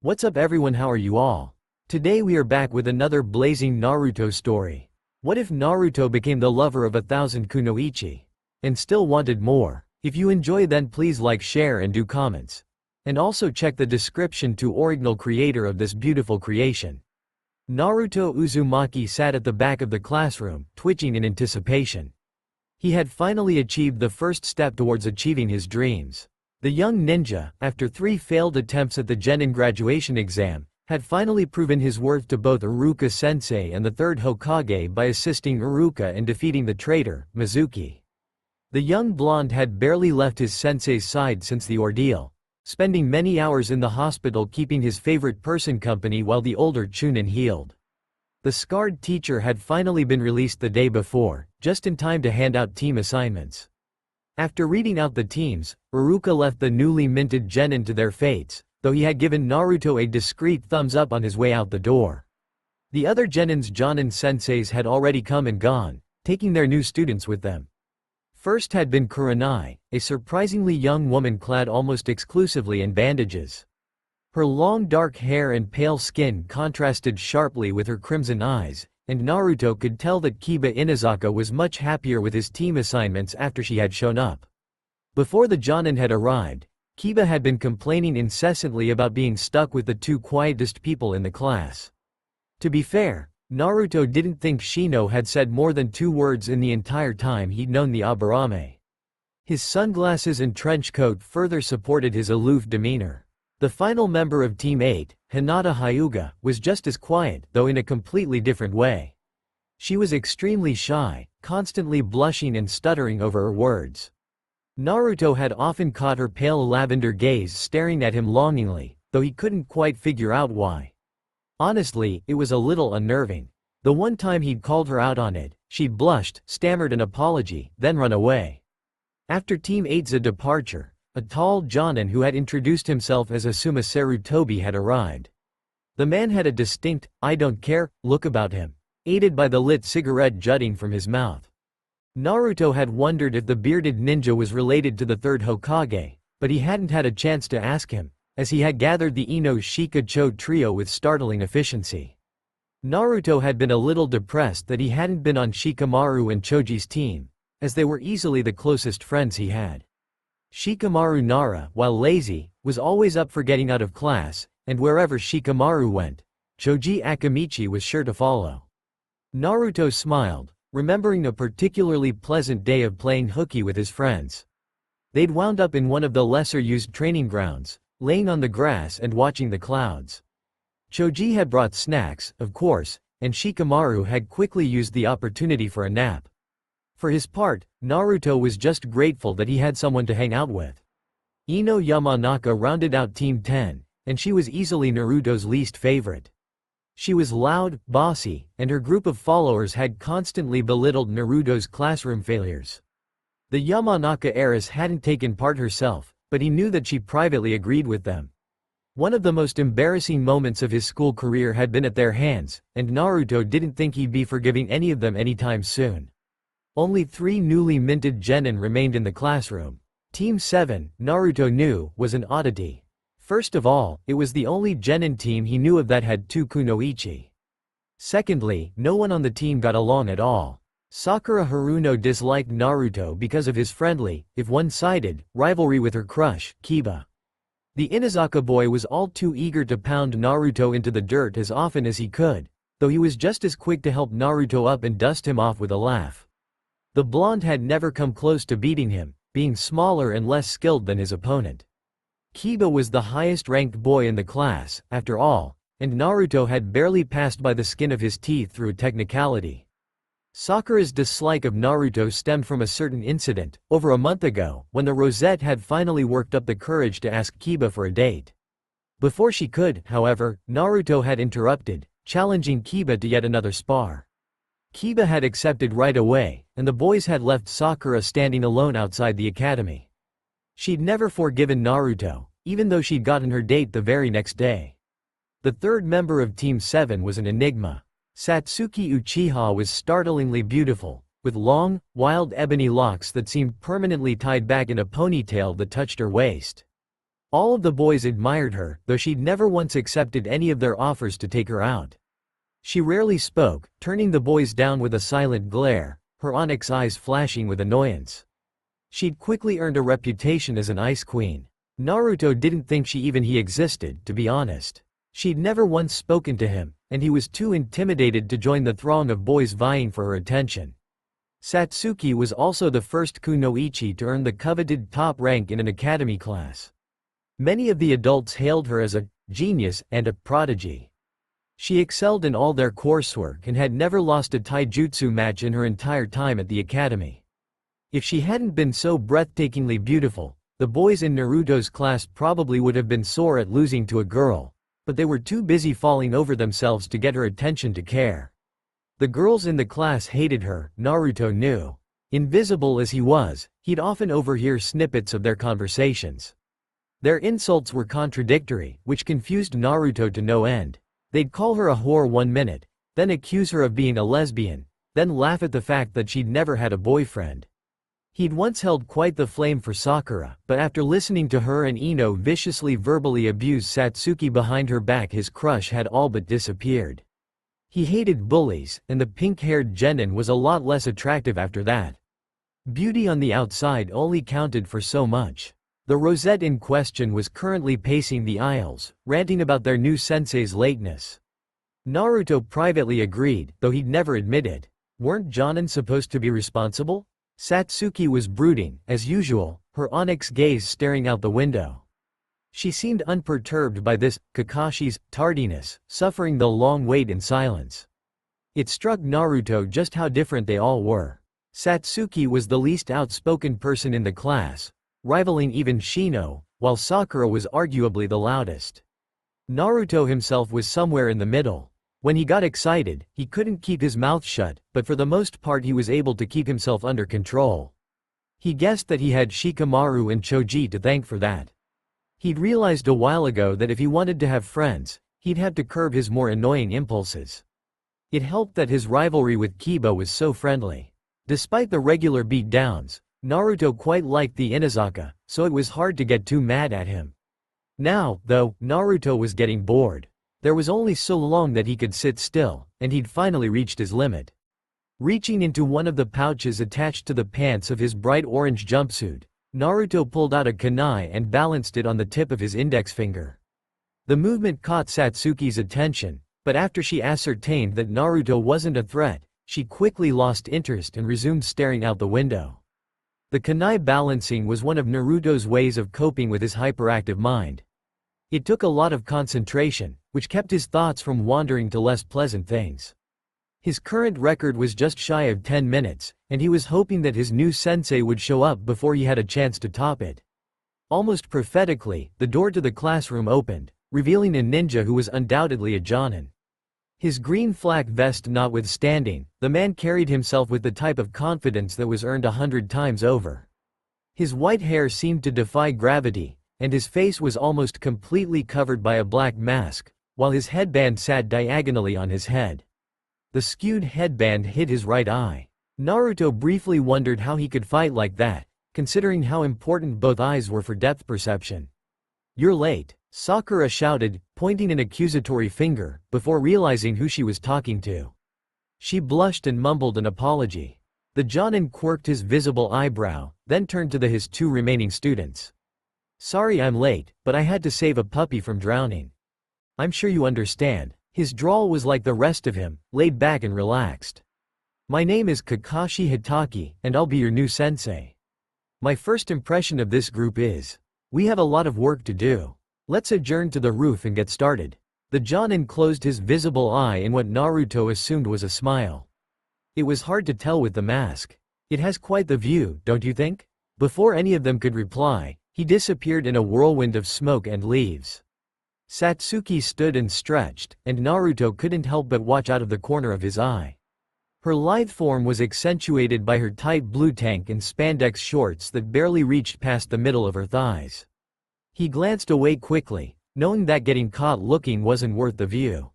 What's up everyone, how are you all? Today we are back with another blazing Naruto story. What if Naruto became the lover of 1,000 Kunoichi? And still wanted more? If you enjoy, then please like, share and do comments. And also check the description to original creator of this beautiful creation. Naruto Uzumaki sat at the back of the classroom, twitching in anticipation. He had finally achieved the first step towards achieving his dreams. The young ninja, after 3 failed attempts at the genin graduation exam, had finally proven his worth to both Iruka-sensei and the 3rd Hokage by assisting Iruka in defeating the traitor, Mizuki. The young blonde had barely left his sensei's side since the ordeal, spending many hours in the hospital keeping his favorite person company while the older Chunin healed. The scarred teacher had finally been released the day before, just in time to hand out team assignments. After reading out the teams, Iruka left the newly minted genin to their fates, though he had given Naruto a discreet thumbs up on his way out the door. The other genin's Jonin senseis had already come and gone, taking their new students with them. First had been Kuronai, a surprisingly young woman clad almost exclusively in bandages. Her long dark hair and pale skin contrasted sharply with her crimson eyes, and Naruto could tell that Kiba Inazaka was much happier with his team assignments after she had shown up. Before the Jonin had arrived, Kiba had been complaining incessantly about being stuck with the 2 quietest people in the class. To be fair, Naruto didn't think Shino had said more than 2 words in the entire time he'd known the Aburame. His sunglasses and trench coat further supported his aloof demeanor. The final member of Team 8, Hinata Hyuga, was just as quiet, though in a completely different way. She was extremely shy, constantly blushing and stuttering over her words. Naruto had often caught her pale lavender gaze staring at him longingly, though he couldn't quite figure out why. Honestly, it was a little unnerving. The one time he'd called her out on it, she'd blushed, stammered an apology, then run away. After Team 8's departure, a tall Jonin who had introduced himself as Asuma Sarutobi had arrived. The man had a distinct, "I don't care" look about him, aided by the lit cigarette jutting from his mouth. Naruto had wondered if the bearded ninja was related to the 3rd Hokage, but he hadn't had a chance to ask him, as he had gathered the Ino Shika-Cho trio with startling efficiency. Naruto had been a little depressed that he hadn't been on Shikamaru and Choji's team, as they were easily the closest friends he had. Shikamaru Nara, while lazy, was always up for getting out of class, and wherever Shikamaru went, Choji Akamichi was sure to follow. Naruto smiled, remembering a particularly pleasant day of playing hooky with his friends. They'd wound up in one of the lesser-used training grounds, laying on the grass and watching the clouds. Choji had brought snacks, of course, and Shikamaru had quickly used the opportunity for a nap. For his part, Naruto was just grateful that he had someone to hang out with. Ino Yamanaka rounded out Team 10, and she was easily Naruto's least favorite. She was loud, bossy, and her group of followers had constantly belittled Naruto's classroom failures. The Yamanaka heiress hadn't taken part herself, but he knew that she privately agreed with them. One of the most embarrassing moments of his school career had been at their hands, and Naruto didn't think he'd be forgiving any of them anytime soon. Only 3 newly minted genin remained in the classroom. Team 7, Naruto knew, was an oddity. First of all, it was the only genin team he knew of that had 2 kunoichi. Secondly, no one on the team got along at all. Sakura Haruno disliked Naruto because of his friendly, if one-sided, rivalry with her crush, Kiba. The Inazaka boy was all too eager to pound Naruto into the dirt as often as he could, though he was just as quick to help Naruto up and dust him off with a laugh. The blonde had never come close to beating him, being smaller and less skilled than his opponent. Kiba was the highest-ranked boy in the class, after all, and Naruto had barely passed by the skin of his teeth through a technicality. Sakura's dislike of Naruto stemmed from a certain incident, over a month ago, when the Rosette had finally worked up the courage to ask Kiba for a date. Before she could, however, Naruto had interrupted, challenging Kiba to yet another spar. Kiba had accepted right away, and the boys had left Sakura standing alone outside the academy. She'd never forgiven Naruto, even though she'd gotten her date the very next day. The 3rd member of Team 7 was an enigma. Satsuki Uchiha was startlingly beautiful, with long, wild ebony locks that seemed permanently tied back in a ponytail that touched her waist. All of the boys admired her, though she'd never once accepted any of their offers to take her out. She rarely spoke, turning the boys down with a silent glare, her onyx eyes flashing with annoyance. She'd quickly earned a reputation as an ice queen. Naruto didn't think he existed, to be honest. She'd never once spoken to him, and he was too intimidated to join the throng of boys vying for her attention. Satsuki was also the first Kunoichi to earn the coveted top rank in an academy class. Many of the adults hailed her as a genius and a prodigy. She excelled in all their coursework and had never lost a taijutsu match in her entire time at the academy. If she hadn't been so breathtakingly beautiful, the boys in Naruto's class probably would have been sore at losing to a girl, but they were too busy falling over themselves to get her attention to care. The girls in the class hated her, Naruto knew. Invisible as he was, he'd often overhear snippets of their conversations. Their insults were contradictory, which confused Naruto to no end. They'd call her a whore one minute, then accuse her of being a lesbian, then laugh at the fact that she'd never had a boyfriend. He'd once held quite the flame for Sakura, but after listening to her and Ino viciously verbally abuse Satsuki behind her back, his crush had all but disappeared. He hated bullies, and the pink-haired genin was a lot less attractive after that. Beauty on the outside only counted for so much. The rosette in question was currently pacing the aisles, ranting about their new sensei's lateness. Naruto privately agreed, though he'd never admit it. Weren't jonin supposed to be responsible? Satsuki was brooding, as usual, her onyx gaze staring out the window. She seemed unperturbed by this, Kakashi's, tardiness, suffering the long wait in silence. It struck Naruto just how different they all were. Satsuki was the least outspoken person in the class, rivaling even Shino, while Sakura was arguably the loudest. Naruto himself was somewhere in the middle. When he got excited, he couldn't keep his mouth shut, but for the most part he was able to keep himself under control. He guessed that he had Shikamaru and Choji to thank for that. He'd realized a while ago that if he wanted to have friends, he'd have to curb his more annoying impulses. It helped that his rivalry with Kiba was so friendly. Despite the regular beatdowns, Naruto quite liked the Inazaka, so it was hard to get too mad at him. Now, though, Naruto was getting bored. There was only so long that he could sit still, and he'd finally reached his limit. Reaching into one of the pouches attached to the pants of his bright orange jumpsuit, Naruto pulled out a kunai and balanced it on the tip of his index finger. The movement caught Satsuki's attention, but after she ascertained that Naruto wasn't a threat, she quickly lost interest and resumed staring out the window. The kunai balancing was one of Naruto's ways of coping with his hyperactive mind. It took a lot of concentration, which kept his thoughts from wandering to less pleasant things. His current record was just shy of 10 minutes, and he was hoping that his new sensei would show up before he had a chance to top it. Almost prophetically, the door to the classroom opened, revealing a ninja who was undoubtedly a jonin. His green flak vest notwithstanding, the man carried himself with the type of confidence that was earned 100 times over. His white hair seemed to defy gravity, and his face was almost completely covered by a black mask, while his headband sat diagonally on his head. The skewed headband hid his right eye. Naruto briefly wondered how he could fight like that, considering how important both eyes were for depth perception. "You're late," Sakura shouted, pointing an accusatory finger, before realizing who she was talking to. She blushed and mumbled an apology. The jonin quirked his visible eyebrow, then turned to his two remaining students. "Sorry I'm late, but I had to save a puppy from drowning. I'm sure you understand." His drawl was like the rest of him, laid back and relaxed. "My name is Kakashi Hitaki, and I'll be your new sensei. My first impression of this group is, we have a lot of work to do. Let's adjourn to the roof and get started." The jonin closed his visible eye in what Naruto assumed was a smile. It was hard to tell with the mask. "It has quite the view, don't you think?" Before any of them could reply, he disappeared in a whirlwind of smoke and leaves. Satsuki stood and stretched, and Naruto couldn't help but watch out of the corner of his eye. Her lithe form was accentuated by her tight blue tank and spandex shorts that barely reached past the middle of her thighs. He glanced away quickly, knowing that getting caught looking wasn't worth the view.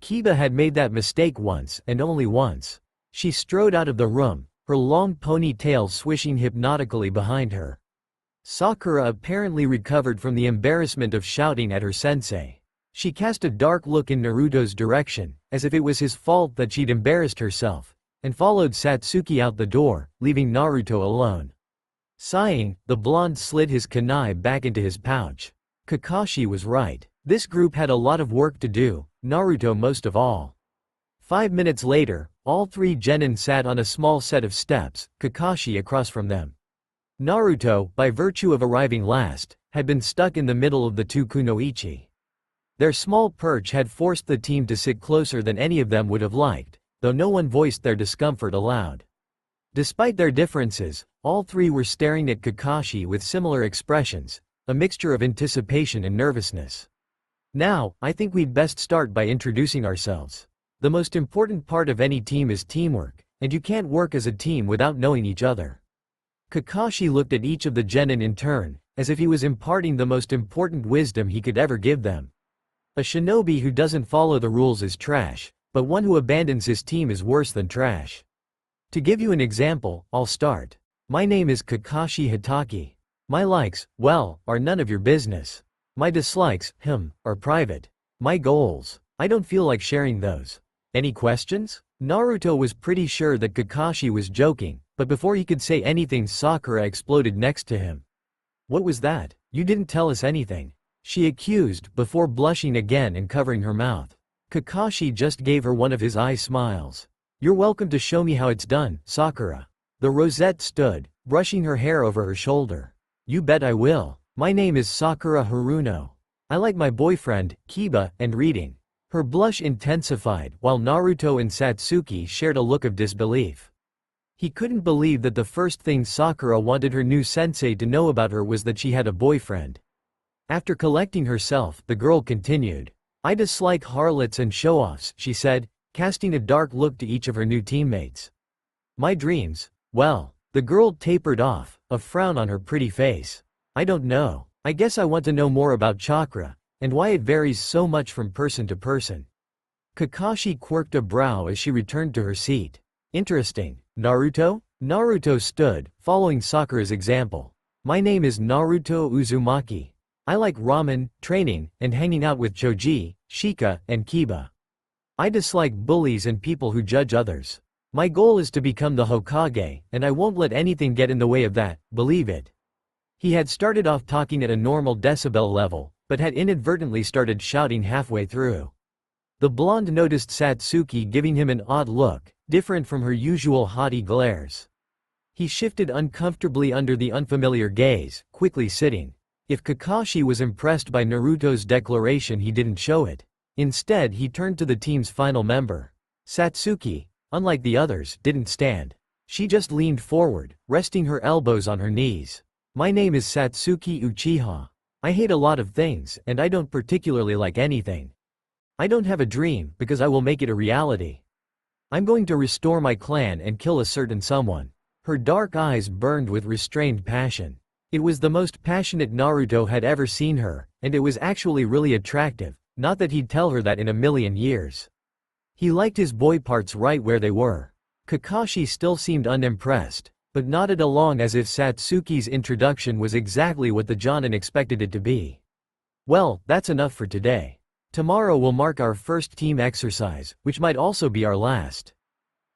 Kiba had made that mistake once, and only once. She strode out of the room, her long ponytail swishing hypnotically behind her. Sakura apparently recovered from the embarrassment of shouting at her sensei. She cast a dark look in Naruto's direction, as if it was his fault that she'd embarrassed herself, and followed Satsuki out the door, leaving Naruto alone. Sighing, the blonde slid his kunai back into his pouch. Kakashi was right. This group had a lot of work to do, Naruto most of all. 5 minutes later, all three genin sat on a small set of steps, Kakashi across from them. Naruto, by virtue of arriving last, had been stuck in the middle of the two Kunoichi. Their small perch had forced the team to sit closer than any of them would have liked, though no one voiced their discomfort aloud. Despite their differences, all three were staring at Kakashi with similar expressions, a mixture of anticipation and nervousness. Now, I think we'd best start by introducing ourselves. The most important part of any team is teamwork, and you can't work as a team without knowing each other. Kakashi looked at each of the genin in turn, as if he was imparting the most important wisdom he could ever give them. A shinobi who doesn't follow the rules is trash, but one who abandons his team is worse than trash. To give you an example, I'll start. My name is Kakashi Hitaki. My likes, well, are none of your business. My dislikes, are private. My goals, I don't feel like sharing those. Any questions? Naruto was pretty sure that Kakashi was joking, but before he could say anything, Sakura exploded next to him. What was that? You didn't tell us anything, she accused, before blushing again and covering her mouth. Kakashi just gave her one of his eye smiles. You're welcome to show me how it's done, Sakura. The rosette stood, brushing her hair over her shoulder. You bet I will. My name is Sakura Haruno. I like my boyfriend, Kiba, and reading. Her blush intensified while Naruto and Satsuki shared a look of disbelief. He couldn't believe that the first thing Sakura wanted her new sensei to know about her was that she had a boyfriend. After collecting herself, the girl continued. I dislike harlots and show-offs, she said, casting a dark look to each of her new teammates. My dreams? Well, the girl tapered off, a frown on her pretty face. I don't know. I guess I want to know more about chakra, and why it varies so much from person to person. Kakashi quirked a brow as she returned to her seat. Interesting. Naruto? Naruto stood, following Sakura's example. My name is Naruto Uzumaki. I like ramen, training, and hanging out with Choji, Shika, and Kiba. I dislike bullies and people who judge others. My goal is to become the Hokage, and I won't let anything get in the way of that, believe it. He had started off talking at a normal decibel level, but had inadvertently started shouting halfway through. The blonde noticed Satsuki giving him an odd look, different from her usual haughty glares. He shifted uncomfortably under the unfamiliar gaze, quickly sitting. If Kakashi was impressed by Naruto's declaration, he didn't show it. Instead, he turned to the team's final member. Satsuki, unlike the others, didn't stand. She just leaned forward, resting her elbows on her knees. My name is Satsuki Uchiha. I hate a lot of things, and I don't particularly like anything. I don't have a dream, because I will make it a reality. I'm going to restore my clan and kill a certain someone. Her dark eyes burned with restrained passion. It was the most passionate Naruto had ever seen her, and it was actually really attractive, not that he'd tell her that in a million years. He liked his boy parts right where they were. Kakashi still seemed unimpressed, but nodded along as if Satsuki's introduction was exactly what the Jonin expected it to be. Well, that's enough for today. Tomorrow will mark our first team exercise, which might also be our last.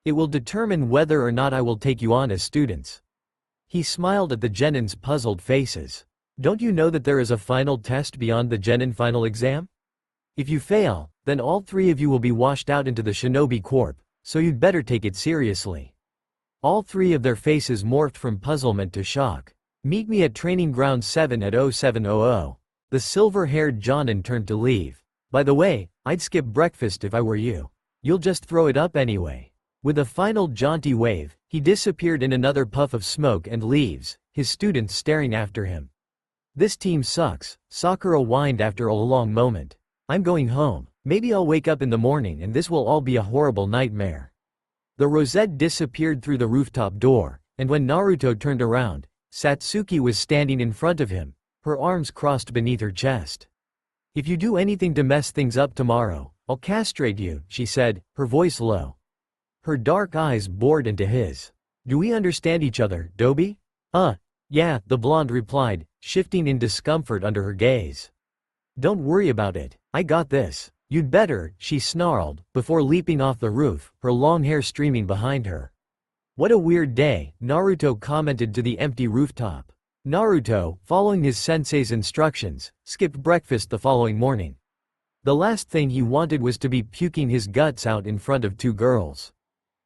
It will determine whether or not I will take you on as students. He smiled at the genin's puzzled faces. Don't you know that there is a final test beyond the genin final exam? If you fail, then all three of you will be washed out into the Shinobi Corp, so you'd better take it seriously. All three of their faces morphed from puzzlement to shock. Meet me at Training Ground 7 at 0700. The silver-haired Jonin turned to leave. By the way, I'd skip breakfast if I were you. You'll just throw it up anyway. With a final jaunty wave, he disappeared in another puff of smoke and leaves, his students staring after him. This team sucks, Sakura whined after a long moment. I'm going home. Maybe I'll wake up in the morning and this will all be a horrible nightmare. The rosette disappeared through the rooftop door, and when Naruto turned around, Satsuki was standing in front of him, her arms crossed beneath her chest. If you do anything to mess things up tomorrow, I'll castrate you, she said, her voice low. Her dark eyes bored into his. Do we understand each other, Dobi? Yeah, the blonde replied, shifting in discomfort under her gaze. Don't worry about it, I got this. You'd better, she snarled, before leaping off the roof, her long hair streaming behind her. What a weird day, Naruto commented to the empty rooftop. Naruto, following his sensei's instructions, skipped breakfast the following morning. The last thing he wanted was to be puking his guts out in front of two girls.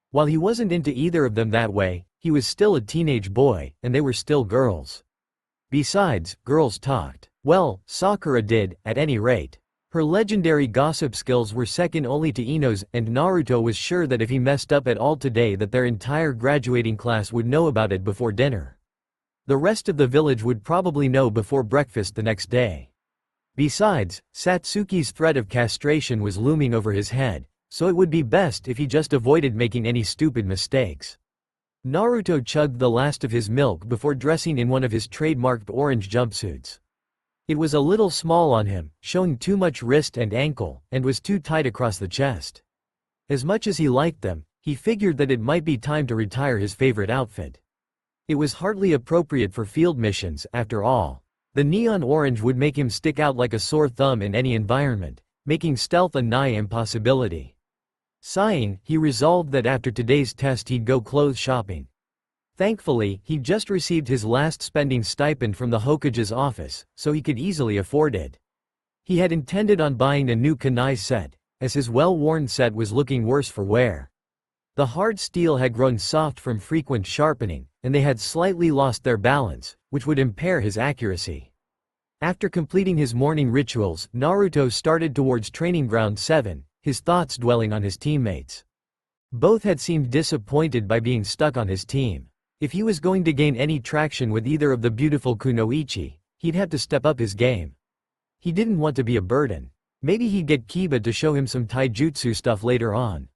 While he wasn't into either of them that way, he was still a teenage boy, and they were still girls. Besides, girls talked. Well, Sakura did, at any rate. Her legendary gossip skills were second only to Ino's, and Naruto was sure that if he messed up at all today that their entire graduating class would know about it before dinner. The rest of the village would probably know before breakfast the next day. Besides, Satsuki's threat of castration was looming over his head, so it would be best if he just avoided making any stupid mistakes. Naruto chugged the last of his milk before dressing in one of his trademarked orange jumpsuits. It was a little small on him, showing too much wrist and ankle, and was too tight across the chest. As much as he liked them, he figured that it might be time to retire his favorite outfit. It was hardly appropriate for field missions, after all. The neon orange would make him stick out like a sore thumb in any environment, making stealth a nigh impossibility. Sighing, he resolved that after today's test he'd go clothes shopping. Thankfully, he'd just received his last spending stipend from the Hokage's office, so he could easily afford it. He had intended on buying a new kunai set, as his well-worn set was looking worse for wear. The hard steel had grown soft from frequent sharpening, and they had slightly lost their balance, which would impair his accuracy. After completing his morning rituals, Naruto started towards Training Ground 7, his thoughts dwelling on his teammates. Both had seemed disappointed by being stuck on his team. If he was going to gain any traction with either of the beautiful Kunoichi, he'd have to step up his game. He didn't want to be a burden. Maybe he'd get Kiba to show him some taijutsu stuff later on.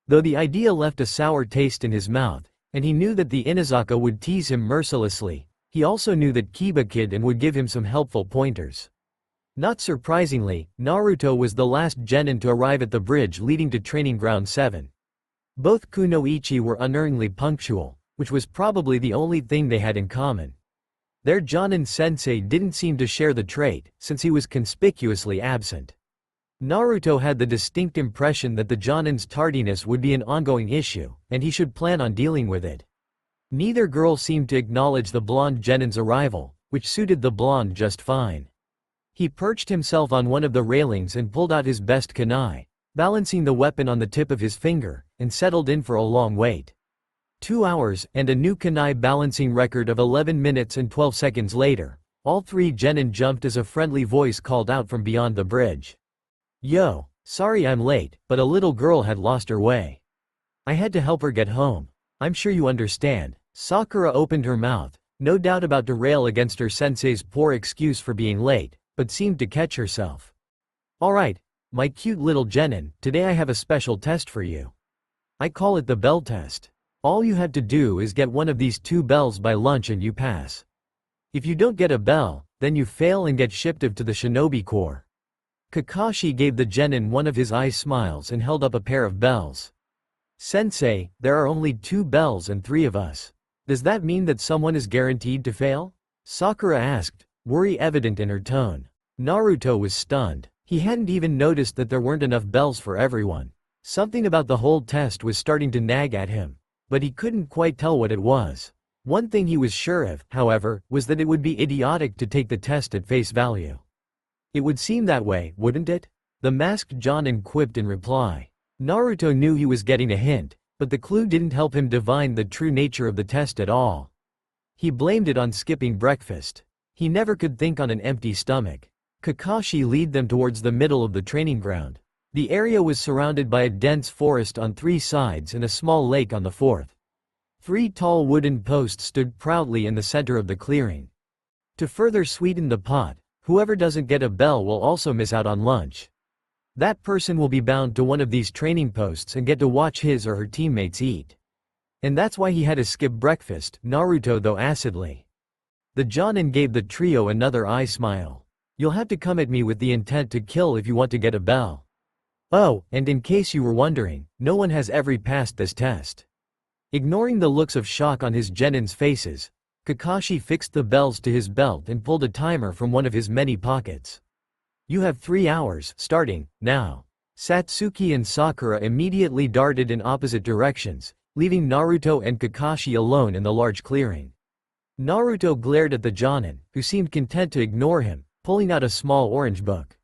Though the idea left a sour taste in his mouth, and he knew that the Inazaka would tease him mercilessly, he also knew that Kiba Kid and would give him some helpful pointers. Not surprisingly, Naruto was the last genin to arrive at the bridge leading to Training Ground 7. Both Kunoichi were unerringly punctual, which was probably the only thing they had in common. Their Jonin sensei didn't seem to share the trait, since he was conspicuously absent. Naruto had the distinct impression that the Jonin's tardiness would be an ongoing issue, and he should plan on dealing with it. Neither girl seemed to acknowledge the blonde genin's arrival, which suited the blonde just fine. He perched himself on one of the railings and pulled out his best kunai, balancing the weapon on the tip of his finger, and settled in for a long wait. 2 hours, and a new kunai balancing record of 11 minutes and 12 seconds later, all three genin jumped as a friendly voice called out from beyond the bridge. Yo, sorry I'm late, but a little girl had lost her way. I had to help her get home. I'm sure you understand. Sakura opened her mouth, no doubt about to rail against her sensei's poor excuse for being late, but seemed to catch herself. Alright, my cute little genin, today I have a special test for you. I call it the bell test. All you have to do is get one of these 2 bells by lunch and you pass. If you don't get a bell, then you fail and get shipped to the Shinobi Corps. Kakashi gave the genin one of his eye smiles and held up a pair of bells. Sensei, there are only 2 bells and 3 of us. Does that mean that someone is guaranteed to fail? Sakura asked, worry evident in her tone. Naruto was stunned. He hadn't even noticed that there weren't enough bells for everyone. Something about the whole test was starting to nag at him, but he couldn't quite tell what it was. One thing he was sure of, however, was that it would be idiotic to take the test at face value. It would seem that way, wouldn't it? The masked Jonin quipped in reply. Naruto knew he was getting a hint, but the clue didn't help him divine the true nature of the test at all. He blamed it on skipping breakfast. He never could think on an empty stomach. Kakashi led them towards the middle of the training ground. The area was surrounded by a dense forest on 3 sides and a small lake on the 4th. 3 tall wooden posts stood proudly in the center of the clearing. To further sweeten the pot, whoever doesn't get a bell will also miss out on lunch. That person will be bound to one of these training posts and get to watch his or her teammates eat. And that's why he had to skip breakfast, Naruto though acidly. The Jonin gave the trio another eye smile. You'll have to come at me with the intent to kill if you want to get a bell. Oh, and in case you were wondering, no one has ever passed this test. Ignoring the looks of shock on his genin's faces, Kakashi fixed the bells to his belt and pulled a timer from one of his many pockets. You have 3 hours, starting now. Satsuki and Sakura immediately darted in opposite directions, leaving Naruto and Kakashi alone in the large clearing. Naruto glared at the Jonin, who seemed content to ignore him, pulling out a small orange book.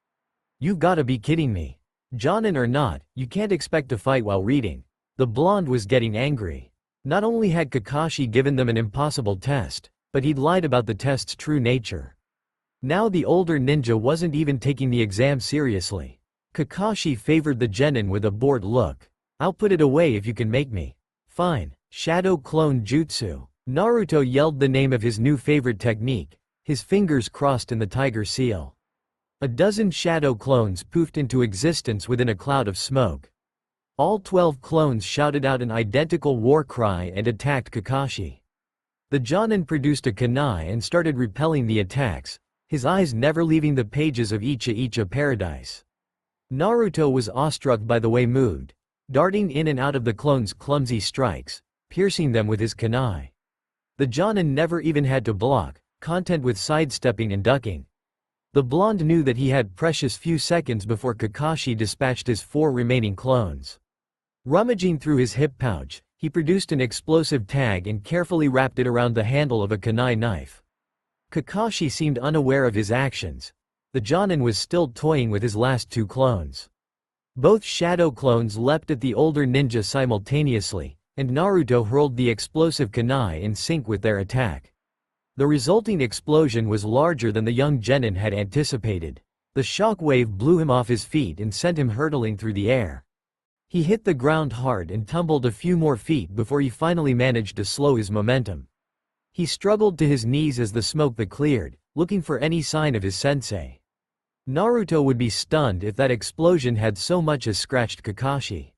You've gotta be kidding me. Jonin or not, you can't expect to fight while reading. The blonde was getting angry. Not only had Kakashi given them an impossible test, but he'd lied about the test's true nature. Now the older ninja wasn't even taking the exam seriously. Kakashi favored the genin with a bored look. I'll put it away if you can make me. Fine. Shadow Clone Jutsu. Naruto yelled the name of his new favorite technique, his fingers crossed in the tiger seal. A dozen shadow clones poofed into existence within a cloud of smoke. All 12 clones shouted out an identical war cry and attacked Kakashi. The Jonin produced a kunai and started repelling the attacks, his eyes never leaving the pages of Icha Paradise. Naruto was awestruck by the way moved, darting in and out of the clones' clumsy strikes, piercing them with his kunai. The Jonin never even had to block, content with sidestepping and ducking. The blonde knew that he had precious few seconds before Kakashi dispatched his 4 remaining clones. Rummaging through his hip pouch, he produced an explosive tag and carefully wrapped it around the handle of a kunai knife. Kakashi seemed unaware of his actions. The Jonin was still toying with his last 2 clones. Both shadow clones leapt at the older ninja simultaneously, and Naruto hurled the explosive kunai in sync with their attack. The resulting explosion was larger than the young genin had anticipated. The shock wave blew him off his feet and sent him hurtling through the air. He hit the ground hard and tumbled a few more feet before he finally managed to slow his momentum. He struggled to his knees as the smoke cleared, looking for any sign of his sensei. Naruto would be stunned if that explosion had so much as scratched Kakashi.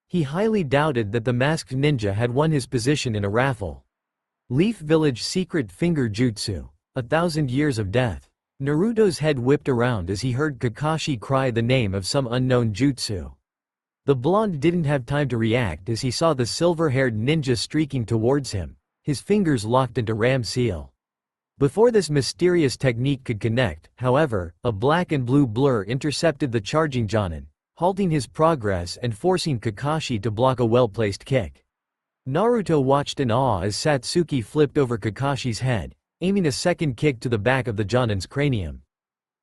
He highly doubted that the masked ninja had won his position in a raffle. Leaf Village Secret Finger Jutsu, 1,000 Years of Death. Naruto's head whipped around as he heard Kakashi cry the name of some unknown jutsu. The blonde didn't have time to react as he saw the silver-haired ninja streaking towards him, his fingers locked into ram seal. Before this mysterious technique could connect, however, a black and blue blur intercepted the charging Jonin, halting his progress and forcing Kakashi to block a well-placed kick. Naruto watched in awe as Satsuki flipped over Kakashi's head, aiming a second kick to the back of the Jonin's cranium.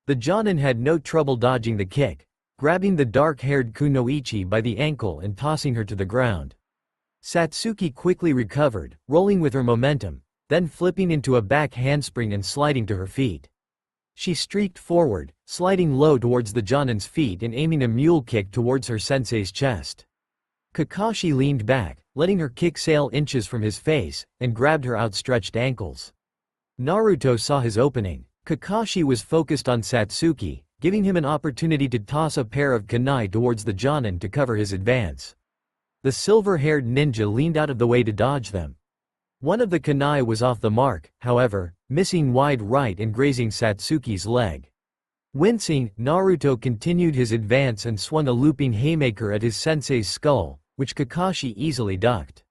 The Jonin had no trouble dodging the kick, grabbing the dark-haired Kunoichi by the ankle and tossing her to the ground. Satsuki quickly recovered, rolling with her momentum, then flipping into a back handspring and sliding to her feet. She streaked forward, sliding low towards the Jonin's feet and aiming a mule kick towards her sensei's chest. Kakashi leaned back, letting her kick sail inches from his face, and grabbed her outstretched ankles. Naruto saw his opening. Kakashi was focused on Satsuki, giving him an opportunity to toss a pair of kunai towards the Jonin to cover his advance. The silver-haired ninja leaned out of the way to dodge them. One of the kunai was off the mark, however, missing wide right and grazing Satsuki's leg. Wincing, Naruto continued his advance and swung a looping haymaker at his sensei's skull, which Kakashi easily ducked.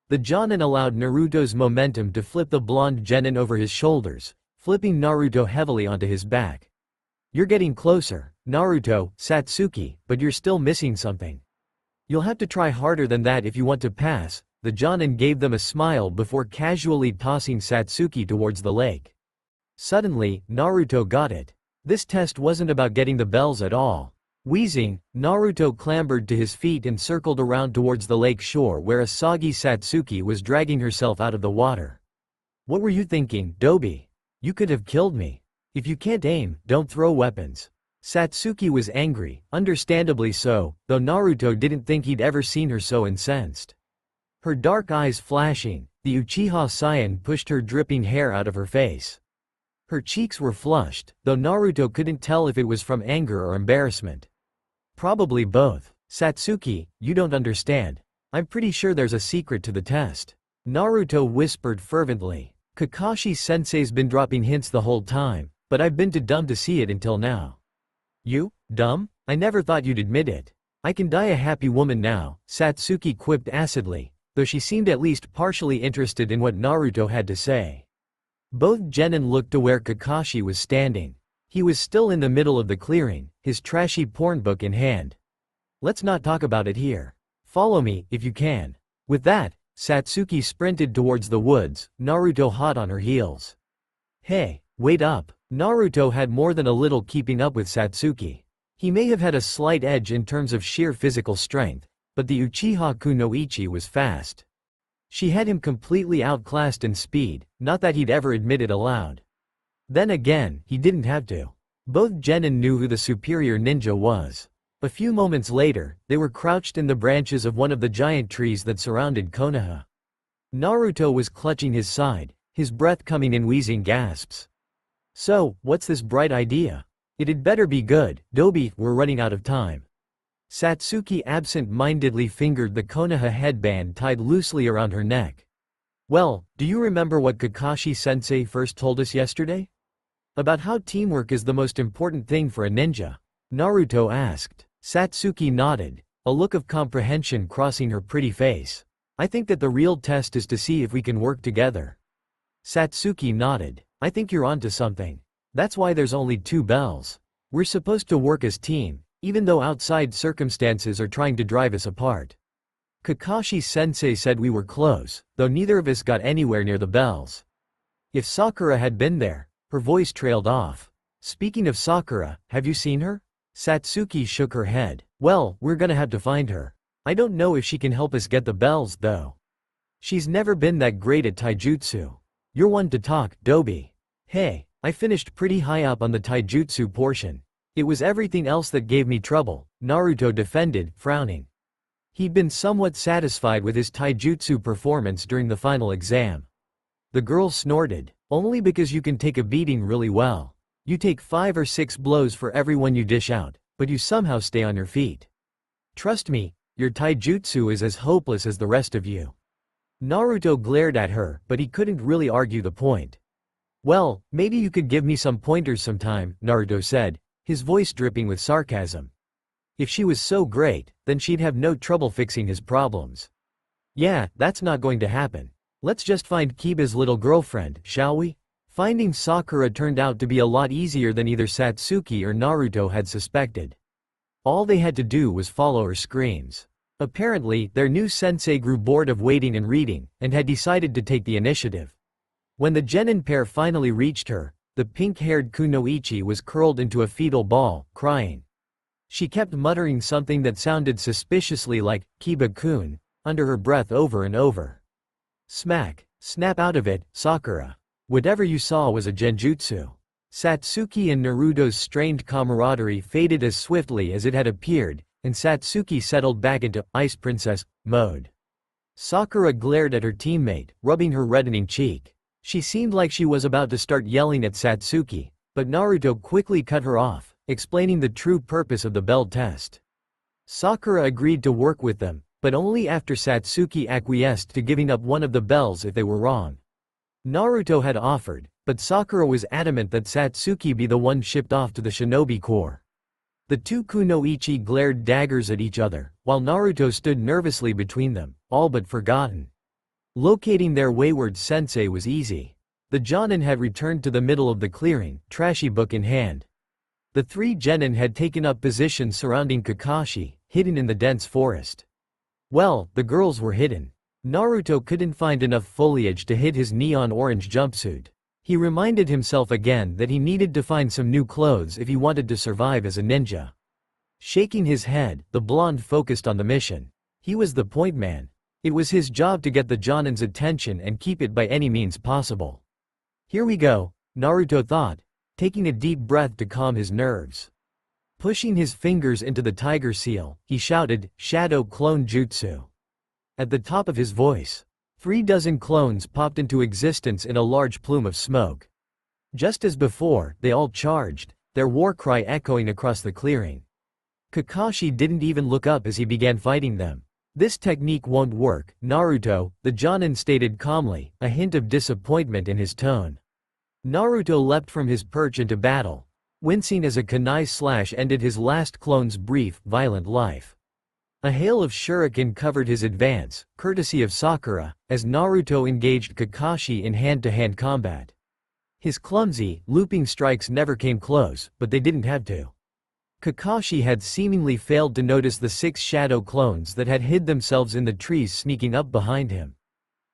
The Jonin allowed Naruto's momentum to flip the blonde genin over his shoulders, flipping Naruto heavily onto his back. You're getting closer, Naruto, Satsuki, but you're still missing something. You'll have to try harder than that if you want to pass. The Jonin gave them a smile before casually tossing Satsuki towards the lake. Suddenly, Naruto got it. This test wasn't about getting the bells at all. Wheezing, Naruto clambered to his feet and circled around towards the lake shore where a soggy Satsuki was dragging herself out of the water. What were you thinking, Dobi? You could have killed me. If you can't aim, don't throw weapons. Satsuki was angry, understandably so, though Naruto didn't think he'd ever seen her so incensed. Her dark eyes flashing, the Uchiha Saiyan pushed her dripping hair out of her face. Her cheeks were flushed, though Naruto couldn't tell if it was from anger or embarrassment. Probably both. Satsuki, you don't understand. I'm pretty sure there's a secret to the test. Naruto whispered fervently. Kakashi-sensei's been dropping hints the whole time, but I've been too dumb to see it until now. You? Dumb? I never thought you'd admit it. I can die a happy woman now, Satsuki quipped acidly, though she seemed at least partially interested in what Naruto had to say. Both genin looked to where Kakashi was standing. He was still in the middle of the clearing, his trashy porn book in hand. Let's not talk about it here. Follow me, if you can. With that, Satsuki sprinted towards the woods, Naruto hot on her heels. Hey, wait up. Naruto had more than a little keeping up with Satsuki. He may have had a slight edge in terms of sheer physical strength, but the Uchiha Kunoichi was fast. She had him completely outclassed in speed, not that he'd ever admit it aloud. Then again, he didn't have to. Both genin knew who the superior ninja was. A few moments later, they were crouched in the branches of one of the giant trees that surrounded Konoha. Naruto was clutching his side, his breath coming in wheezing gasps. So, what's this bright idea? It'd better be good, Dobi, we're running out of time. Satsuki absent-mindedly fingered the Konoha headband tied loosely around her neck. Well, do you remember what Kakashi-sensei first told us yesterday? About how teamwork is the most important thing for a ninja? Naruto asked. Satsuki nodded, a look of comprehension crossing her pretty face. I think that the real test is to see if we can work together. Satsuki nodded. I think you're onto something. That's why there's only 2 bells. We're supposed to work as team, even though outside circumstances are trying to drive us apart. Kakashi-sensei said we were close, though neither of us got anywhere near the bells. If Sakura had been there, her voice trailed off. Speaking of Sakura, have you seen her? Satsuki shook her head. Well, we're gonna have to find her. I don't know if she can help us get the bells though. She's never been that great at taijutsu. You're one to talk, Dobi. Hey, I finished pretty high up on the taijutsu portion. It was everything else that gave me trouble, Naruto defended, frowning. He'd been somewhat satisfied with his taijutsu performance during the final exam. The girl snorted. Only because you can take a beating really well. You take 5 or 6 blows for every one you dish out, but you somehow stay on your feet. Trust me, your taijutsu is as hopeless as the rest of you. Naruto glared at her, but he couldn't really argue the point. Well, maybe you could give me some pointers sometime, Naruto said, his voice dripping with sarcasm. If she was so great, then she'd have no trouble fixing his problems. Yeah, that's not going to happen. Let's just find Kiba's little girlfriend, shall we? Finding Sakura turned out to be a lot easier than either Satsuki or Naruto had suspected. All they had to do was follow her screams. Apparently, their new sensei grew bored of waiting and reading, and had decided to take the initiative. When the genin pair finally reached her, the pink-haired Kunoichi was curled into a fetal ball, crying. She kept muttering something that sounded suspiciously like, Kiba-kun, under her breath over and over. Smack, snap out of it, Sakura. Whatever you saw was a genjutsu. Satsuki and Naruto's strained camaraderie faded as swiftly as it had appeared, and Satsuki settled back into Ice Princess mode. Sakura glared at her teammate, rubbing her reddening cheek. She seemed like she was about to start yelling at Satsuki, but Naruto quickly cut her off, explaining the true purpose of the bell test. Sakura agreed to work with them, but only after Satsuki acquiesced to giving up one of the bells if they were wrong. Naruto had offered, but Sakura was adamant that Satsuki be the one shipped off to the shinobi corps. The 2 Kunoichi glared daggers at each other, while Naruto stood nervously between them, all but forgotten. Locating their wayward sensei was easy. The Jonin had returned to the middle of the clearing, trashy book in hand. The 3 genin had taken up positions surrounding Kakashi, hidden in the dense forest. Well, the girls were hidden. Naruto couldn't find enough foliage to hide his neon orange jumpsuit. He reminded himself again that he needed to find some new clothes if he wanted to survive as a ninja. Shaking his head, the blonde focused on the mission. He was the point man. It was his job to get the Jonin's attention and keep it by any means possible. Here we go, Naruto thought, taking a deep breath to calm his nerves. Pushing his fingers into the tiger seal, he shouted, Shadow Clone Jutsu. At the top of his voice, 3 dozen clones popped into existence in a large plume of smoke. Just as before, they all charged, their war cry echoing across the clearing. Kakashi didn't even look up as he began fighting them. This technique won't work, Naruto, the Jonin stated calmly, a hint of disappointment in his tone. Naruto leapt from his perch into battle, wincing as a kunai slash ended his last clone's brief, violent life. A hail of shuriken covered his advance, courtesy of Sakura, as Naruto engaged Kakashi in hand-to-hand combat. His clumsy, looping strikes never came close, but they didn't have to. Kakashi had seemingly failed to notice the 6 shadow clones that had hid themselves in the trees sneaking up behind him.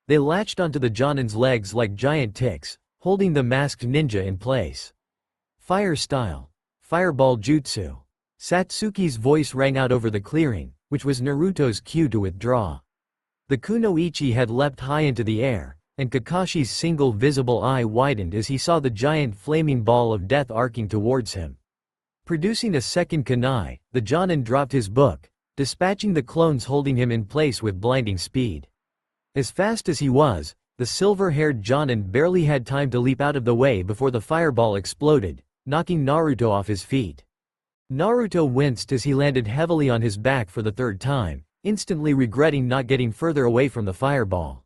They latched onto the Jonin's legs like giant ticks, holding the masked ninja in place. Fire style. Fireball jutsu. Satsuki's voice rang out over the clearing, which was Naruto's cue to withdraw. The Kunoichi had leapt high into the air, and Kakashi's single visible eye widened as he saw the giant flaming ball of death arcing towards him. Producing a second kunai, the Jonin dropped his book, dispatching the clones holding him in place with blinding speed. As fast as he was, the silver-haired Jonin barely had time to leap out of the way before the fireball exploded, knocking Naruto off his feet. Naruto winced as he landed heavily on his back for the 3rd time, instantly regretting not getting further away from the fireball.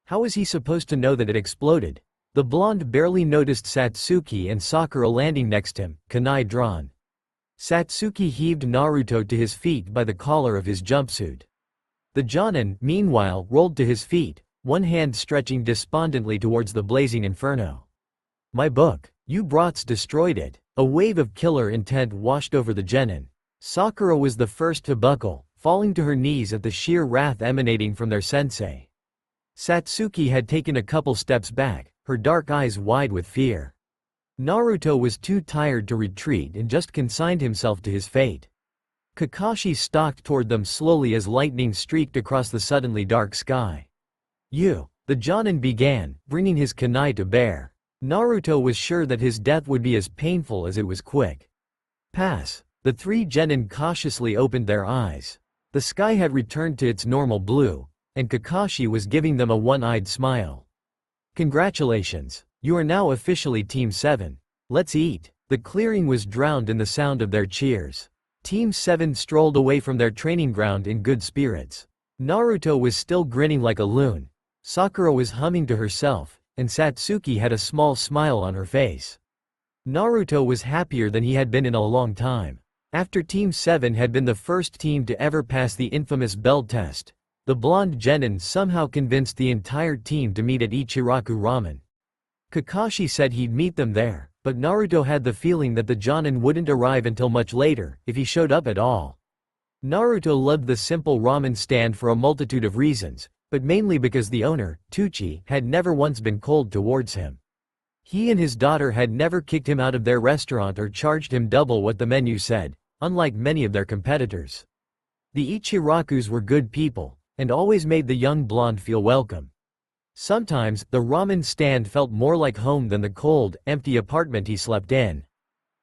How was he supposed to know that it exploded? The blonde barely noticed Satsuki and Sakura landing next him, kunai drawn. Satsuki heaved Naruto to his feet by the collar of his jumpsuit. The Jonin, meanwhile, rolled to his feet, one hand stretching despondently towards the blazing inferno. My book. You brats destroyed it. A wave of killer intent washed over the genin. Sakura was the first to buckle, falling to her knees at the sheer wrath emanating from their sensei. Satsuki had taken a couple steps back, her dark eyes wide with fear. Naruto was too tired to retreat and just consigned himself to his fate. Kakashi stalked toward them slowly as lightning streaked across the suddenly dark sky. You! The Jonin began, bringing his kunai to bear. Naruto was sure that his death would be as painful as it was quick. Pass. The 3 genin cautiously opened their eyes. The sky had returned to its normal blue, and Kakashi was giving them a one-eyed smile. Congratulations. You are now officially Team 7. Let's eat. The clearing was drowned in the sound of their cheers. Team 7 strolled away from their training ground in good spirits. Naruto was still grinning like a loon. Sakura was humming to herself, and Satsuki had a small smile on her face. Naruto was happier than he had been in a long time. After Team 7 had been the first team to ever pass the infamous bell test, the blonde genin somehow convinced the entire team to meet at Ichiraku Ramen. Kakashi said he'd meet them there, but Naruto had the feeling that the Jonin wouldn't arrive until much later, if he showed up at all. Naruto loved the simple ramen stand for a multitude of reasons, but mainly because the owner, Tucci, had never once been cold towards him. He and his daughter had never kicked him out of their restaurant or charged him double what the menu said, unlike many of their competitors. The Ichirakus were good people, and always made the young blonde feel welcome. Sometimes, the ramen stand felt more like home than the cold, empty apartment he slept in.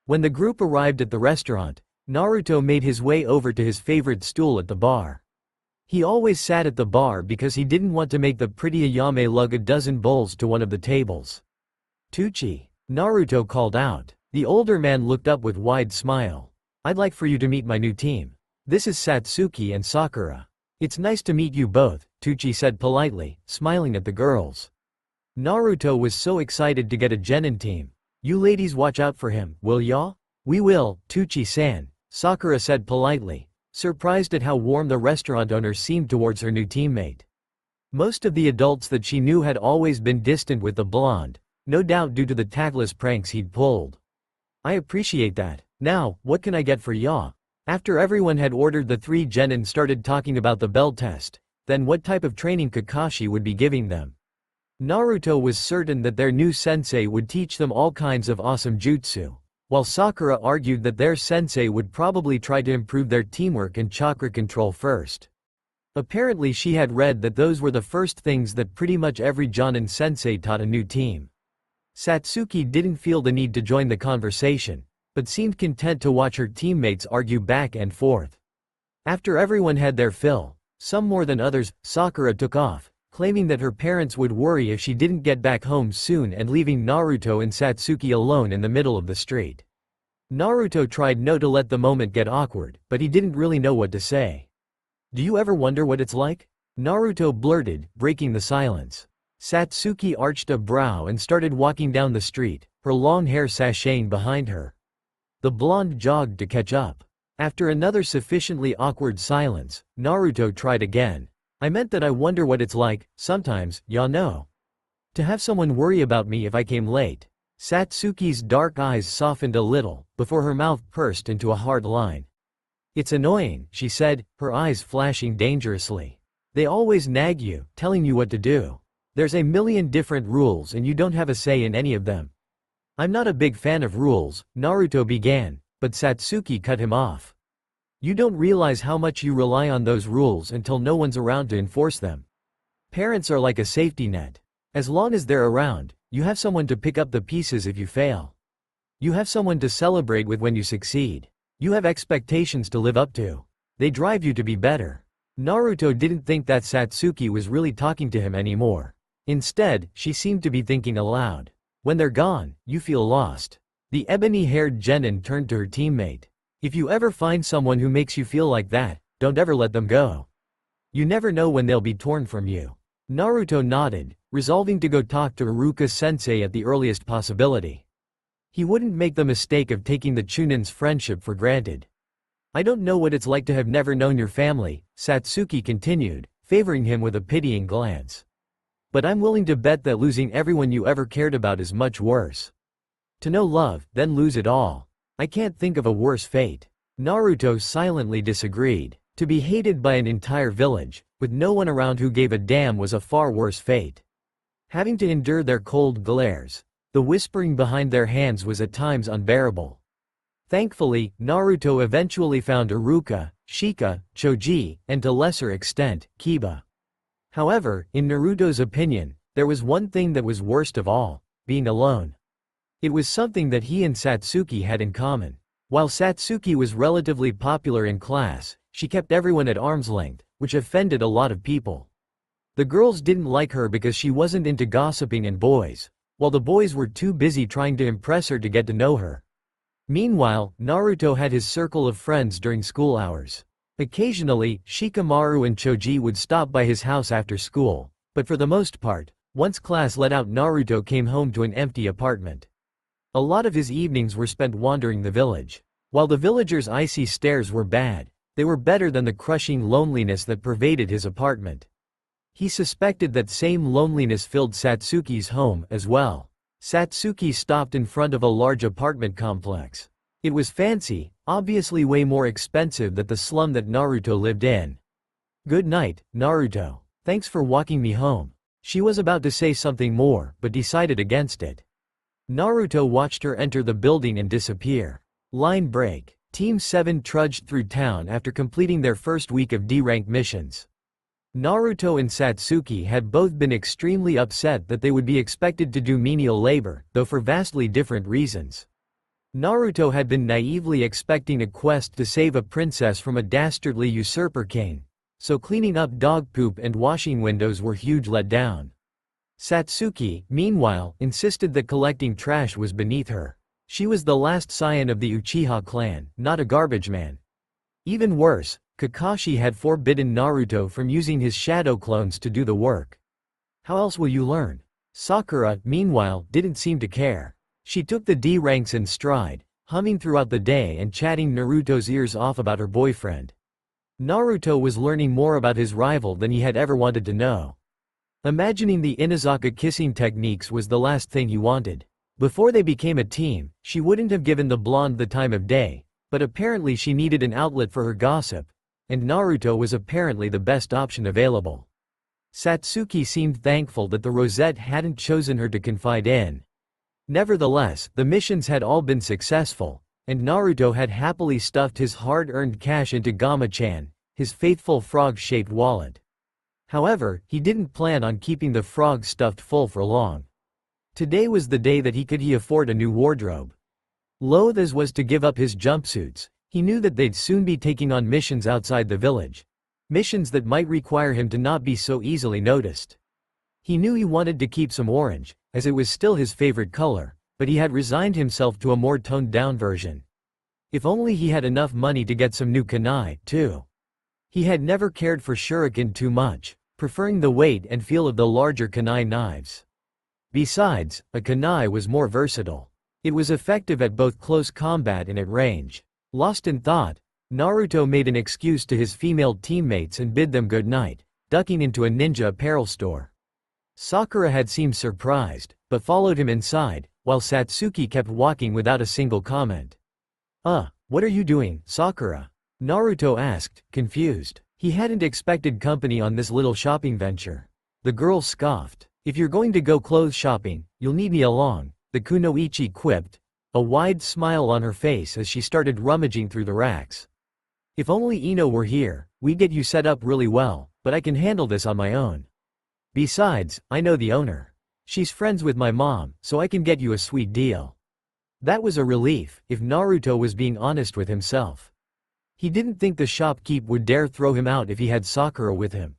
When the group arrived at the restaurant, Naruto made his way over to his favorite stool at the bar. He always sat at the bar because he didn't want to make the pretty Ayame lug a dozen bowls to one of the tables. Tucci, Naruto called out. The older man looked up with wide smile. I'd like for you to meet my new team. This is Satsuki and Sakura. It's nice to meet you both, Tucci said politely, smiling at the girls. Naruto was so excited to get a genin team. You ladies watch out for him, will ya? We will, Tucci-san, Sakura said politely, surprised at how warm the restaurant owner seemed towards her new teammate. Most of the adults that she knew had always been distant with the blonde, no doubt due to the tactless pranks he'd pulled. I appreciate that. Now, what can I get for ya? After everyone had ordered, the 3 genin started talking about the bell test, then what type of training Kakashi would be giving them. Naruto was certain that their new sensei would teach them all kinds of awesome jutsu, while Sakura argued that their sensei would probably try to improve their teamwork and chakra control first. Apparently she had read that those were the first things that pretty much every Jonin sensei taught a new team. Satsuki didn't feel the need to join the conversation, but seemed content to watch her teammates argue back and forth. After everyone had their fill, some more than others, Sakura took off, claiming that her parents would worry if she didn't get back home soon and leaving Naruto and Satsuki alone in the middle of the street. Naruto tried not to let the moment get awkward, but he didn't really know what to say. Do you ever wonder what it's like? Naruto blurted, breaking the silence. Satsuki arched a brow and started walking down the street, her long hair sashaying behind her. The blonde jogged to catch up. After another sufficiently awkward silence, Naruto tried again. I meant that I wonder what it's like, sometimes, ya know. To have someone worry about me if I came late. Satsuki's dark eyes softened a little, before her mouth pursed into a hard line. "It's annoying," she said, her eyes flashing dangerously. "They always nag you, telling you what to do. There's a million different rules and you don't have a say in any of them." "I'm not a big fan of rules," Naruto began, but Satsuki cut him off. "You don't realize how much you rely on those rules until no one's around to enforce them. Parents are like a safety net. As long as they're around, you have someone to pick up the pieces if you fail. You have someone to celebrate with when you succeed. You have expectations to live up to. They drive you to be better." Naruto didn't think that Satsuki was really talking to him anymore. Instead, she seemed to be thinking aloud. "When they're gone, you feel lost." The ebony-haired genin turned to her teammate. "If you ever find someone who makes you feel like that, don't ever let them go. You never know when they'll be torn from you." Naruto nodded, resolving to go talk to Iruka-sensei at the earliest possibility. He wouldn't make the mistake of taking the Chunin's friendship for granted. "I don't know what it's like to have never known your family," Satsuki continued, favoring him with a pitying glance. "But I'm willing to bet that losing everyone you ever cared about is much worse. To know love, then lose it all. I can't think of a worse fate." Naruto silently disagreed. To be hated by an entire village, with no one around who gave a damn, was a far worse fate. Having to endure their cold glares, the whispering behind their hands was at times unbearable. Thankfully, Naruto eventually found Iruka, Shika, Choji, and to lesser extent, Kiba. However, in Naruto's opinion, there was one thing that was worst of all: being alone. It was something that he and Satsuki had in common. While Satsuki was relatively popular in class, she kept everyone at arm's length, which offended a lot of people. The girls didn't like her because she wasn't into gossiping and boys, while the boys were too busy trying to impress her to get to know her. Meanwhile, Naruto had his circle of friends during school hours. Occasionally, Shikamaru and Choji would stop by his house after school, but for the most part, once class let out, Naruto came home to an empty apartment. A lot of his evenings were spent wandering the village. While the villagers' icy stares were bad, they were better than the crushing loneliness that pervaded his apartment. He suspected that same loneliness filled Satsuki's home as well. Satsuki stopped in front of a large apartment complex. It was fancy, obviously way more expensive than the slum that Naruto lived in. "Good night, Naruto. Thanks for walking me home." She was about to say something more, but decided against it. Naruto watched her enter the building and disappear. Line break. Team 7 trudged through town after completing their first week of D-rank missions. Naruto and Satsuki had both been extremely upset that they would be expected to do menial labor, though for vastly different reasons. Naruto had been naively expecting a quest to save a princess from a dastardly usurper king, so cleaning up dog poop and washing windows were huge letdown. Satsuki, meanwhile, insisted that collecting trash was beneath her. She was the last scion of the Uchiha clan, not a garbage man. Even worse, Kakashi had forbidden Naruto from using his shadow clones to do the work. "How else will you learn?" Sakura, meanwhile, didn't seem to care. She took the D ranks in stride, humming throughout the day and chatting Naruto's ears off about her boyfriend. Naruto was learning more about his rival than he had ever wanted to know. Imagining the Inazaka kissing techniques was the last thing he wanted. Before they became a team, she wouldn't have given the blonde the time of day, but apparently she needed an outlet for her gossip, and Naruto was apparently the best option available. Satsuki seemed thankful that the Rosette hadn't chosen her to confide in. Nevertheless, the missions had all been successful, and Naruto had happily stuffed his hard-earned cash into Gama-chan, his faithful frog-shaped wallet. However, he didn't plan on keeping the frog stuffed full for long. Today was the day that he could afford a new wardrobe. Loath as was to give up his jumpsuits, he knew that they'd soon be taking on missions outside the village. Missions that might require him to not be so easily noticed. He knew he wanted to keep some orange, as it was still his favorite color, but he had resigned himself to a more toned-down version. If only he had enough money to get some new kunai, too. He had never cared for shuriken too much, preferring the weight and feel of the larger kunai knives. Besides, a kunai was more versatile. It was effective at both close combat and at range. Lost in thought, Naruto made an excuse to his female teammates and bid them good night, ducking into a ninja apparel store. Sakura had seemed surprised, but followed him inside, while Satsuki kept walking without a single comment. What are you doing, Sakura? Naruto asked, confused. He hadn't expected company on this little shopping venture. The girl scoffed. If you're going to go clothes shopping, you'll need me along, the Kunoichi quipped, a wide smile on her face as she started rummaging through the racks. If only Ino were here, we'd get you set up really well, but I can handle this on my own. Besides, I know the owner. She's friends with my mom, so I can get you a sweet deal. That was a relief, if Naruto was being honest with himself. He didn't think the shopkeep would dare throw him out if he had Sakura with him.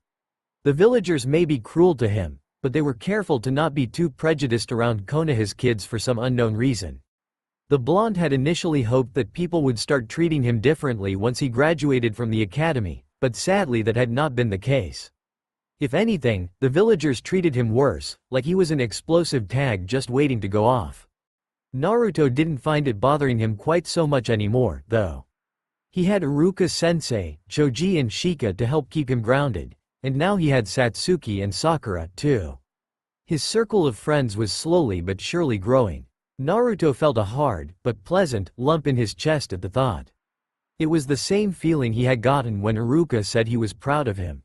The villagers may be cruel to him, but they were careful to not be too prejudiced around Konoha's kids for some unknown reason. The blonde had initially hoped that people would start treating him differently once he graduated from the academy, but sadly that had not been the case. If anything, the villagers treated him worse, like he was an explosive tag just waiting to go off. Naruto didn't find it bothering him quite so much anymore, though. He had Iruka-sensei, Choji and Shika to help keep him grounded, and now he had Satsuki and Sakura, too. His circle of friends was slowly but surely growing. Naruto felt a hard, but pleasant, lump in his chest at the thought. It was the same feeling he had gotten when Iruka said he was proud of him.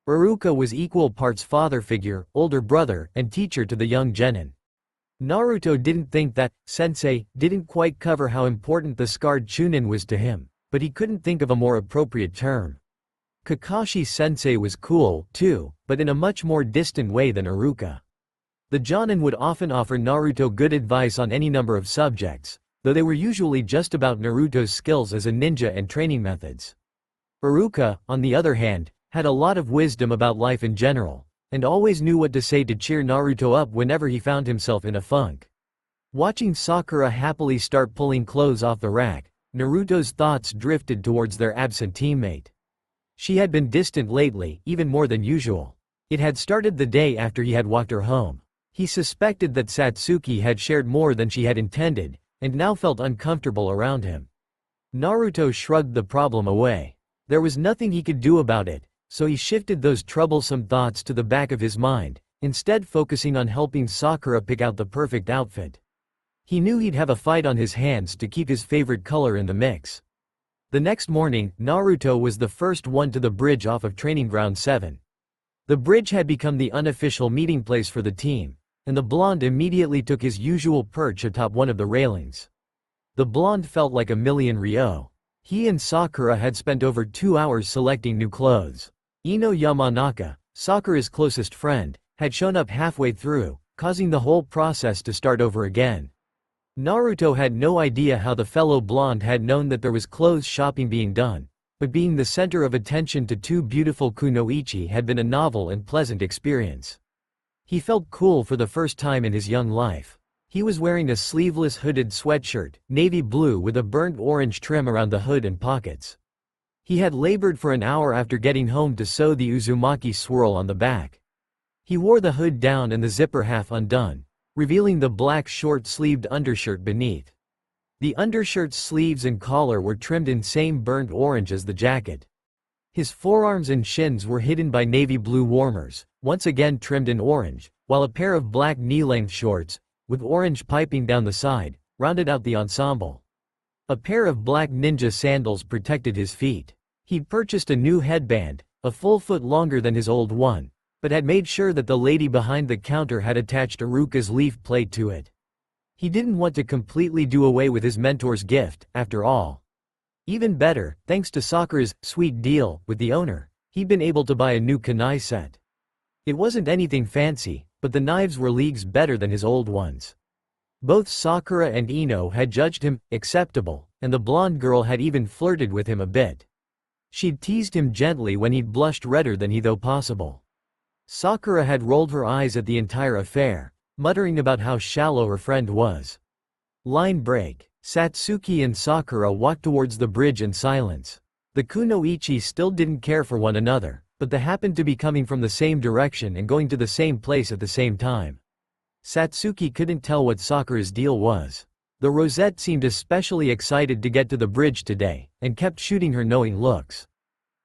Iruka was equal parts father figure, older brother, and teacher to the young genin. Naruto didn't think that sensei didn't quite cover how important the scarred Chunin was to him, but he couldn't think of a more appropriate term. Kakashi-sensei was cool, too, but in a much more distant way than Iruka. The Jonin would often offer Naruto good advice on any number of subjects, though they were usually just about Naruto's skills as a ninja and training methods. Iruka, on the other hand, had a lot of wisdom about life in general, and always knew what to say to cheer Naruto up whenever he found himself in a funk. Watching Sakura happily start pulling clothes off the rack, Naruto's thoughts drifted towards their absent teammate. She had been distant lately, even more than usual. It had started the day after he had walked her home. He suspected that Satsuki had shared more than she had intended, and now felt uncomfortable around him. Naruto shrugged the problem away. There was nothing he could do about it, so he shifted those troublesome thoughts to the back of his mind, instead focusing on helping Sakura pick out the perfect outfit. He knew he'd have a fight on his hands to keep his favorite color in the mix. The next morning, Naruto was the first one to the bridge off of Training Ground 7. The bridge had become the unofficial meeting place for the team, and the blonde immediately took his usual perch atop one of the railings. The blonde felt like a million ryo. He and Sakura had spent over 2 hours selecting new clothes. Ino Yamanaka, Sakura's closest friend, had shown up halfway through, causing the whole process to start over again. Naruto had no idea how the fellow blonde had known that there was clothes shopping being done, but being the center of attention to two beautiful kunoichi had been a novel and pleasant experience. He felt cool for the first time in his young life. He was wearing a sleeveless hooded sweatshirt, navy blue with a burnt orange trim around the hood and pockets. He had labored for an hour after getting home to sew the Uzumaki swirl on the back. He wore the hood down and the zipper half undone, revealing the black short-sleeved undershirt beneath. The undershirt's sleeves and collar were trimmed in same burnt orange as the jacket. His forearms and shins were hidden by navy blue warmers, once again trimmed in orange, while a pair of black knee-length shorts, with orange piping down the side, rounded out the ensemble. A pair of black ninja sandals protected his feet. He'd purchased a new headband, a full foot longer than his old one, but had made sure that the lady behind the counter had attached Iruka's leaf plate to it. He didn't want to completely do away with his mentor's gift, after all. Even better, thanks to Sakura's sweet deal with the owner, he'd been able to buy a new kunai set. It wasn't anything fancy, but the knives were leagues better than his old ones. Both Sakura and Ino had judged him acceptable, and the blonde girl had even flirted with him a bit. She'd teased him gently when he'd blushed redder than he though possible. Sakura had rolled her eyes at the entire affair, muttering about how shallow her friend was. Line break. Satsuki and Sakura walked towards the bridge in silence. The kunoichi still didn't care for one another, but they happened to be coming from the same direction and going to the same place at the same time. Satsuki couldn't tell what Sakura's deal was. The rosette seemed especially excited to get to the bridge today, and kept shooting her knowing looks.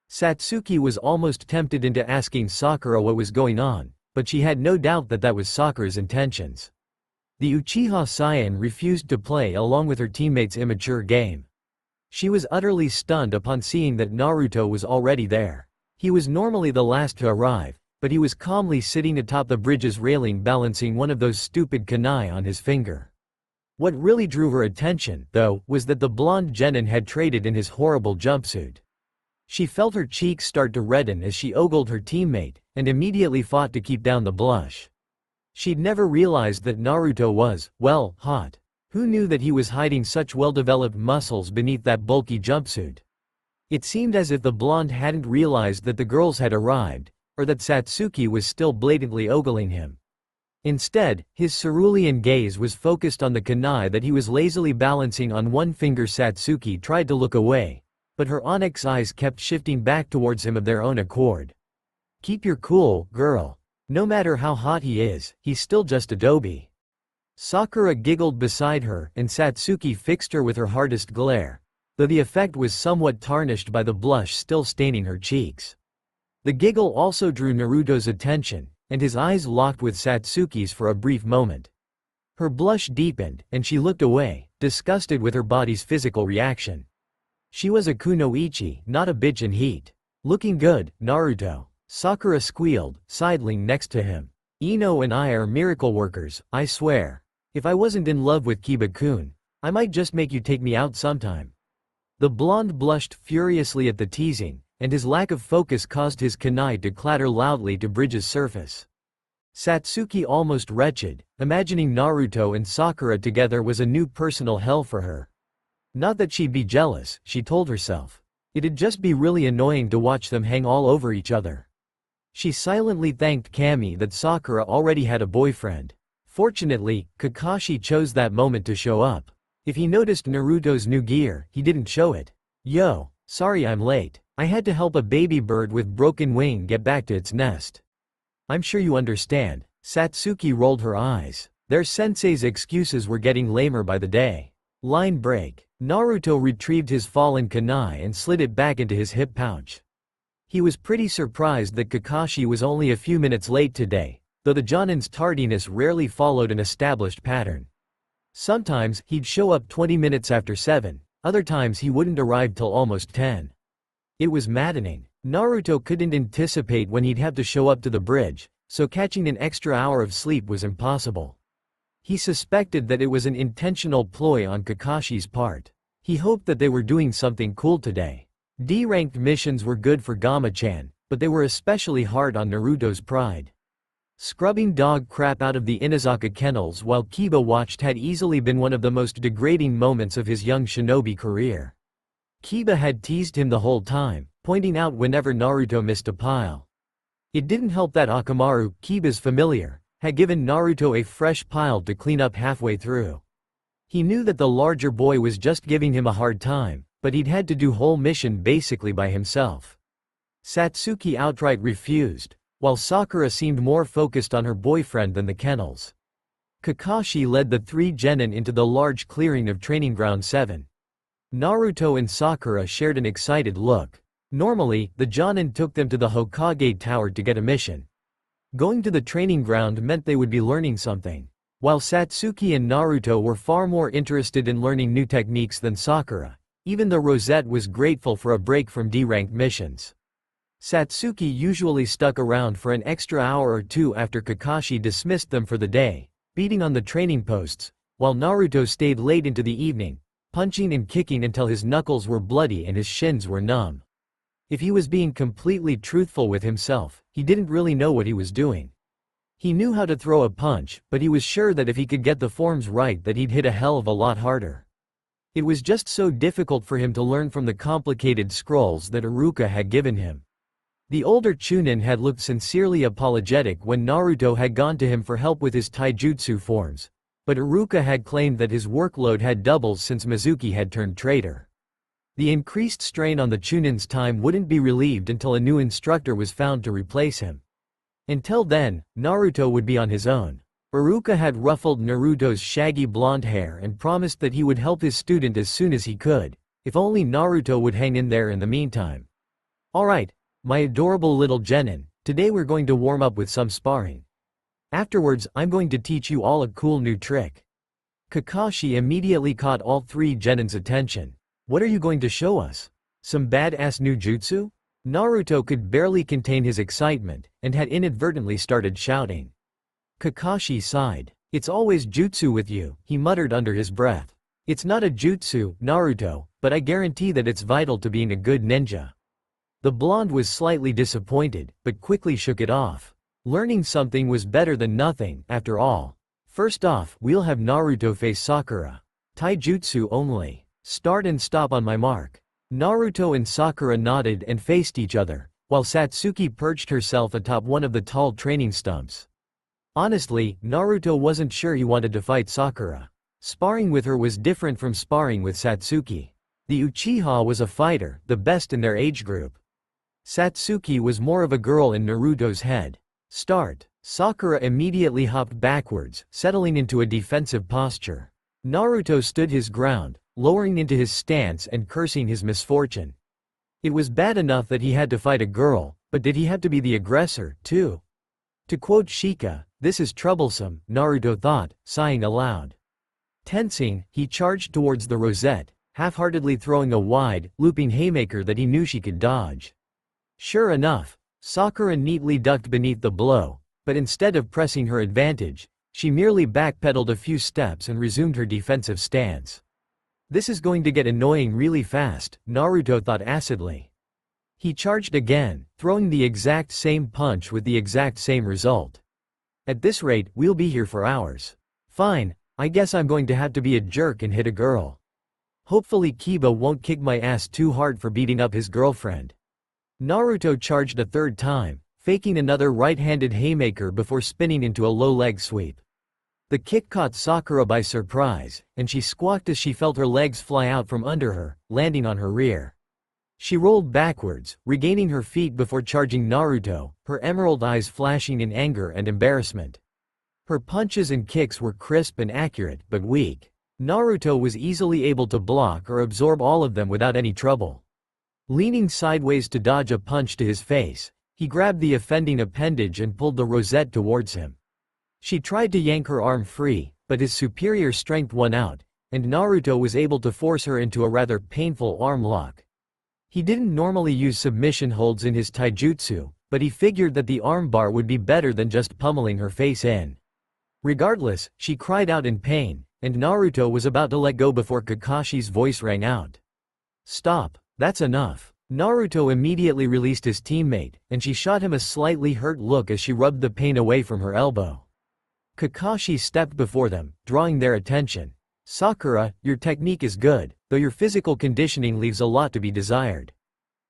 Satsuki was almost tempted into asking Sakura what was going on, but she had no doubt that that was Sakura's intentions. The Uchiha Saiyan refused to play along with her teammates' immature game. She was utterly stunned upon seeing that Naruto was already there. He was normally the last to arrive, but he was calmly sitting atop the bridge's railing balancing one of those stupid kunai on his finger. What really drew her attention, though, was that the blonde genin had traded in his horrible jumpsuit. She felt her cheeks start to redden as she ogled her teammate, and immediately fought to keep down the blush. She'd never realized that Naruto was, well, hot. Who knew that he was hiding such well-developed muscles beneath that bulky jumpsuit? It seemed as if the blonde hadn't realized that the girls had arrived, or that Satsuki was still blatantly ogling him. Instead, his cerulean gaze was focused on the kunai that he was lazily balancing on one finger. Satsuki tried to look away, but her onyx eyes kept shifting back towards him of their own accord. "Keep your cool, girl. No matter how hot he is, he's still just Adobe." Sakura giggled beside her, and Satsuki fixed her with her hardest glare, though the effect was somewhat tarnished by the blush still staining her cheeks. The giggle also drew Naruto's attention, and his eyes locked with Satsuki's for a brief moment. Her blush deepened, and she looked away, disgusted with her body's physical reaction. She was a kunoichi, not a bitch in heat. "Looking good, Naruto," Sakura squealed, sidling next to him. "Ino and I are miracle workers, I swear. If I wasn't in love with Kiba-kun, I might just make you take me out sometime." The blonde blushed furiously at the teasing, and his lack of focus caused his kunai to clatter loudly to Bridge's surface. Satsuki almost wretched, imagining Naruto and Sakura together was a new personal hell for her. Not that she'd be jealous, she told herself. It'd just be really annoying to watch them hang all over each other. She silently thanked Kami that Sakura already had a boyfriend. Fortunately, Kakashi chose that moment to show up. If he noticed Naruto's new gear, he didn't show it. "Yo, sorry I'm late. I had to help a baby bird with broken wing get back to its nest." "I'm sure you understand." Satsuki rolled her eyes. Their sensei's excuses were getting lamer by the day. Line break. Naruto retrieved his fallen kunai and slid it back into his hip pouch. He was pretty surprised that Kakashi was only a few minutes late today, though the Jonin's tardiness rarely followed an established pattern. Sometimes, he'd show up 20 minutes after 7, other times he wouldn't arrive till almost 10. It was maddening. Naruto couldn't anticipate when he'd have to show up to the bridge, so catching an extra hour of sleep was impossible. He suspected that it was an intentional ploy on Kakashi's part. He hoped that they were doing something cool today. D-ranked missions were good for Gama-chan, but they were especially hard on Naruto's pride. Scrubbing dog crap out of the Inazaka kennels while Kiba watched had easily been one of the most degrading moments of his young shinobi career. Kiba had teased him the whole time, pointing out whenever Naruto missed a pile. It didn't help that Akamaru, Kiba's familiar, had given Naruto a fresh pile to clean up halfway through. He knew that the larger boy was just giving him a hard time, but he'd had to do whole mission basically by himself. Satsuki outright refused, while Sakura seemed more focused on her boyfriend than the kennels. Kakashi led the three genin into the large clearing of Training Ground 7. Naruto and Sakura shared an excited look. Normally, the Jonin took them to the Hokage Tower to get a mission. Going to the training ground meant they would be learning something. While Satsuki and Naruto were far more interested in learning new techniques than Sakura, even the Rosette was grateful for a break from D-ranked missions. Satsuki usually stuck around for an extra hour or two after Kakashi dismissed them for the day, beating on the training posts, while Naruto stayed late into the evening, punching and kicking until his knuckles were bloody and his shins were numb. If he was being completely truthful with himself, he didn't really know what he was doing. He knew how to throw a punch, but he was sure that if he could get the forms right that he'd hit a hell of a lot harder. It was just so difficult for him to learn from the complicated scrolls that Iruka had given him. The older Chunin had looked sincerely apologetic when Naruto had gone to him for help with his taijutsu forms, but Iruka had claimed that his workload had doubled since Mizuki had turned traitor. The increased strain on the Chunin's time wouldn't be relieved until a new instructor was found to replace him. Until then, Naruto would be on his own. Iruka had ruffled Naruto's shaggy blonde hair and promised that he would help his student as soon as he could, if only Naruto would hang in there in the meantime. "Alright, my adorable little genin, today we're going to warm up with some sparring." Afterwards, I'm going to teach you all a cool new trick. Kakashi immediately caught all three genins' attention. What are you going to show us? Some badass new jutsu? Naruto could barely contain his excitement, and had inadvertently started shouting. Kakashi sighed. It's always jutsu with you, he muttered under his breath. It's not a jutsu, Naruto, but I guarantee that it's vital to being a good ninja. The blonde was slightly disappointed, but quickly shook it off. Learning something was better than nothing, after all. First off, we'll have Naruto face Sakura. Taijutsu only. Start and stop on my mark. Naruto and Sakura nodded and faced each other, while Satsuki perched herself atop one of the tall training stumps. Honestly, Naruto wasn't sure he wanted to fight Sakura. Sparring with her was different from sparring with Satsuki. The Uchiha was a fighter, the best in their age group. Satsuki was more of a girl in Naruto's head. Start. Sakura immediately hopped backwards, settling into a defensive posture. Naruto stood his ground, lowering into his stance and cursing his misfortune. It was bad enough that he had to fight a girl, but did he have to be the aggressor, too? To quote Shika, "This is troublesome," Naruto thought, sighing aloud. Tensing, he charged towards the rosette, half-heartedly throwing a wide, looping haymaker that he knew she could dodge. Sure enough, Sakura neatly ducked beneath the blow, but instead of pressing her advantage, she merely backpedaled a few steps and resumed her defensive stance. This is going to get annoying really fast, Naruto thought acidly. He charged again, throwing the exact same punch with the exact same result. At this rate, we'll be here for hours. Fine, I guess I'm going to have to be a jerk and hit a girl. Hopefully Kiba won't kick my ass too hard for beating up his girlfriend. Naruto charged a third time, faking another right-handed haymaker before spinning into a low leg sweep. The kick caught Sakura by surprise, and she squawked as she felt her legs fly out from under her, landing on her rear. She rolled backwards, regaining her feet before charging Naruto, her emerald eyes flashing in anger and embarrassment. Her punches and kicks were crisp and accurate, but weak. Naruto was easily able to block or absorb all of them without any trouble. Leaning sideways to dodge a punch to his face, he grabbed the offending appendage and pulled the rosette towards him. She tried to yank her arm free, but his superior strength won out, and Naruto was able to force her into a rather painful arm lock. He didn't normally use submission holds in his taijutsu, but he figured that the armbar would be better than just pummeling her face in. Regardless, she cried out in pain, and Naruto was about to let go before Kakashi's voice rang out. "Stop, that's enough." Naruto immediately released his teammate, and she shot him a slightly hurt look as she rubbed the pain away from her elbow. Kakashi stepped before them, drawing their attention. "Sakura, your technique is good, though your physical conditioning leaves a lot to be desired.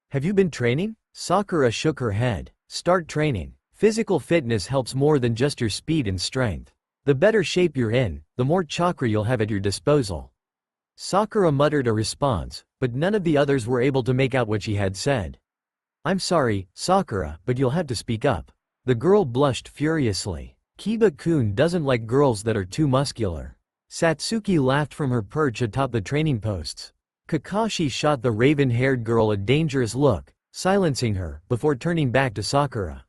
Have you been training?" Sakura shook her head. "Start training. Physical fitness helps more than just your speed and strength. The better shape you're in, the more chakra you'll have at your disposal." Sakura muttered a response, but none of the others were able to make out what she had said. "I'm sorry, Sakura, but you'll have to speak up." The girl blushed furiously. "Kiba-kun doesn't like girls that are too muscular." Satsuki laughed from her perch atop the training posts. Kakashi shot the raven-haired girl a dangerous look, silencing her, before turning back to Sakura.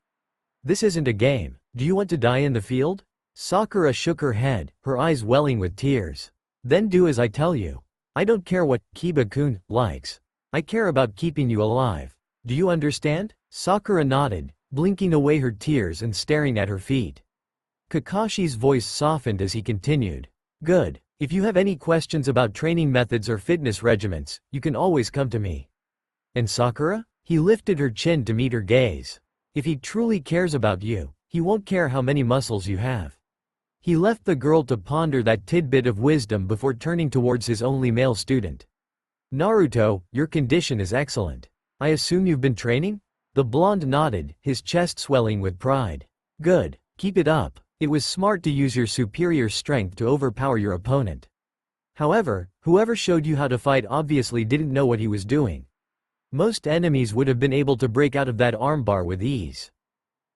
"This isn't a game. Do you want to die in the field?" Sakura shook her head, her eyes welling with tears. "Then do as I tell you. I don't care what Kiba-kun likes. I care about keeping you alive. Do you understand?" Sakura nodded, blinking away her tears and staring at her feet. Kakashi's voice softened as he continued. "Good. If you have any questions about training methods or fitness regimens, you can always come to me." "And Sakura?" He lifted her chin to meet her gaze. "If he truly cares about you, he won't care how many muscles you have." He left the girl to ponder that tidbit of wisdom before turning towards his only male student. "Naruto, your condition is excellent. I assume you've been training?" The blonde nodded, his chest swelling with pride. "Good. Keep it up. It was smart to use your superior strength to overpower your opponent. However, whoever showed you how to fight obviously didn't know what he was doing. Most enemies would have been able to break out of that armbar with ease."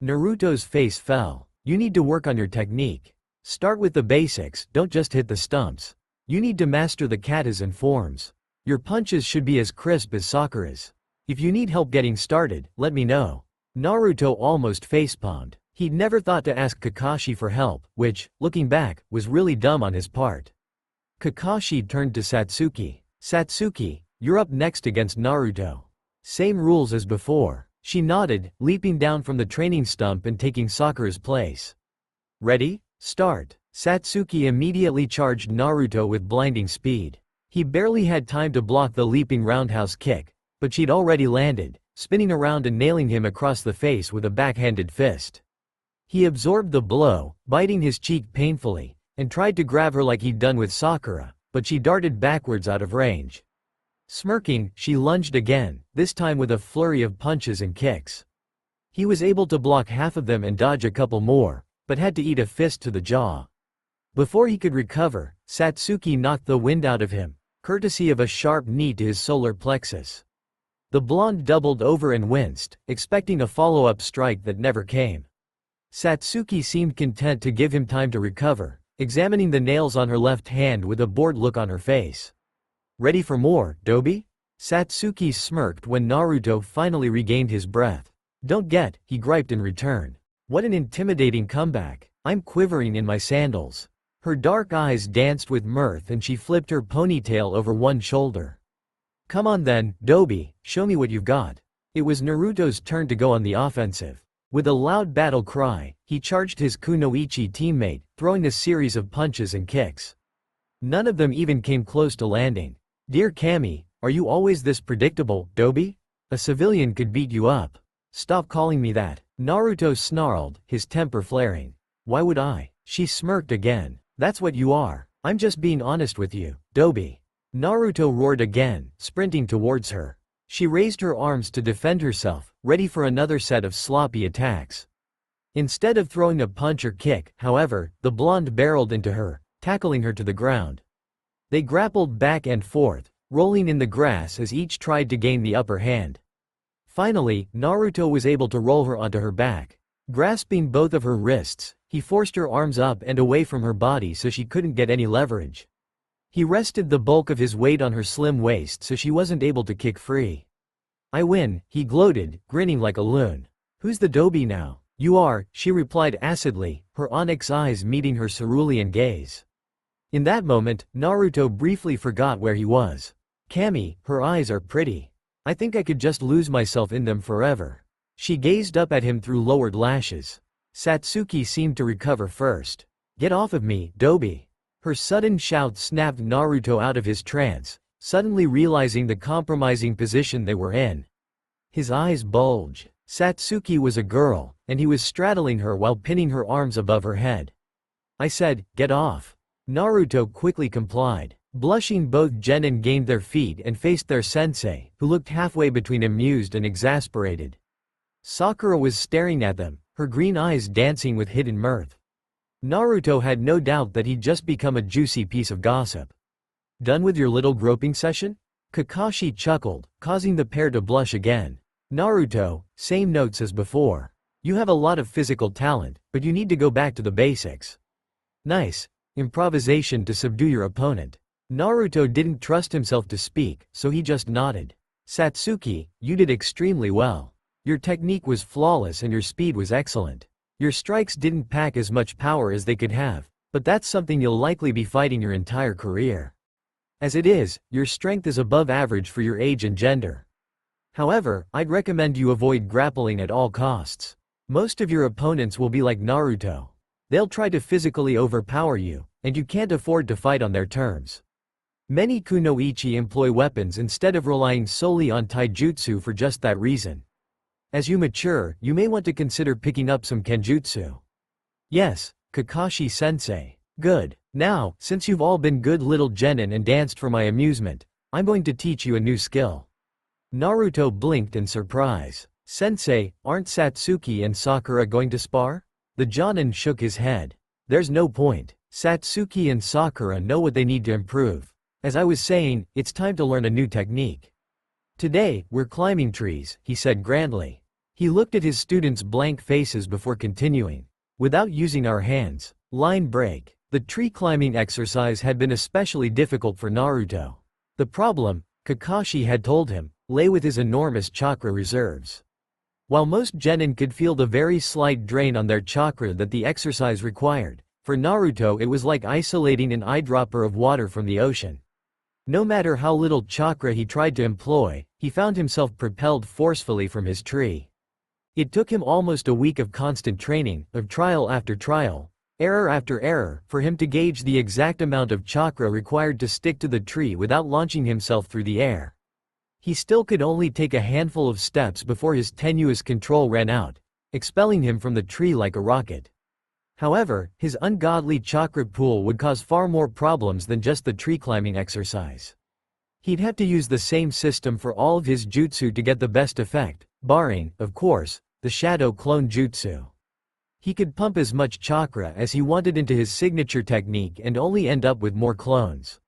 Naruto's face fell. "You need to work on your technique. Start with the basics, don't just hit the stumps. You need to master the katas and forms. Your punches should be as crisp as Sakura's. If you need help getting started, let me know." Naruto almost facepalmed. He'd never thought to ask Kakashi for help, which, looking back, was really dumb on his part. Kakashi turned to Satsuki. Satsuki, you're up next against Naruto. Same rules as before. She nodded, leaping down from the training stump and taking Sakura's place. Ready? Start. Satsuki immediately charged Naruto with blinding speed. He barely had time to block the leaping roundhouse kick, but she'd already landed, spinning around and nailing him across the face with a backhanded fist. He absorbed the blow, biting his cheek painfully, and tried to grab her like he'd done with Sakura, but she darted backwards out of range. Smirking, she lunged again, this time with a flurry of punches and kicks. He was able to block half of them and dodge a couple more, but had to eat a fist to the jaw. Before he could recover, Satsuki knocked the wind out of him, courtesy of a sharp knee to his solar plexus. The blonde doubled over and winced, expecting a follow-up strike that never came. Satsuki seemed content to give him time to recover, examining the nails on her left hand with a bored look on her face. Ready for more, Dobi? Satsuki smirked when Naruto finally regained his breath. Don't get, he griped in return. What an intimidating comeback. I'm quivering in my sandals. Her dark eyes danced with mirth and she flipped her ponytail over one shoulder. Come on then, Dobi, show me what you've got. It was Naruto's turn to go on the offensive. With a loud battle cry, he charged his Kunoichi teammate, throwing a series of punches and kicks. None of them even came close to landing. Dear Kami, are you always this predictable, Dobi? A civilian could beat you up. Stop calling me that. Naruto snarled, his temper flaring. Why would I? She smirked again. That's what you are. I'm just being honest with you, Dobi. Naruto roared again, sprinting towards her. She raised her arms to defend herself, ready for another set of sloppy attacks. Instead of throwing a punch or kick, however, the blonde barreled into her, tackling her to the ground. They grappled back and forth, rolling in the grass as each tried to gain the upper hand. Finally, Naruto was able to roll her onto her back. Grasping both of her wrists, he forced her arms up and away from her body so she couldn't get any leverage. He rested the bulk of his weight on her slim waist so she wasn't able to kick free. I win, he gloated, grinning like a loon. Who's the Dobi now? You are, she replied acidly, her onyx eyes meeting her cerulean gaze. In that moment, Naruto briefly forgot where he was. Kami, her eyes are pretty. I think I could just lose myself in them forever. She gazed up at him through lowered lashes. Satsuki seemed to recover first. Get off of me, Dobi. Her sudden shout snapped Naruto out of his trance, suddenly realizing the compromising position they were in. His eyes bulged. Satsuki was a girl, and he was straddling her while pinning her arms above her head. I said, get off. Naruto quickly complied. Blushing, both genin gained their feet and faced their sensei, who looked halfway between amused and exasperated. Sakura was staring at them, her green eyes dancing with hidden mirth. Naruto had no doubt that he'd just become a juicy piece of gossip. Done with your little groping session? Kakashi chuckled, causing the pair to blush again. Naruto, same notes as before. You have a lot of physical talent, but you need to go back to the basics. Nice. Improvisation to subdue your opponent. Naruto didn't trust himself to speak, so he just nodded. Satsuki, you did extremely well. Your technique was flawless and your speed was excellent. Your strikes didn't pack as much power as they could have, but that's something you'll likely be fighting your entire career. As it is, your strength is above average for your age and gender. However, I'd recommend you avoid grappling at all costs. Most of your opponents will be like Naruto. They'll try to physically overpower you, and you can't afford to fight on their terms. Many kunoichi employ weapons instead of relying solely on taijutsu for just that reason. As you mature, you may want to consider picking up some kenjutsu. Yes, Kakashi-sensei. Good. Now, since you've all been good little genin and danced for my amusement, I'm going to teach you a new skill. Naruto blinked in surprise. Sensei, aren't Satsuki and Sakura going to spar? The Jonin shook his head. There's no point. Satsuki and Sakura know what they need to improve. As I was saying, it's time to learn a new technique. Today, we're climbing trees, he said grandly. He looked at his students' blank faces before continuing. Without using our hands. Line break. The tree climbing exercise had been especially difficult for Naruto. The problem, Kakashi had told him, lay with his enormous chakra reserves. While most genin could feel the very slight drain on their chakra that the exercise required, for Naruto it was like isolating an eyedropper of water from the ocean. No matter how little chakra he tried to employ, he found himself propelled forcefully from his tree. It took him almost a week of constant training, of trial after trial, error after error, for him to gauge the exact amount of chakra required to stick to the tree without launching himself through the air. He still could only take a handful of steps before his tenuous control ran out, expelling him from the tree like a rocket. However, his ungodly chakra pool would cause far more problems than just the tree climbing exercise. He'd have to use the same system for all of his jutsu to get the best effect, barring, of course, the shadow clone jutsu. He could pump as much chakra as he wanted into his signature technique and only end up with more clones.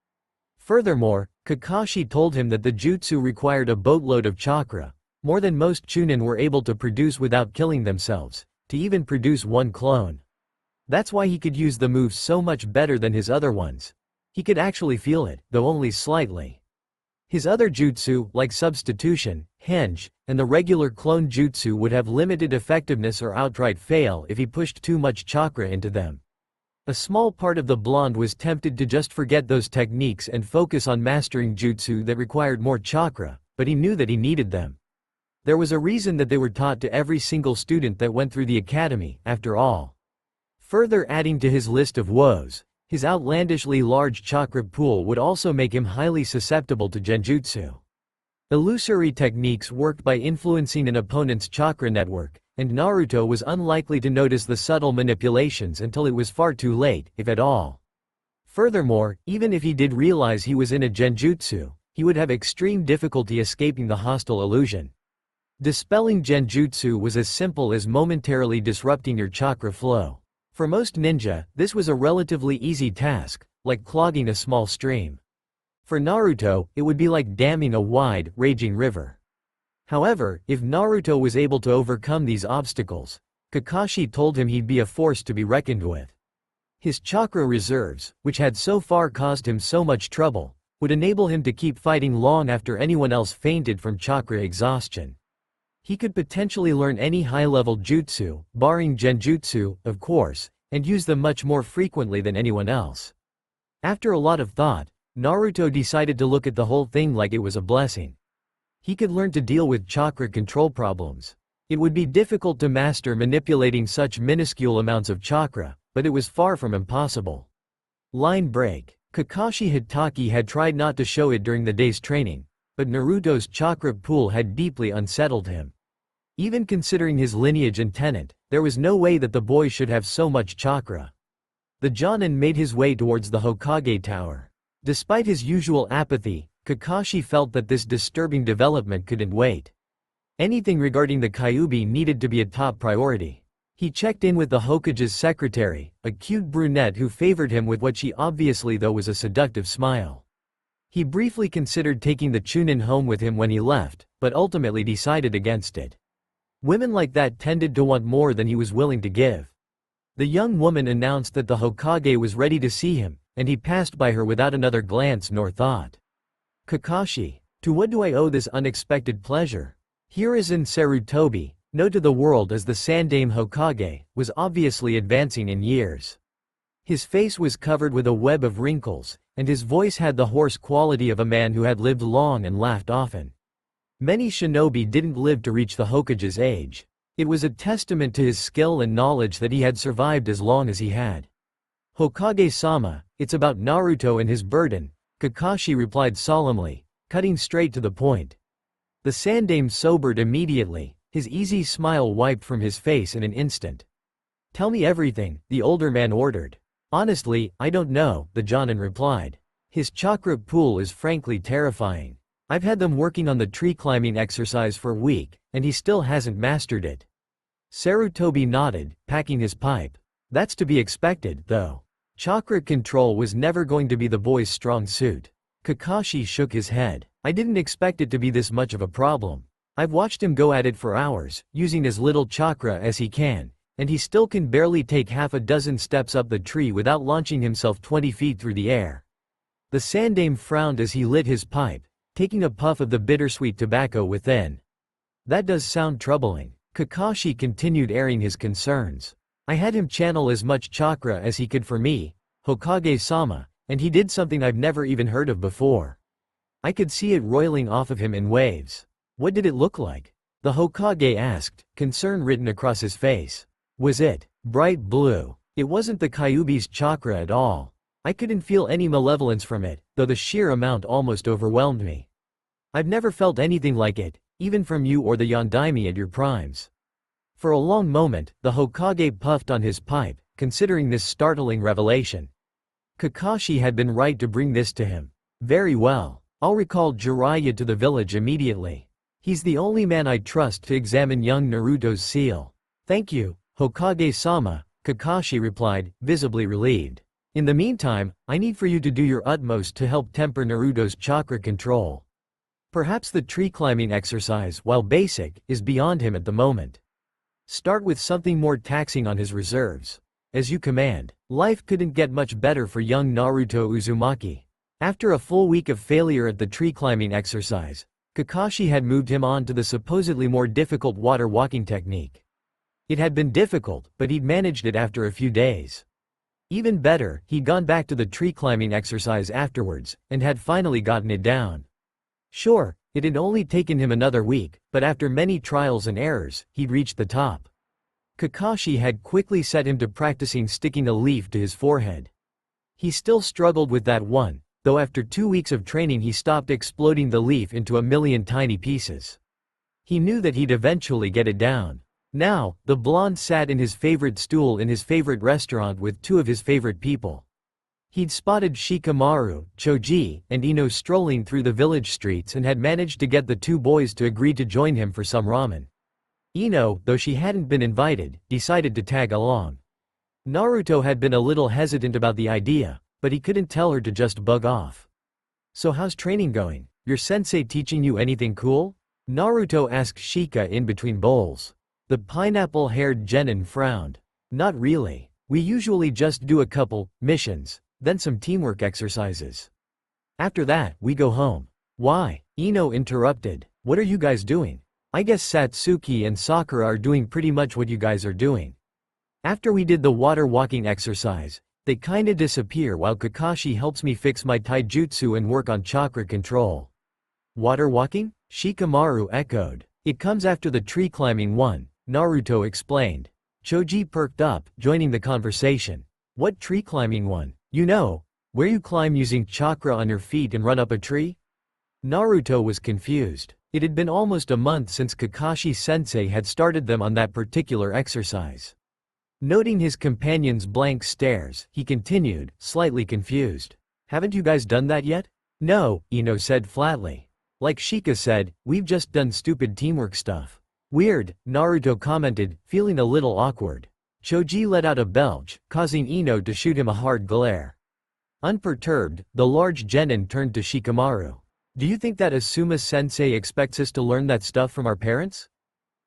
Furthermore, Kakashi told him that the jutsu required a boatload of chakra, more than most chunin were able to produce without killing themselves, to even produce one clone. That's why he could use the move so much better than his other ones. He could actually feel it, though only slightly. His other jutsu, like substitution, henge, and the regular clone jutsu would have limited effectiveness or outright fail if he pushed too much chakra into them. A small part of the blonde was tempted to just forget those techniques and focus on mastering jutsu that required more chakra, but he knew that he needed them. There was a reason that they were taught to every single student that went through the academy, after all. Further adding to his list of woes, his outlandishly large chakra pool would also make him highly susceptible to genjutsu. Illusory techniques worked by influencing an opponent's chakra network, and Naruto was unlikely to notice the subtle manipulations until it was far too late, if at all. Furthermore, even if he did realize he was in a genjutsu, he would have extreme difficulty escaping the hostile illusion. Dispelling genjutsu was as simple as momentarily disrupting your chakra flow. For most ninja, this was a relatively easy task, like clogging a small stream. For Naruto, it would be like damming a wide, raging river. However, if Naruto was able to overcome these obstacles, Kakashi told him he'd be a force to be reckoned with. His chakra reserves, which had so far caused him so much trouble, would enable him to keep fighting long after anyone else fainted from chakra exhaustion. He could potentially learn any high-level jutsu, barring genjutsu, of course, and use them much more frequently than anyone else. After a lot of thought, Naruto decided to look at the whole thing like it was a blessing. He could learn to deal with chakra control problems. It would be difficult to master manipulating such minuscule amounts of chakra, but it was far from impossible. Line break. Kakashi Hitaki had tried not to show it during the day's training, but Naruto's chakra pool had deeply unsettled him. Even considering his lineage and tenet, there was no way that the boy should have so much chakra. The Jonin made his way towards the Hokage Tower. Despite his usual apathy, Kakashi felt that this disturbing development couldn't wait. Anything regarding the Kyuubi needed to be a top priority. He checked in with the Hokage's secretary, a cute brunette who favored him with what she obviously though was a seductive smile. He briefly considered taking the Chunin home with him when he left, but ultimately decided against it. Women like that tended to want more than he was willing to give. The young woman announced that the Hokage was ready to see him, and he passed by her without another glance nor thought. Kakashi, to what do I owe this unexpected pleasure? Hiruzen Sarutobi, known to the world as the Sandaime Hokage, was obviously advancing in years. His face was covered with a web of wrinkles, and his voice had the hoarse quality of a man who had lived long and laughed often. Many shinobi didn't live to reach the Hokage's age. It was a testament to his skill and knowledge that he had survived as long as he had. Hokage-sama, it's about Naruto and his burden, Kakashi replied solemnly, cutting straight to the point. The Sandaime sobered immediately, his easy smile wiped from his face in an instant. Tell me everything, the older man ordered. Honestly, I don't know, the Jonin replied. His chakra pool is frankly terrifying. I've had them working on the tree climbing exercise for a week, and he still hasn't mastered it. Sarutobi nodded, packing his pipe. That's to be expected, though. Chakra control was never going to be the boy's strong suit. Kakashi shook his head. I didn't expect it to be this much of a problem. I've watched him go at it for hours, using as little chakra as he can, and he still can barely take half a dozen steps up the tree without launching himself 20 feet through the air. The Sandaime frowned as he lit his pipe, taking a puff of the bittersweet tobacco within. That does sound troubling. Kakashi continued airing his concerns. I had him channel as much chakra as he could for me, Hokage-sama, and he did something I've never even heard of before. I could see it roiling off of him in waves. What did it look like? The Hokage asked, concern written across his face. Was it bright blue? It wasn't the Kyuubi's chakra at all. I couldn't feel any malevolence from it, though the sheer amount almost overwhelmed me. I've never felt anything like it, even from you or the Yondaime at your primes. For a long moment, the Hokage puffed on his pipe, considering this startling revelation. Kakashi had been right to bring this to him. Very well. I'll recall Jiraiya to the village immediately. He's the only man I trust to examine young Naruto's seal. Thank you, Hokage-sama, Kakashi replied, visibly relieved. In the meantime, I need for you to do your utmost to help temper Naruto's chakra control. Perhaps the tree climbing exercise, while basic, is beyond him at the moment. Start with something more taxing on his reserves. As you command. Life couldn't get much better for young Naruto Uzumaki. After a full week of failure at the tree climbing exercise, Kakashi had moved him on to the supposedly more difficult water walking technique. It had been difficult, but he'd managed it after a few days. Even better, he'd gone back to the tree climbing exercise afterwards, and had finally gotten it down. Sure, it had only taken him another week, but after many trials and errors, he'd reached the top. Kakashi had quickly set him to practicing sticking a leaf to his forehead. He still struggled with that one, though after 2 weeks of training he stopped exploding the leaf into a million tiny pieces. He knew that he'd eventually get it down. Now, the blonde sat in his favorite stool in his favorite restaurant with 2 of his favorite people. He'd spotted Shikamaru, Choji, and Ino strolling through the village streets and had managed to get the 2 boys to agree to join him for some ramen. Ino, though she hadn't been invited, decided to tag along. Naruto had been a little hesitant about the idea, but he couldn't tell her to just bug off. So how's training going? Your sensei teaching you anything cool? Naruto asked Shika in between bowls. The pineapple-haired genin frowned. Not really. We usually just do a couple missions, then some teamwork exercises. After that, we go home. Why? Ino interrupted. What are you guys doing? I guess Satsuki and Sakura are doing pretty much what you guys are doing. After we did the water walking exercise, they kinda disappear while Kakashi helps me fix my taijutsu and work on chakra control. Water walking? Shikamaru echoed. It comes after the tree climbing one, Naruto explained. Choji perked up, joining the conversation. What tree climbing one? You know, where you climb using chakra on your feet and run up a tree? Naruto was confused. It had been almost a month since Kakashi-sensei had started them on that particular exercise. Noting his companion's blank stares, he continued, slightly confused. Haven't you guys done that yet? No, Ino said flatly. Like Shika said, we've just done stupid teamwork stuff. Weird, Naruto commented, feeling a little awkward. Choji let out a belch, causing Ino to shoot him a hard glare. Unperturbed, the large genin turned to Shikamaru. Do you think that Asuma-sensei expects us to learn that stuff from our parents?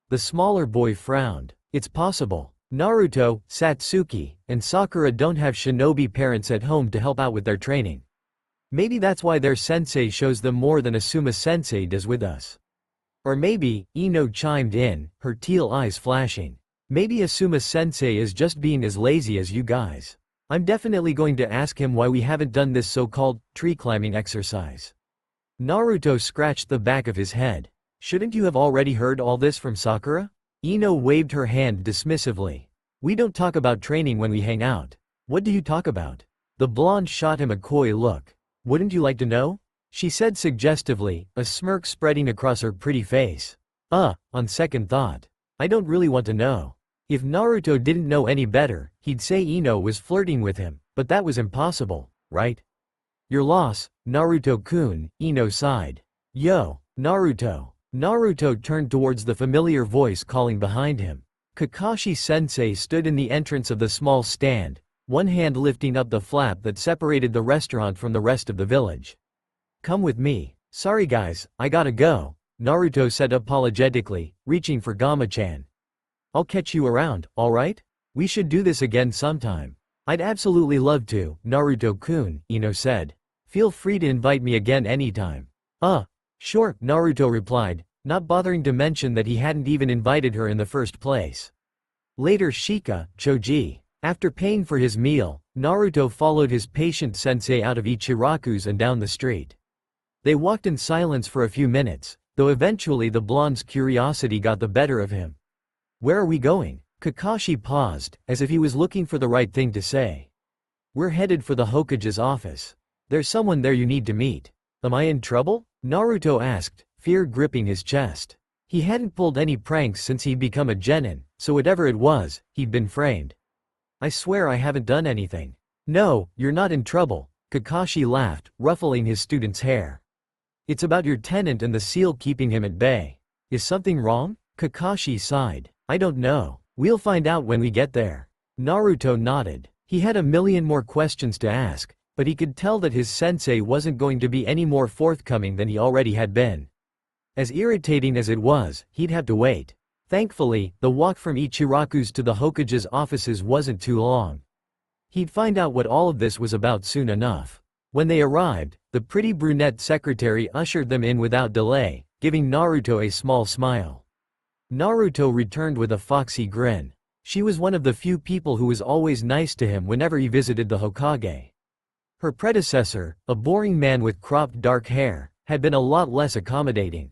The smaller boy frowned. It's possible. Naruto, Satsuki, and Sakura don't have shinobi parents at home to help out with their training. Maybe that's why their sensei shows them more than Asuma-sensei does with us. Or maybe, Ino chimed in, her teal eyes flashing. Maybe Asuma-sensei is just being as lazy as you guys. I'm definitely going to ask him why we haven't done this so-called tree climbing exercise. Naruto scratched the back of his head. Shouldn't you have already heard all this from Sakura? Ino waved her hand dismissively. We don't talk about training when we hang out. What do you talk about? The blonde shot him a coy look. Wouldn't you like to know? She said suggestively, a smirk spreading across her pretty face. On second thought. I don't really want to know. If Naruto didn't know any better, he'd say Ino was flirting with him, but that was impossible, right? Your loss, Naruto-kun, Ino sighed. Yo, Naruto. Naruto turned towards the familiar voice calling behind him. Kakashi-sensei stood in the entrance of the small stand, one hand lifting up the flap that separated the restaurant from the rest of the village. Come with me. Sorry guys, I gotta go, Naruto said apologetically, reaching for Gama-chan. I'll catch you around, alright? We should do this again sometime. I'd absolutely love to, Naruto-kun, Ino said. Feel free to invite me again anytime. Sure, Naruto replied, not bothering to mention that he hadn't even invited her in the first place. Later Shika, Choji. After paying for his meal, Naruto followed his patient sensei out of Ichiraku's and down the street. They walked in silence for a few minutes, though eventually the blonde's curiosity got the better of him. "Where are we going?" Kakashi paused, as if he was looking for the right thing to say. "We're headed for the Hokage's office. There's someone there you need to meet." "Am I in trouble?" Naruto asked, fear gripping his chest. He hadn't pulled any pranks since he'd become a genin, so whatever it was, he'd been framed. "I swear I haven't done anything." "No, you're not in trouble," Kakashi laughed, ruffling his student's hair. "It's about your tenant and the seal keeping him at bay." "Is something wrong?" Kakashi sighed. "I don't know. We'll find out when we get there." Naruto nodded. He had a million more questions to ask, but he could tell that his sensei wasn't going to be any more forthcoming than he already had been. As irritating as it was, he'd have to wait. Thankfully, the walk from Ichiraku's to the Hokage's offices wasn't too long. He'd find out what all of this was about soon enough. When they arrived, the pretty brunette secretary ushered them in without delay, giving Naruto a small smile. Naruto returned with a foxy grin. She was one of the few people who was always nice to him whenever he visited the Hokage. Her predecessor, a boring man with cropped dark hair, had been a lot less accommodating.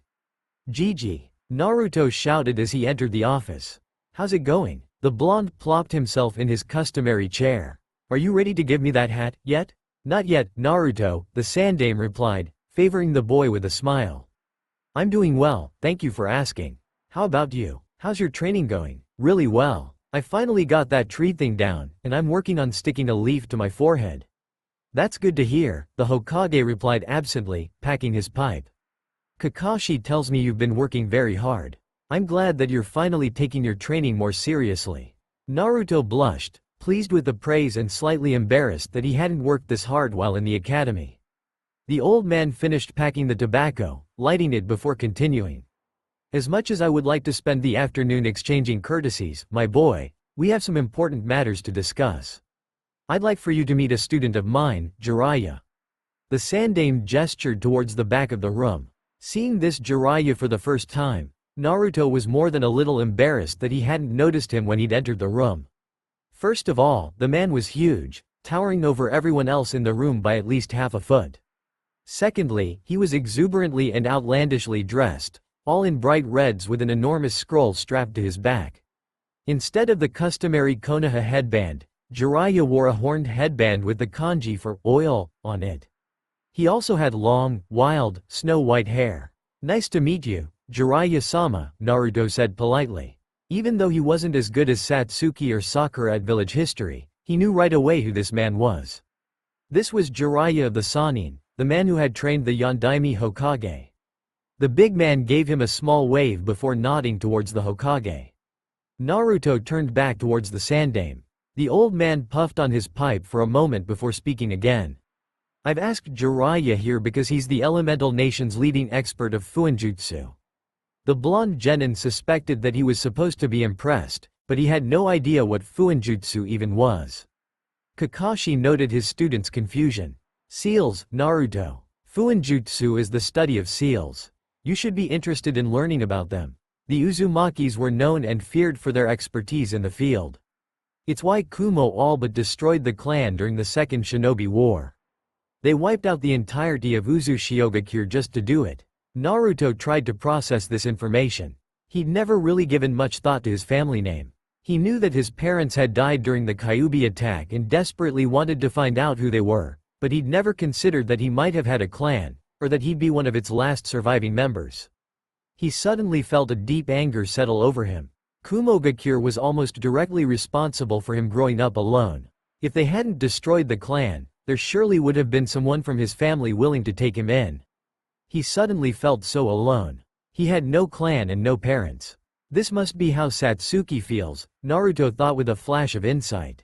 "Gigi," Naruto shouted as he entered the office. "How's it going?" The blonde plopped himself in his customary chair. "Are you ready to give me that hat, yet?" "Not yet, Naruto," the sandame replied, favoring the boy with a smile. "I'm doing well, thank you for asking. How about you? How's your training going?" "Really well. I finally got that tree thing down, and I'm working on sticking a leaf to my forehead." "That's good to hear," the Hokage replied absently, packing his pipe. "Kakashi tells me you've been working very hard. I'm glad that you're finally taking your training more seriously." Naruto blushed, pleased with the praise and slightly embarrassed that he hadn't worked this hard while in the academy. The old man finished packing the tobacco, lighting it before continuing. "As much as I would like to spend the afternoon exchanging courtesies, my boy, we have some important matters to discuss. I'd like for you to meet a student of mine, Jiraiya." The sandame gestured towards the back of the room. Seeing this Jiraiya for the first time, Naruto was more than a little embarrassed that he hadn't noticed him when he'd entered the room. First of all, the man was huge, towering over everyone else in the room by at least half a foot. Secondly, he was exuberantly and outlandishly dressed, all in bright reds with an enormous scroll strapped to his back. Instead of the customary Konoha headband, Jiraiya wore a horned headband with the kanji for oil on it. He also had long, wild, snow-white hair. "Nice to meet you, Jiraiya-sama," Naruto said politely. Even though he wasn't as good as Satsuki or Sakura at village history, he knew right away who this man was. This was Jiraiya of the Sannin, the man who had trained the Yondaime Hokage. The big man gave him a small wave before nodding towards the Hokage. Naruto turned back towards the sandame. The old man puffed on his pipe for a moment before speaking again. "I've asked Jiraiya here because he's the elemental nation's leading expert of Fuinjutsu." The blonde genin suspected that he was supposed to be impressed, but he had no idea what Fuinjutsu even was. Kakashi noted his student's confusion. "Seals, Naruto. Fuinjutsu is the study of seals. You should be interested in learning about them. The Uzumakis were known and feared for their expertise in the field. It's why Kumo all but destroyed the clan during the Second Shinobi War. They wiped out the entirety of Uzushiogakure just to do it." Naruto tried to process this information. He'd never really given much thought to his family name. He knew that his parents had died during the Kyuubi attack and desperately wanted to find out who they were, but he'd never considered that he might have had a clan, or that he'd be one of its last surviving members. He suddenly felt a deep anger settle over him. Kumogakure was almost directly responsible for him growing up alone. If they hadn't destroyed the clan, there surely would have been someone from his family willing to take him in. He suddenly felt so alone. He had no clan and no parents. This must be how Satsuki feels, Naruto thought with a flash of insight.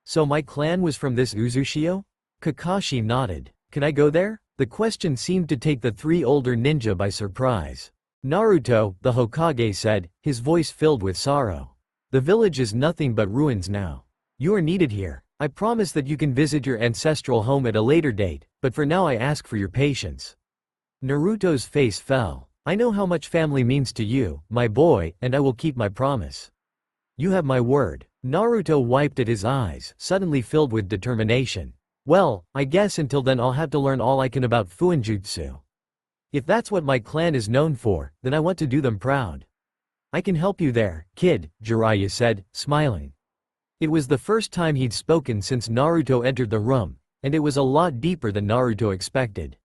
"So my clan was from this Uzushio?" Kakashi nodded. "Can I go there?" The question seemed to take the three older ninja by surprise. "Naruto," the Hokage said, his voice filled with sorrow. "The village is nothing but ruins now. You are needed here. I promise that you can visit your ancestral home at a later date, but for now I ask for your patience." Naruto's face fell. I know how much family means to you, my boy, and I will keep my promise. You have my word. Naruto wiped at his eyes, suddenly filled with determination. Well, I guess until then I'll have to learn all I can about Fuinjutsu. If that's what my clan is known for, then I want to do them proud. I can help you there, kid, Jiraiya said, smiling. It was the first time he'd spoken since Naruto entered the room, and it was a lot deeper than Naruto expected.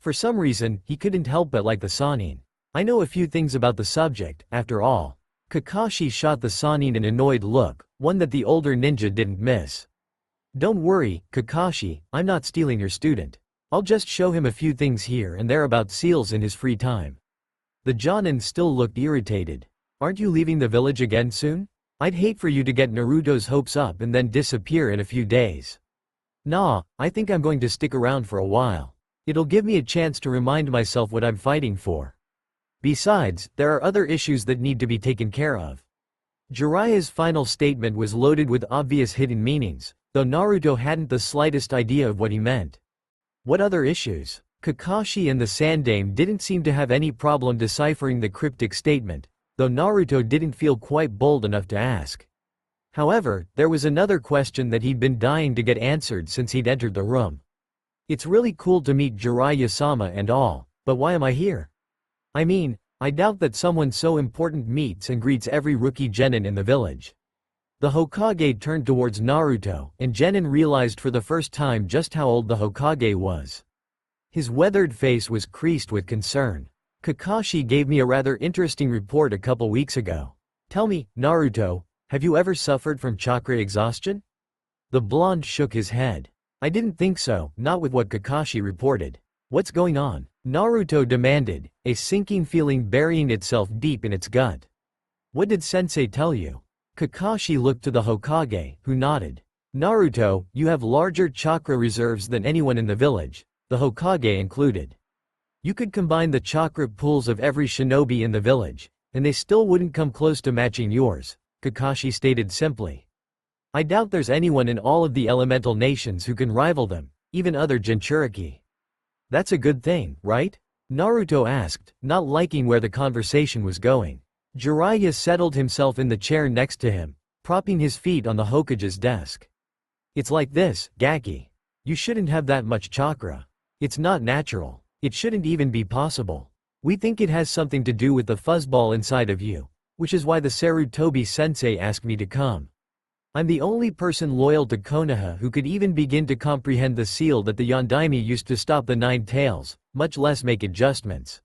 For some reason, he couldn't help but like the Sannin. I know a few things about the subject, after all. Kakashi shot the Sannin an annoyed look, one that the older ninja didn't miss. Don't worry, Kakashi, I'm not stealing your student. I'll just show him a few things here and there about seals in his free time. The Jonin still looked irritated. Aren't you leaving the village again soon? I'd hate for you to get Naruto's hopes up and then disappear in a few days. Nah, I think I'm going to stick around for a while. It'll give me a chance to remind myself what I'm fighting for. Besides, there are other issues that need to be taken care of. Jiraiya's final statement was loaded with obvious hidden meanings, though Naruto hadn't the slightest idea of what he meant. What other issues? Kakashi and the Sandaime didn't seem to have any problem deciphering the cryptic statement, though Naruto didn't feel quite bold enough to ask. However, there was another question that he'd been dying to get answered since he'd entered the room. It's really cool to meet Jiraiya-sama and all, but why am I here? I mean, I doubt that someone so important meets and greets every rookie genin in the village. The Hokage turned towards Naruto, and Genin realized for the first time just how old the Hokage was. His weathered face was creased with concern. Kakashi gave me a rather interesting report a couple weeks ago. Tell me, Naruto, have you ever suffered from chakra exhaustion? The blonde shook his head. I didn't think so, not with what Kakashi reported. What's going on? Naruto demanded, a sinking feeling burying itself deep in its gut. What did Sensei tell you? Kakashi looked to the Hokage, who nodded. Naruto, you have larger chakra reserves than anyone in the village, the Hokage included. You could combine the chakra pools of every shinobi in the village, and they still wouldn't come close to matching yours, Kakashi stated simply. I doubt there's anyone in all of the elemental nations who can rival them, even other Jinchuriki. That's a good thing, right? Naruto asked, not liking where the conversation was going. Jiraiya settled himself in the chair next to him, propping his feet on the Hokage's desk. It's like this, Gaki. You shouldn't have that much chakra. It's not natural. It shouldn't even be possible. We think it has something to do with the fuzzball inside of you, which is why the Sarutobi sensei asked me to come. I'm the only person loyal to Konoha who could even begin to comprehend the seal that the Yondaime used to stop the Nine Tails, much less make adjustments.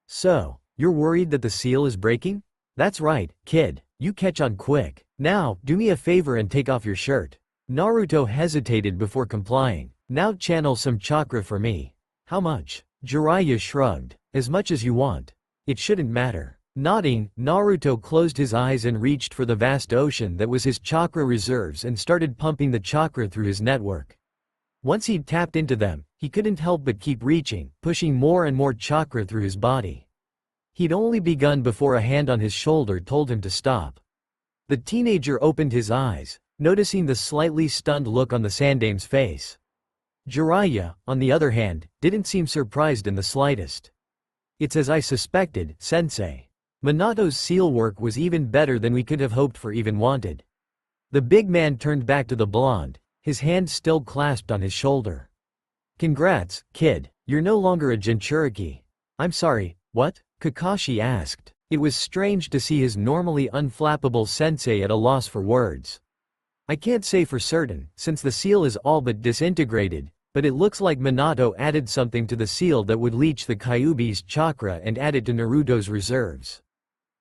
So, you're worried that the seal is breaking? That's right, kid, you catch on quick. Now, do me a favor and take off your shirt. Naruto hesitated before complying. Now channel some chakra for me. How much? Jiraiya shrugged. As much as you want. It shouldn't matter. Nodding, Naruto closed his eyes and reached for the vast ocean that was his chakra reserves and started pumping the chakra through his network. Once he'd tapped into them, he couldn't help but keep reaching, pushing more and more chakra through his body. He'd only begun before a hand on his shoulder told him to stop. The teenager opened his eyes, noticing the slightly stunned look on the Sandaime's face. Jiraiya, on the other hand, didn't seem surprised in the slightest. It's as I suspected, sensei. Minato's seal work was even better than we could have hoped for even wanted. The big man turned back to the blonde, his hand still clasped on his shoulder. Congrats, kid, you're no longer a Jinchuriki. I'm sorry, what? Kakashi asked. It was strange to see his normally unflappable sensei at a loss for words. I can't say for certain, since the seal is all but disintegrated, but it looks like Minato added something to the seal that would leech the Kyuubi's chakra and add it to Naruto's reserves.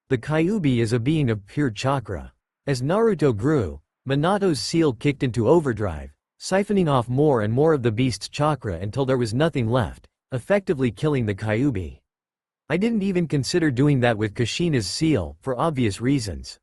The Kyuubi is a being of pure chakra. As Naruto grew, Minato's seal kicked into overdrive, siphoning off more and more of the beast's chakra until there was nothing left, effectively killing the Kyuubi. I didn't even consider doing that with Kushina's seal, for obvious reasons.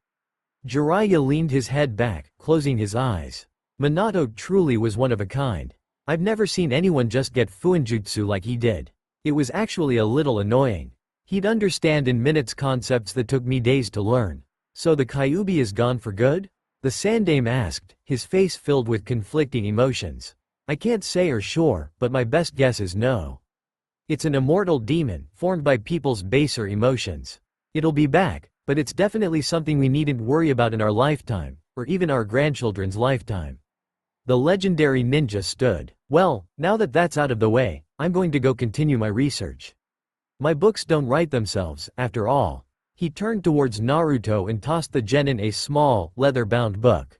Jiraiya leaned his head back, closing his eyes. Minato truly was one of a kind. I've never seen anyone just get Fuinjutsu like he did. It was actually a little annoying. He'd understand in minutes concepts that took me days to learn. So the Kyuubi is gone for good? The Sandaime asked, his face filled with conflicting emotions. I can't say or sure, but my best guess is no. It's an immortal demon, formed by people's baser emotions. It'll be back, but it's definitely something we needn't worry about in our lifetime, or even our grandchildren's lifetime. The legendary ninja stood. Well, now that that's out of the way, I'm going to go continue my research. My books don't write themselves, after all. He turned towards Naruto and tossed the genin a small, leather-bound book.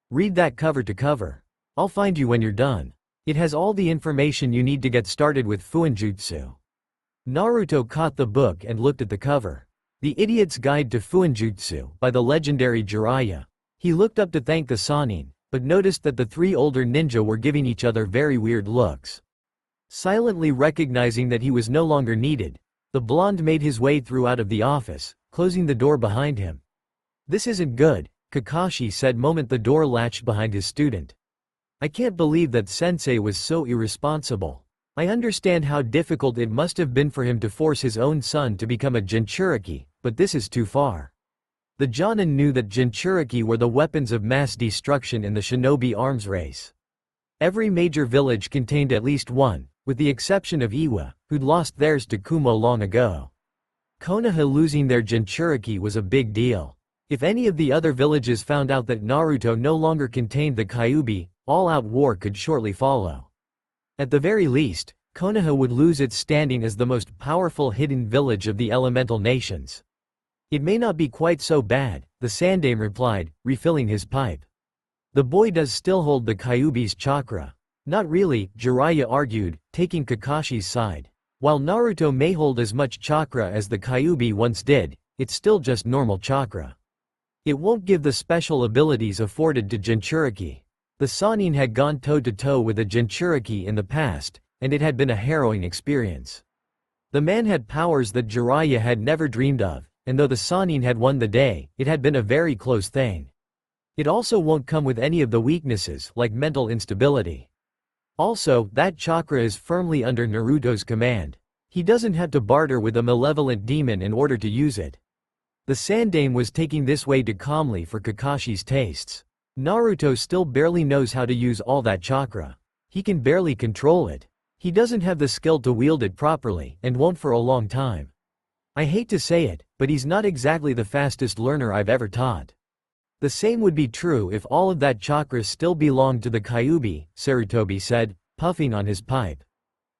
Read that cover to cover. I'll find you when you're done. It has all the information you need to get started with Fuinjutsu. Naruto caught the book and looked at the cover. The Idiot's Guide to Fuinjutsu by the legendary Jiraiya. He looked up to thank the Sannin, but noticed that the three older ninja were giving each other very weird looks. Silently recognizing that he was no longer needed, the blonde made his way through out of the office, closing the door behind him. "This isn't good," Kakashi said moment the door latched behind his student. "I can't believe that sensei was so irresponsible. I understand how difficult it must have been for him to force his own son to become a Jinchuriki, but this is too far." The Jonin knew that Jinchuriki were the weapons of mass destruction in the shinobi arms race. Every major village contained at least one, with the exception of Iwa, who'd lost theirs to Kumo long ago. Konoha losing their Jinchuriki was a big deal. If any of the other villages found out that Naruto no longer contained the Kyuubi, all-out war could shortly follow. At the very least, Konoha would lose its standing as the most powerful hidden village of the elemental nations. "It may not be quite so bad," the Sandaime replied, refilling his pipe. "The boy does still hold the Kyuubi's chakra." "Not really," Jiraiya argued, taking Kakashi's side. "While Naruto may hold as much chakra as the Kyuubi once did, it's still just normal chakra. It won't give the special abilities afforded to Jinchuriki." The Sannin had gone toe-to-toe with a Jinchuriki in the past, and it had been a harrowing experience. The man had powers that Jiraiya had never dreamed of, and though the Sannin had won the day, it had been a very close thing. It also won't come with any of the weaknesses, like mental instability. Also, that chakra is firmly under Naruto's command. He doesn't have to barter with a malevolent demon in order to use it. The Sandaime was taking this way too calmly for Kakashi's tastes. Naruto still barely knows how to use all that chakra. He can barely control it. He doesn't have the skill to wield it properly, and won't for a long time. I hate to say it, but he's not exactly the fastest learner I've ever taught. The same would be true if all of that chakra still belonged to the Kyuubi, Sarutobi said, puffing on his pipe.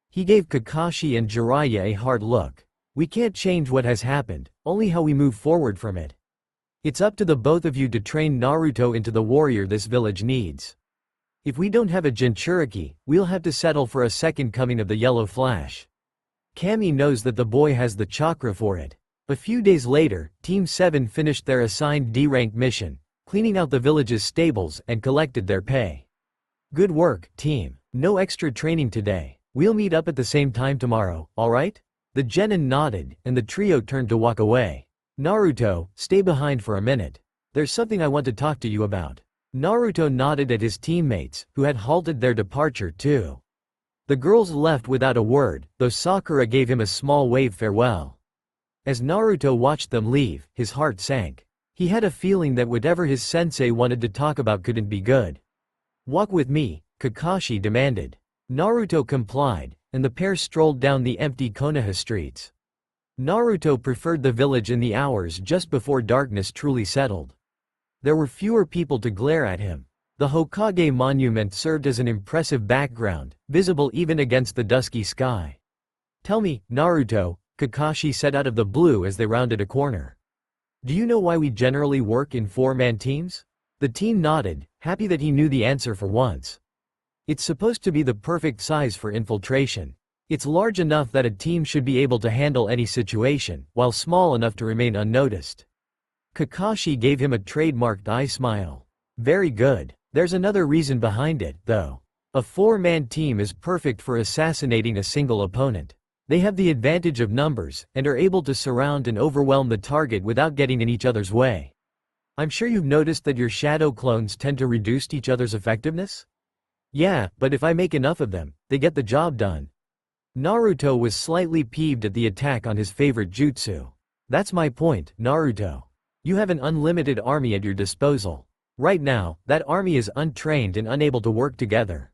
He gave Kakashi and Jiraiya a hard look. "We can't change what has happened, only how we move forward from it. It's up to the both of you to train Naruto into the warrior this village needs. If we don't have a Jinchuriki, we'll have to settle for a second coming of the Yellow Flash. Kami knows that the boy has the chakra for it." A few days later, Team 7 finished their assigned D-rank mission, cleaning out the village's stables and collected their pay. "Good work, team. No extra training today. We'll meet up at the same time tomorrow, alright?" The genin nodded, and the trio turned to walk away. "Naruto, stay behind for a minute. There's something I want to talk to you about." Naruto nodded at his teammates, who had halted their departure too. The girls left without a word, though Sakura gave him a small wave farewell. As Naruto watched them leave, his heart sank. He had a feeling that whatever his sensei wanted to talk about couldn't be good. "Walk with me," Kakashi demanded. Naruto complied, and the pair strolled down the empty Konoha streets. Naruto preferred the village in the hours just before darkness truly settled. There were fewer people to glare at him. The Hokage monument served as an impressive background, visible even against the dusky sky. "Tell me, Naruto," Kakashi said out of the blue as they rounded a corner. "Do you know why we generally work in four-man teams?" The team nodded, happy that he knew the answer for once. "It's supposed to be the perfect size for infiltration. It's large enough that a team should be able to handle any situation, while small enough to remain unnoticed." Kakashi gave him a trademarked eye smile. "Very good. There's another reason behind it, though. A four-man team is perfect for assassinating a single opponent. They have the advantage of numbers, and are able to surround and overwhelm the target without getting in each other's way. I'm sure you've noticed that your shadow clones tend to reduce each other's effectiveness?" "Yeah, but if I make enough of them, they get the job done." Naruto was slightly peeved at the attack on his favorite jutsu. "That's my point, Naruto. You have an unlimited army at your disposal. Right now, that army is untrained and unable to work together.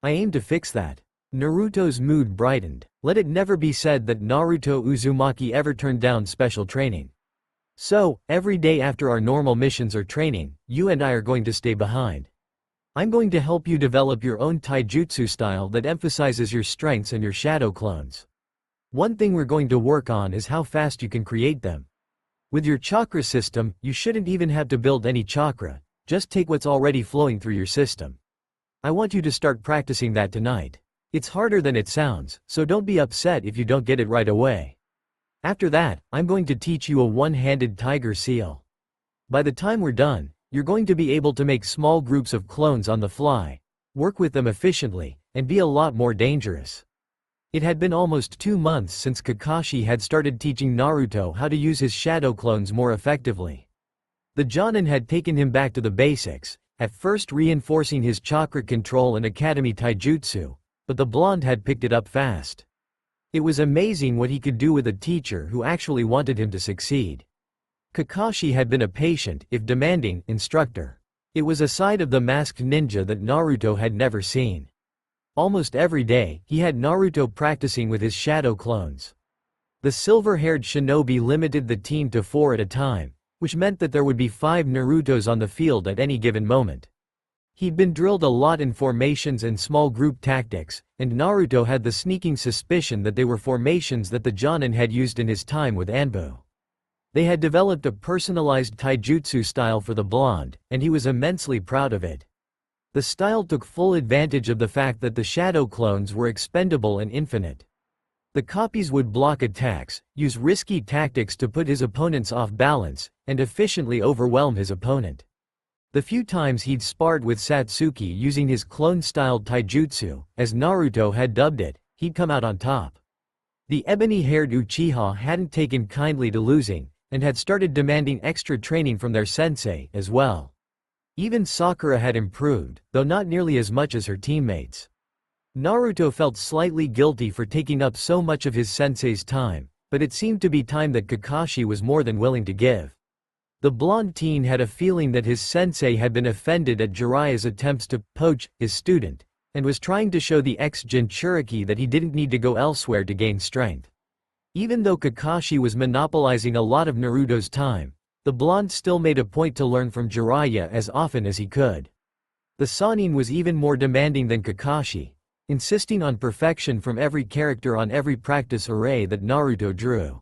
I aim to fix that." Naruto's mood brightened. Let it never be said that Naruto Uzumaki ever turned down special training. So, every day after our normal missions or training, you and I are going to stay behind. I'm going to help you develop your own taijutsu style that emphasizes your strengths and your shadow clones. One thing we're going to work on is how fast you can create them. With your chakra system, you shouldn't even have to build any chakra, just take what's already flowing through your system. I want you to start practicing that tonight. It's harder than it sounds, so don't be upset if you don't get it right away. After that, I'm going to teach you a one-handed tiger seal. By the time we're done, you're going to be able to make small groups of clones on the fly, work with them efficiently, and be a lot more dangerous. It had been almost 2 months since Kakashi had started teaching Naruto how to use his shadow clones more effectively. The Jonin had taken him back to the basics, at first reinforcing his chakra control and academy taijutsu, but the blonde had picked it up fast. It was amazing what he could do with a teacher who actually wanted him to succeed. Kakashi had been a patient, if demanding, instructor. It was a side of the masked ninja that Naruto had never seen. Almost every day, he had Naruto practicing with his shadow clones. The silver-haired shinobi limited the team to 4 at a time, which meant that there would be 5 Narutos on the field at any given moment. He'd been drilled a lot in formations and small group tactics, and Naruto had the sneaking suspicion that they were formations that the Jonin had used in his time with Anbu. They had developed a personalized taijutsu style for the blonde, and he was immensely proud of it. The style took full advantage of the fact that the shadow clones were expendable and infinite. The copies would block attacks, use risky tactics to put his opponents off balance, and efficiently overwhelm his opponent. The few times he'd sparred with Satsuki using his clone-styled taijutsu, as Naruto had dubbed it, he'd come out on top. The ebony-haired Uchiha hadn't taken kindly to losing, and had started demanding extra training from their sensei as well. Even Sakura had improved, though not nearly as much as her teammates. Naruto felt slightly guilty for taking up so much of his sensei's time, but it seemed to be time that Kakashi was more than willing to give. The blonde teen had a feeling that his sensei had been offended at Jiraiya's attempts to poach his student, and was trying to show the ex-Jinchuriki that he didn't need to go elsewhere to gain strength. Even though Kakashi was monopolizing a lot of Naruto's time, the blonde still made a point to learn from Jiraiya as often as he could. The Sannin was even more demanding than Kakashi, insisting on perfection from every character on every practice array that Naruto drew.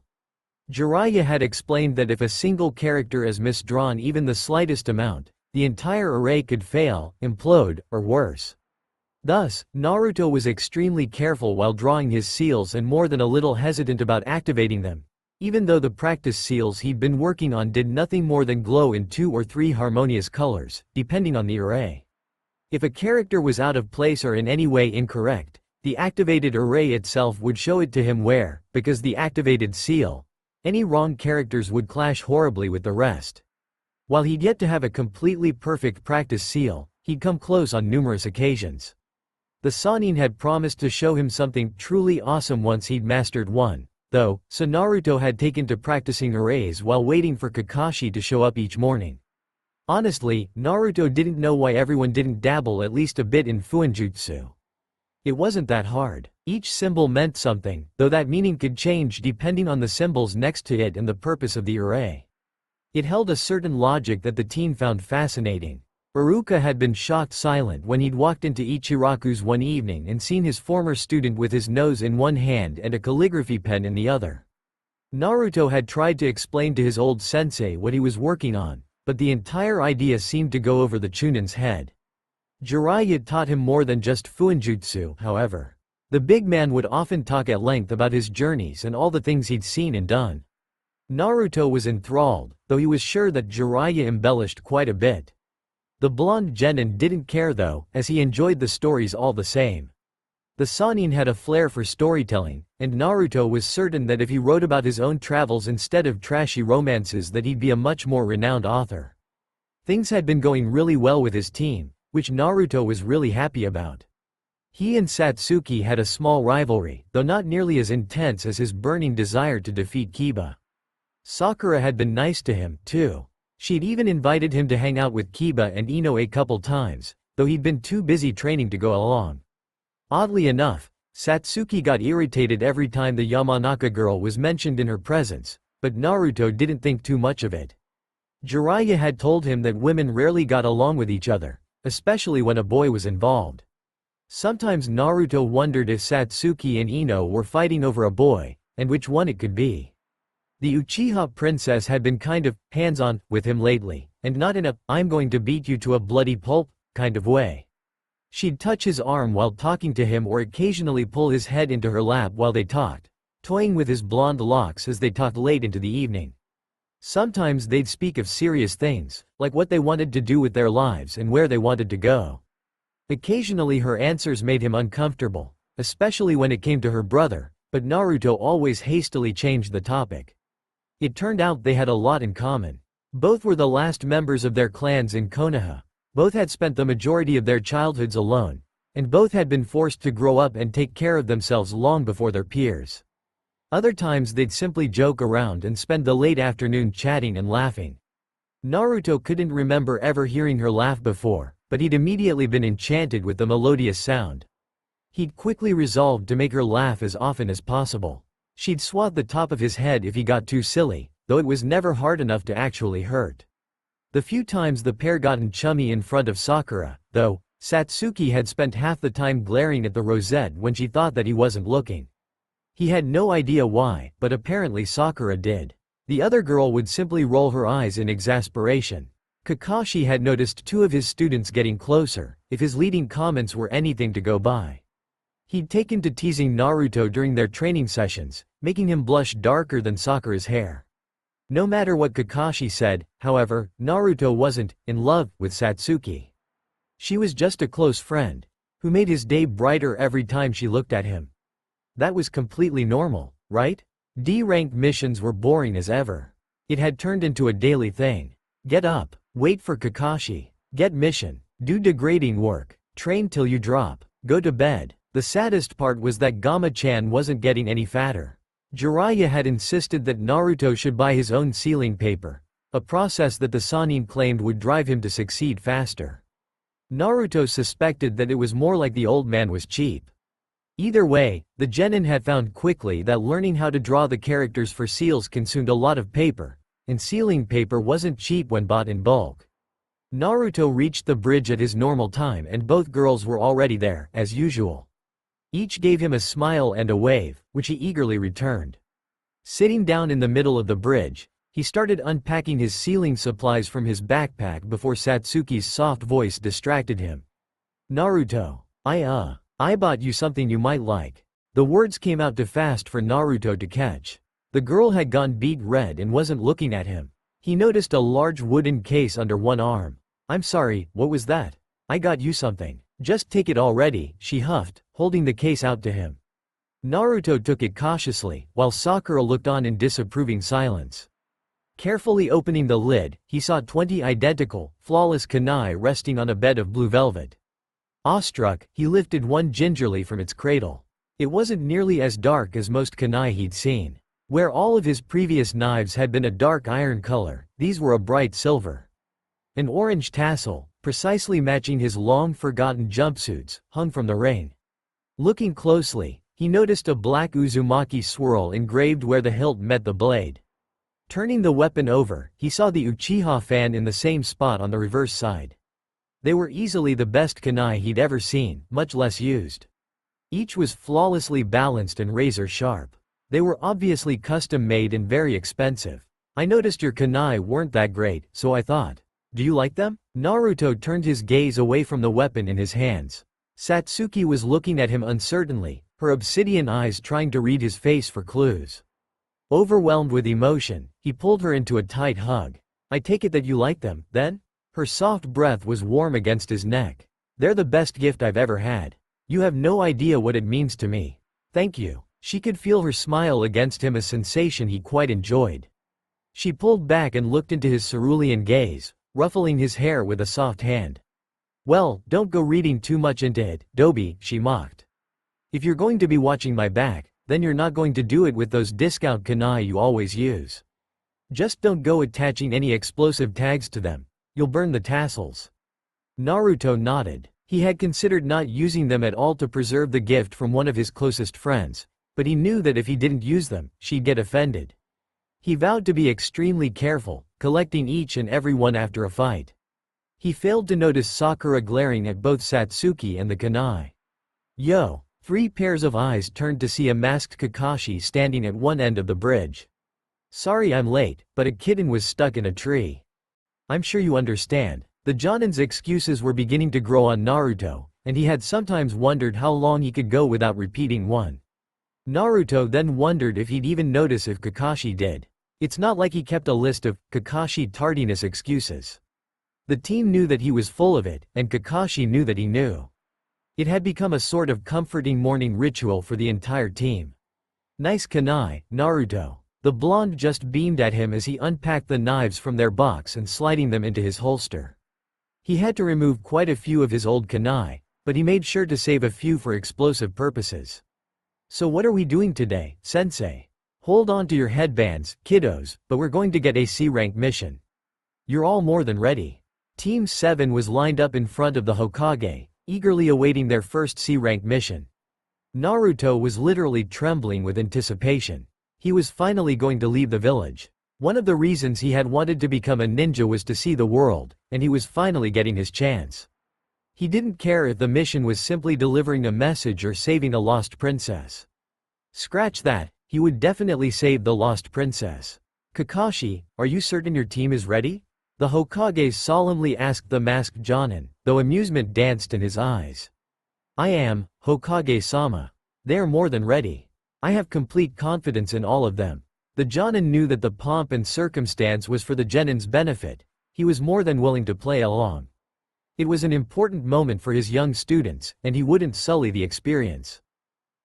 Jiraiya had explained that if a single character is misdrawn even the slightest amount, the entire array could fail, implode, or worse. Thus, Naruto was extremely careful while drawing his seals and more than a little hesitant about activating them, even though the practice seals he'd been working on did nothing more than glow in 2 or 3 harmonious colors, depending on the array. If a character was out of place or in any way incorrect, the activated array itself would show it to him where, because the activated seal, any wrong characters would clash horribly with the rest. While he'd yet to have a completely perfect practice seal, he'd come close on numerous occasions. The Sannin had promised to show him something truly awesome once he'd mastered one, though, so Naruto had taken to practicing arrays while waiting for Kakashi to show up each morning. Honestly, Naruto didn't know why everyone didn't dabble at least a bit in Fuinjutsu. It wasn't that hard. Each symbol meant something, though that meaning could change depending on the symbols next to it and the purpose of the array. It held a certain logic that the teen found fascinating. Iruka had been shocked silent when he'd walked into Ichiraku's one evening and seen his former student with his nose in one hand and a calligraphy pen in the other. Naruto had tried to explain to his old sensei what he was working on, but the entire idea seemed to go over the Chunin's head. Jiraiya taught him more than just Fuinjutsu, however. The big man would often talk at length about his journeys and all the things he'd seen and done. Naruto was enthralled, though he was sure that Jiraiya embellished quite a bit. The blonde genin didn't care though, as he enjoyed the stories all the same. The Sannin had a flair for storytelling, and Naruto was certain that if he wrote about his own travels instead of trashy romances that he'd be a much more renowned author. Things had been going really well with his team, which Naruto was really happy about. He and Satsuki had a small rivalry, though not nearly as intense as his burning desire to defeat Kiba. Sakura had been nice to him, too. She'd even invited him to hang out with Kiba and Ino a couple times, though he'd been too busy training to go along. Oddly enough, Satsuki got irritated every time the Yamanaka girl was mentioned in her presence, but Naruto didn't think too much of it. Jiraiya had told him that women rarely got along with each other, especially when a boy was involved. Sometimes Naruto wondered if Satsuki and Ino were fighting over a boy, and which one it could be. The Uchiha princess had been kind of hands-on with him lately, and not in a "I'm going to beat you to a bloody pulp" kind of way. She'd touch his arm while talking to him or occasionally pull his head into her lap while they talked, toying with his blonde locks as they talked late into the evening. Sometimes they'd speak of serious things, like what they wanted to do with their lives and where they wanted to go. Occasionally her answers made him uncomfortable, especially when it came to her brother, but Naruto always hastily changed the topic. It turned out they had a lot in common. Both were the last members of their clans in Konoha, both had spent the majority of their childhoods alone, and both had been forced to grow up and take care of themselves long before their peers. Other times they'd simply joke around and spend the late afternoon chatting and laughing. Naruto couldn't remember ever hearing her laugh before, but he'd immediately been enchanted with the melodious sound. He'd quickly resolved to make her laugh as often as possible. She'd swat the top of his head if he got too silly, though it was never hard enough to actually hurt. The few times the pair gotten chummy in front of Sakura, though, Satsuki had spent half the time glaring at the rosette when she thought that he wasn't looking. He had no idea why, but apparently Sakura did. The other girl would simply roll her eyes in exasperation. Kakashi had noticed two of his students getting closer, if his leading comments were anything to go by. He'd taken to teasing Naruto during their training sessions, making him blush darker than Sakura's hair. No matter what Kakashi said, however, Naruto wasn't in love with Satsuki. She was just a close friend, who made his day brighter every time she looked at him. That was completely normal, right? D-rank missions were boring as ever. It had turned into a daily thing. Get up, wait for Kakashi, get mission, do degrading work, train till you drop, go to bed. The saddest part was that Gama-chan wasn't getting any fatter. Jiraiya had insisted that Naruto should buy his own sealing paper, a process that the Sannin claimed would drive him to succeed faster. Naruto suspected that it was more like the old man was cheap. Either way, the genin had found quickly that learning how to draw the characters for seals consumed a lot of paper, and sealing paper wasn't cheap when bought in bulk. Naruto reached the bridge at his normal time and both girls were already there, as usual. Each gave him a smile and a wave, which he eagerly returned. Sitting down in the middle of the bridge, he started unpacking his sealing supplies from his backpack before Satsuki's soft voice distracted him. Naruto, I bought you something you might like. The words came out too fast for Naruto to catch. The girl had gone beet red and wasn't looking at him. He noticed a large wooden case under one arm. I'm sorry, what was that? I got you something. Just take it already, she huffed, holding the case out to him. Naruto took it cautiously, while Sakura looked on in disapproving silence. Carefully opening the lid, he saw 20 identical, flawless kunai resting on a bed of blue velvet. Awestruck, he lifted one gingerly from its cradle. It wasn't nearly as dark as most kunai he'd seen. Where all of his previous knives had been a dark iron color, these were a bright silver. An orange tassel, precisely matching his long-forgotten jumpsuits, hung from the ring. Looking closely, he noticed a black Uzumaki swirl engraved where the hilt met the blade. Turning the weapon over, he saw the Uchiha fan in the same spot on the reverse side. They were easily the best kunai he'd ever seen, much less used. Each was flawlessly balanced and razor-sharp. They were obviously custom-made and very expensive. I noticed your kunai weren't that great, so I thought. Do you like them? Naruto turned his gaze away from the weapon in his hands. Satsuki was looking at him uncertainly, her obsidian eyes trying to read his face for clues. Overwhelmed with emotion, he pulled her into a tight hug. I take it that you like them, then? Her soft breath was warm against his neck. They're the best gift I've ever had. You have no idea what it means to me. Thank you. She could feel her smile against him, a sensation he quite enjoyed. She pulled back and looked into his cerulean gaze, ruffling his hair with a soft hand. Well, don't go reading too much into it, Dobi, she mocked. If you're going to be watching my back, then you're not going to do it with those discount kunai you always use. Just don't go attaching any explosive tags to them. You'll burn the tassels. Naruto nodded. He had considered not using them at all to preserve the gift from one of his closest friends, but he knew that if he didn't use them, she'd get offended. He vowed to be extremely careful, collecting each and every one after a fight. He failed to notice Sakura glaring at both Satsuki and the kunai. Yo! 3 pairs of eyes turned to see a masked Kakashi standing at one end of the bridge. Sorry I'm late, but a kitten was stuck in a tree. I'm sure you understand. The Jonin's excuses were beginning to grow on Naruto, and he had sometimes wondered how long he could go without repeating one. Naruto then wondered if he'd even notice if Kakashi did. It's not like he kept a list of Kakashi tardiness excuses. The team knew that he was full of it, and Kakashi knew that he knew. It had become a sort of comforting morning ritual for the entire team. Nice kunai, Naruto. The blonde just beamed at him as he unpacked the knives from their box and sliding them into his holster. He had to remove quite a few of his old kunai, but he made sure to save a few for explosive purposes. So what are we doing today, sensei? Hold on to your headbands, kiddos, but we're going to get a C-rank mission. You're all more than ready. Team 7 was lined up in front of the Hokage, eagerly awaiting their first C-rank mission. Naruto was literally trembling with anticipation. He was finally going to leave the village. One of the reasons he had wanted to become a ninja was to see the world, and he was finally getting his chance. He didn't care if the mission was simply delivering a message or saving a lost princess. Scratch that, he would definitely save the lost princess. Kakashi, are you certain your team is ready? The Hokage solemnly asked the masked Jonin, though amusement danced in his eyes. I am, Hokage-sama. They are more than ready. I have complete confidence in all of them. The Jonin knew that the pomp and circumstance was for the Genin's benefit. He was more than willing to play along. It was an important moment for his young students, and he wouldn't sully the experience.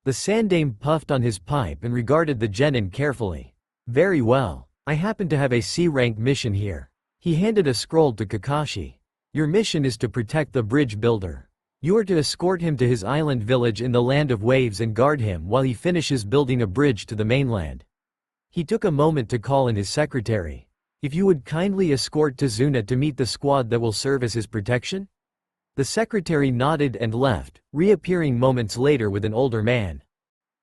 The Sandaime puffed on his pipe and regarded the Genin carefully. Very well. I happen to have a C-rank mission here. He handed a scroll to Kakashi. Your mission is to protect the bridge builder. You are to escort him to his island village in the Land of Waves and guard him while he finishes building a bridge to the mainland. He took a moment to call in his secretary. If you would kindly escort Tazuna to meet the squad that will serve as his protection? The secretary nodded and left, reappearing moments later with an older man.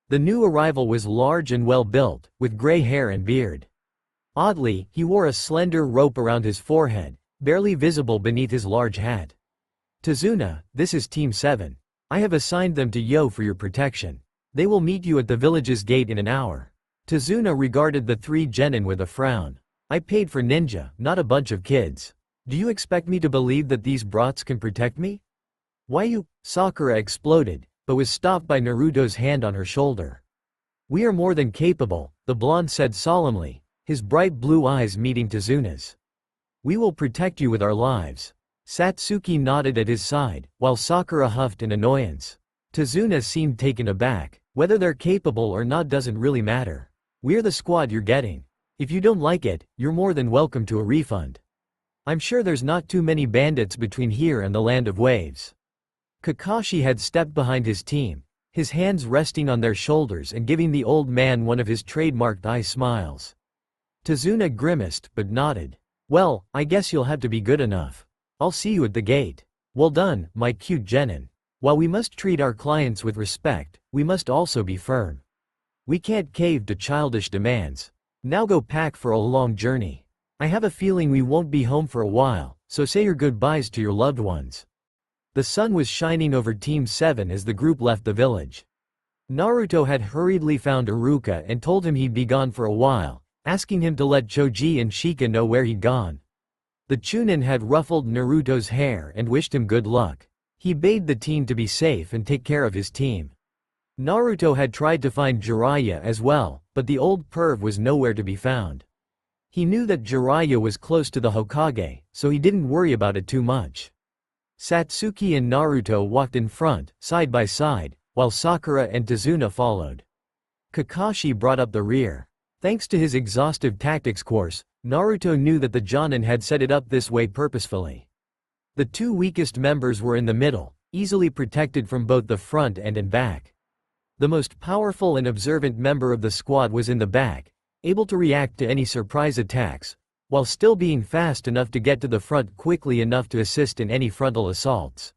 The new arrival was large and well-built, with gray hair and beard. Oddly, he wore a slender rope around his forehead, barely visible beneath his large hat. Tazuna, this is Team 7. I have assigned them to Yo for your protection. They will meet you at the village's gate in an hour. Tazuna regarded the 3 genin with a frown. I paid for ninja, not a bunch of kids. Do you expect me to believe that these brats can protect me? Why you? Sakura exploded, but was stopped by Naruto's hand on her shoulder. We are more than capable, the blonde said solemnly, his bright blue eyes meeting Tazuna's. We will protect you with our lives. Satsuki nodded at his side, while Sakura huffed in annoyance. Tazuna seemed taken aback. Whether they're capable or not doesn't really matter. We're the squad you're getting. If you don't like it, you're more than welcome to a refund. I'm sure there's not too many bandits between here and the Land of Waves. Kakashi had stepped behind his team, his hands resting on their shoulders and giving the old man one of his trademarked eye smiles. Tazuna grimaced, but nodded. Well, I guess you'll have to be good enough. I'll see you at the gate. Well done, my cute genin. While we must treat our clients with respect, we must also be firm. We can't cave to childish demands. Now go pack for a long journey. I have a feeling we won't be home for a while, so say your goodbyes to your loved ones. The sun was shining over Team 7 as the group left the village. Naruto had hurriedly found Iruka and told him he'd be gone for a while, asking him to let Choji and Shika know where he'd gone. The Chunin had ruffled Naruto's hair and wished him good luck. He bade the team to be safe and take care of his team. Naruto had tried to find Jiraiya as well, but the old perv was nowhere to be found. He knew that Jiraiya was close to the Hokage, so he didn't worry about it too much. Satsuki and Naruto walked in front, side by side, while Sakura and Tazuna followed. Kakashi brought up the rear. Thanks to his exhaustive tactics course, Naruto knew that the Jonin had set it up this way purposefully. The 2 weakest members were in the middle, easily protected from both the front end and back. The most powerful and observant member of the squad was in the back, able to react to any surprise attacks, while still being fast enough to get to the front quickly enough to assist in any frontal assaults.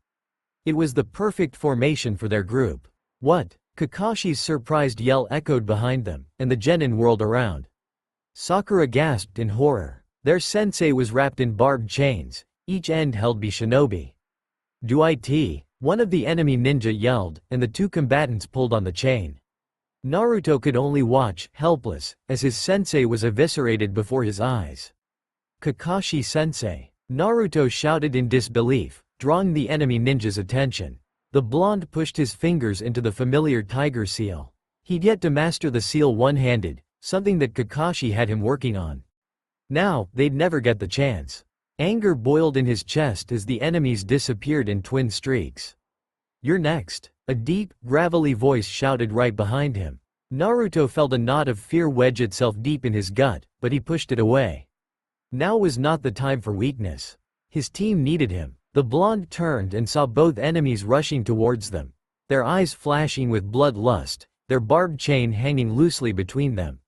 It was the perfect formation for their group. What? Kakashi's surprised yell echoed behind them, and the genin whirled around. Sakura gasped in horror. Their sensei was wrapped in barbed chains, each end held by shinobi. "Do it?" one of the enemy ninja yelled, and the two combatants pulled on the chain. Naruto could only watch, helpless, as his sensei was eviscerated before his eyes. "Kakashi-sensei!" Naruto shouted in disbelief, drawing the enemy ninja's attention. The blonde pushed his fingers into the familiar tiger seal. He'd yet to master the seal one-handed, something that Kakashi had him working on. Now, they'd never get the chance. Anger boiled in his chest as the enemies disappeared in twin streaks. "You're next," a deep, gravelly voice shouted right behind him. Naruto felt a knot of fear wedge itself deep in his gut, but he pushed it away. Now was not the time for weakness. His team needed him. The blonde turned and saw both enemies rushing towards them, their eyes flashing with bloodlust, their barbed chain hanging loosely between them.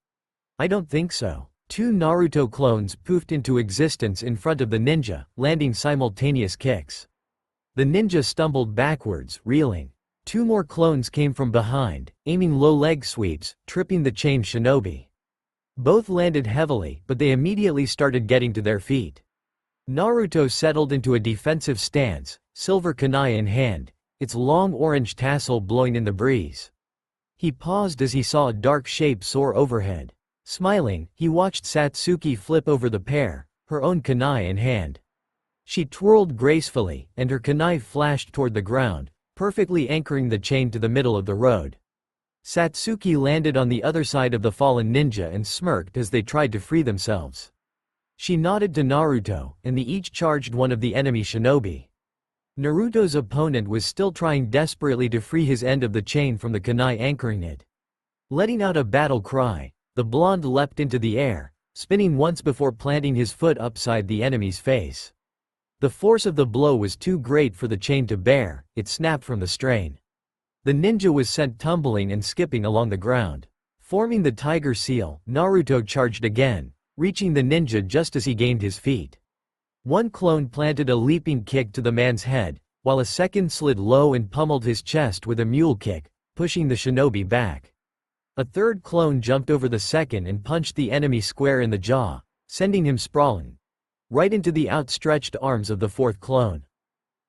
"I don't think so." Two Naruto clones poofed into existence in front of the ninja, landing simultaneous kicks. The ninja stumbled backwards, reeling. Two more clones came from behind, aiming low leg sweeps, tripping the chained shinobi. Both landed heavily, but they immediately started getting to their feet. Naruto settled into a defensive stance, silver kunai in hand, its long orange tassel blowing in the breeze. He paused as he saw a dark shape soar overhead. Smiling, he watched Satsuki flip over the pair, her own kunai in hand. She twirled gracefully, and her kunai flashed toward the ground, perfectly anchoring the chain to the middle of the road. Satsuki landed on the other side of the fallen ninja and smirked as they tried to free themselves. She nodded to Naruto, and they each charged one of the enemy shinobi. Naruto's opponent was still trying desperately to free his end of the chain from the kunai anchoring it. Letting out a battle cry, the blonde leapt into the air, spinning once before planting his foot upside the enemy's face. The force of the blow was too great for the chain to bear, it snapped from the strain. The ninja was sent tumbling and skipping along the ground. Forming the tiger seal, Naruto charged again, reaching the ninja just as he gained his feet. One clone planted a leaping kick to the man's head, while a second slid low and pummeled his chest with a mule kick, pushing the shinobi back. A third clone jumped over the second and punched the enemy square in the jaw, sending him sprawling right into the outstretched arms of the fourth clone.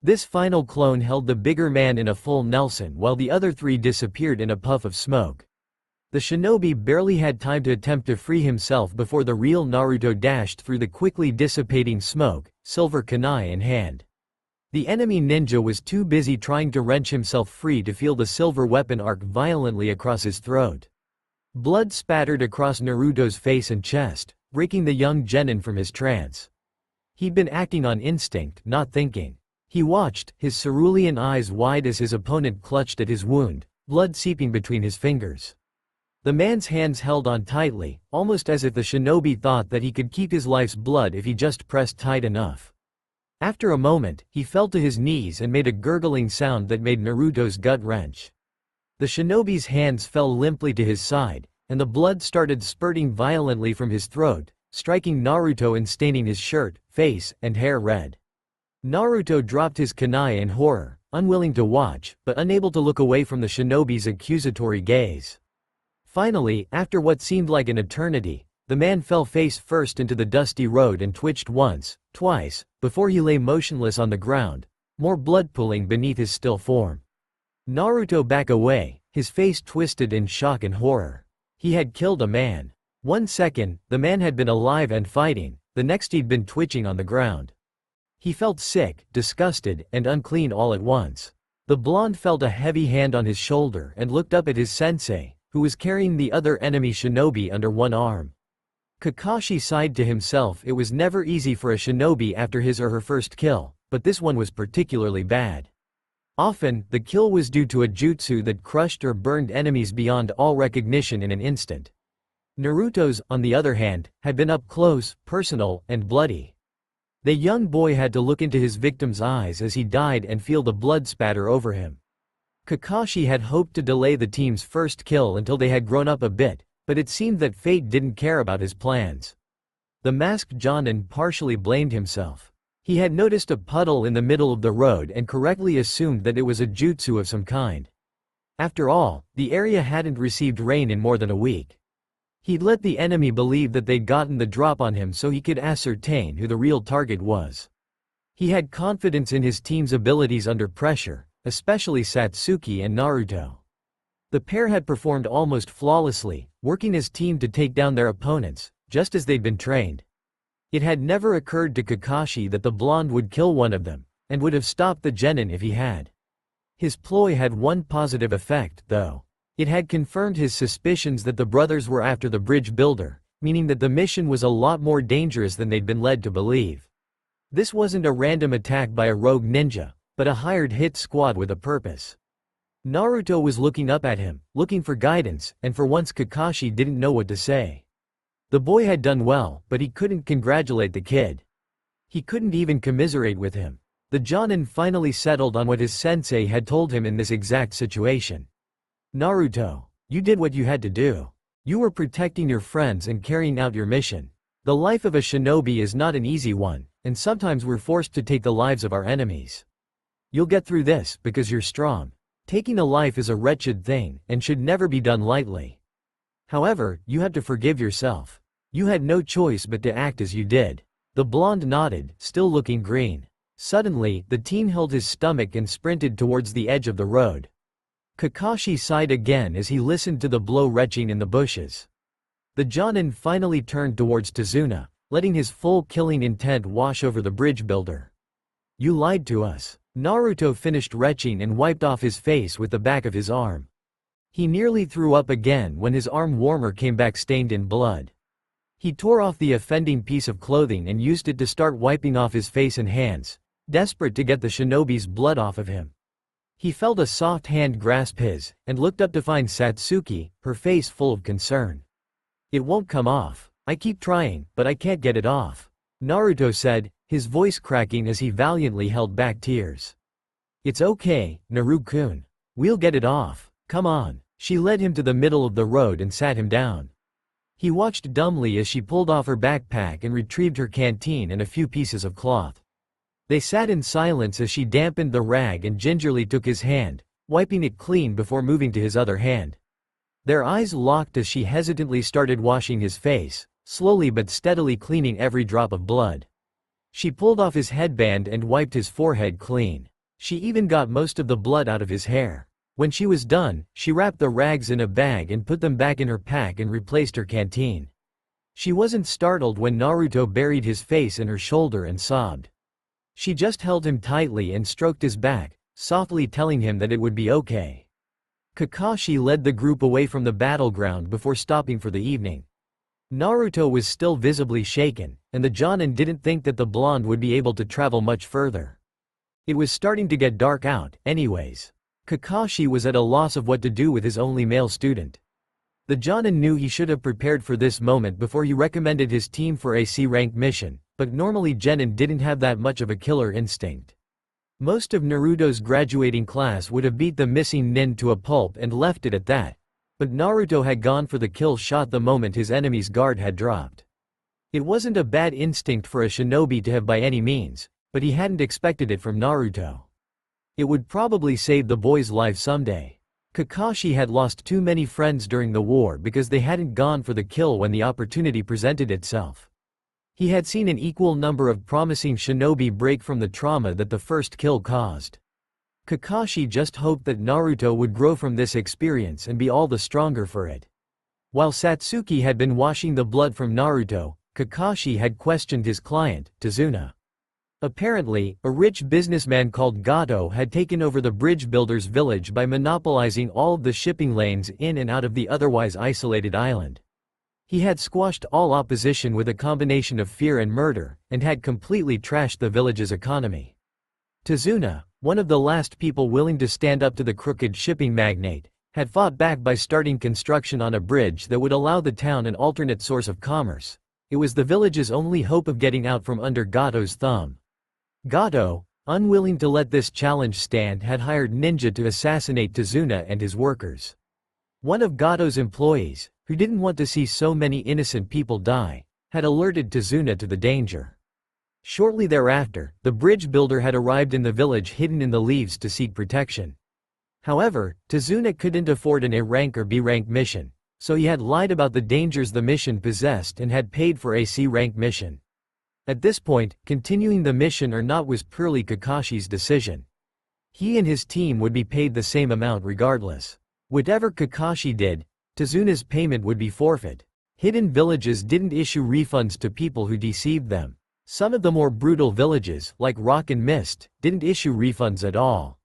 This final clone held the bigger man in a full Nelson while the other three disappeared in a puff of smoke. The shinobi barely had time to attempt to free himself before the real Naruto dashed through the quickly dissipating smoke, silver kunai in hand. The enemy ninja was too busy trying to wrench himself free to feel the silver weapon arc violently across his throat. Blood spattered across Naruto's face and chest, breaking the young genin from his trance. He'd been acting on instinct, not thinking. He watched, his cerulean eyes wide as his opponent clutched at his wound, blood seeping between his fingers. The man's hands held on tightly, almost as if the shinobi thought that he could keep his life's blood if he just pressed tight enough. After a moment, he fell to his knees and made a gurgling sound that made Naruto's gut wrench. The shinobi's hands fell limply to his side, and the blood started spurting violently from his throat, striking Naruto and staining his shirt, face, and hair red. Naruto dropped his kunai in horror, unwilling to watch, but unable to look away from the shinobi's accusatory gaze. Finally, after what seemed like an eternity, the man fell face first into the dusty road and twitched once, twice, before he lay motionless on the ground, more blood pooling beneath his still form. Naruto backed away, his face twisted in shock and horror. He had killed a man. 1 second, the man had been alive and fighting, the next he'd been twitching on the ground. He felt sick, disgusted, and unclean all at once. The blonde felt a heavy hand on his shoulder and looked up at his sensei, who was carrying the other enemy shinobi under one arm. Kakashi sighed to himself. It was never easy for a shinobi after his or her first kill, but this one was particularly bad. Often, the kill was due to a jutsu that crushed or burned enemies beyond all recognition in an instant. Naruto's, on the other hand, had been up close, personal, and bloody. The young boy had to look into his victim's eyes as he died and feel the blood spatter over him. Kakashi had hoped to delay the team's first kill until they had grown up a bit, but it seemed that fate didn't care about his plans. The masked Jonin partially blamed himself. He had noticed a puddle in the middle of the road and correctly assumed that it was a jutsu of some kind. After all, the area hadn't received rain in more than a week. He'd let the enemy believe that they'd gotten the drop on him so he could ascertain who the real target was. He had confidence in his team's abilities under pressure, especially Satsuki and Naruto. The pair had performed almost flawlessly, working as a team to take down their opponents, just as they'd been trained. It had never occurred to Kakashi that the blonde would kill one of them, and would have stopped the genin if he had. His ploy had one positive effect, though. It had confirmed his suspicions that the brothers were after the bridge builder, meaning that the mission was a lot more dangerous than they'd been led to believe. This wasn't a random attack by a rogue ninja, but a hired hit squad with a purpose. Naruto was looking up at him, looking for guidance, and for once Kakashi didn't know what to say. The boy had done well, but he couldn't congratulate the kid. He couldn't even commiserate with him. The Jonin finally settled on what his sensei had told him in this exact situation. Naruto, you did what you had to do. You were protecting your friends and carrying out your mission. The life of a shinobi is not an easy one, and sometimes we're forced to take the lives of our enemies. You'll get through this because you're strong. Taking a life is a wretched thing, and should never be done lightly. However, you have to forgive yourself. You had no choice but to act as you did. The blonde nodded, still looking green. Suddenly, the teen held his stomach and sprinted towards the edge of the road. Kakashi sighed again as he listened to the blow retching in the bushes. The Jonin finally turned towards Tazuna, letting his full killing intent wash over the bridge builder. You lied to us. Naruto finished retching and wiped off his face with the back of his arm. He nearly threw up again when his arm warmer came back stained in blood. He tore off the offending piece of clothing and used it to start wiping off his face and hands, desperate to get the shinobi's blood off of him. He felt a soft hand grasp his, and looked up to find Satsuki, her face full of concern. It won't come off. I keep trying, but I can't get it off, Naruto said, his voice cracking as he valiantly held back tears. It's okay, Naru-kun. We'll get it off. Come on. She led him to the middle of the road and sat him down. He watched dumbly as she pulled off her backpack and retrieved her canteen and a few pieces of cloth. They sat in silence as she dampened the rag and gingerly took his hand, wiping it clean before moving to his other hand. Their eyes locked as she hesitantly started washing his face, slowly but steadily cleaning every drop of blood. She pulled off his headband and wiped his forehead clean. She even got most of the blood out of his hair. When she was done, she wrapped the rags in a bag and put them back in her pack and replaced her canteen. She wasn't startled when Naruto buried his face in her shoulder and sobbed. She just held him tightly and stroked his back, softly telling him that it would be okay. Kakashi led the group away from the battleground before stopping for the evening. Naruto was still visibly shaken, and the Jonin didn't think that the blonde would be able to travel much further. It was starting to get dark out, anyways. Kakashi was at a loss of what to do with his only male student. The Jonin knew he should have prepared for this moment before he recommended his team for a C-rank mission, but normally genin didn't have that much of a killer instinct. Most of Naruto's graduating class would have beat the missing nin to a pulp and left it at that, but Naruto had gone for the kill shot the moment his enemy's guard had dropped. It wasn't a bad instinct for a shinobi to have by any means, but he hadn't expected it from Naruto. It would probably save the boy's life someday. Kakashi had lost too many friends during the war because they hadn't gone for the kill when the opportunity presented itself. He had seen an equal number of promising shinobi break from the trauma that the first kill caused. Kakashi just hoped that Naruto would grow from this experience and be all the stronger for it. While Satsuki had been washing the blood from Naruto, Kakashi had questioned his client, Tazuna. Apparently, a rich businessman called Gato had taken over the bridge builder's village by monopolizing all of the shipping lanes in and out of the otherwise isolated island. He had squashed all opposition with a combination of fear and murder, and had completely trashed the village's economy. Tazuna, one of the last people willing to stand up to the crooked shipping magnate, had fought back by starting construction on a bridge that would allow the town an alternate source of commerce. It was the village's only hope of getting out from under Gato's thumb. Gato, unwilling to let this challenge stand, had hired ninja to assassinate Tazuna and his workers. One of Gato's employees, who didn't want to see so many innocent people die, had alerted Tazuna to the danger. Shortly thereafter, the bridge builder had arrived in the village hidden in the leaves to seek protection. However, Tazuna couldn't afford an A-rank or B-rank mission, so he had lied about the dangers the mission possessed and had paid for a C-rank mission. At this point, continuing the mission or not was purely Kakashi's decision. He and his team would be paid the same amount regardless. Whatever Kakashi did, Tazuna's payment would be forfeit. Hidden villages didn't issue refunds to people who deceived them. Some of the more brutal villages, like Rock and Mist, didn't issue refunds at all.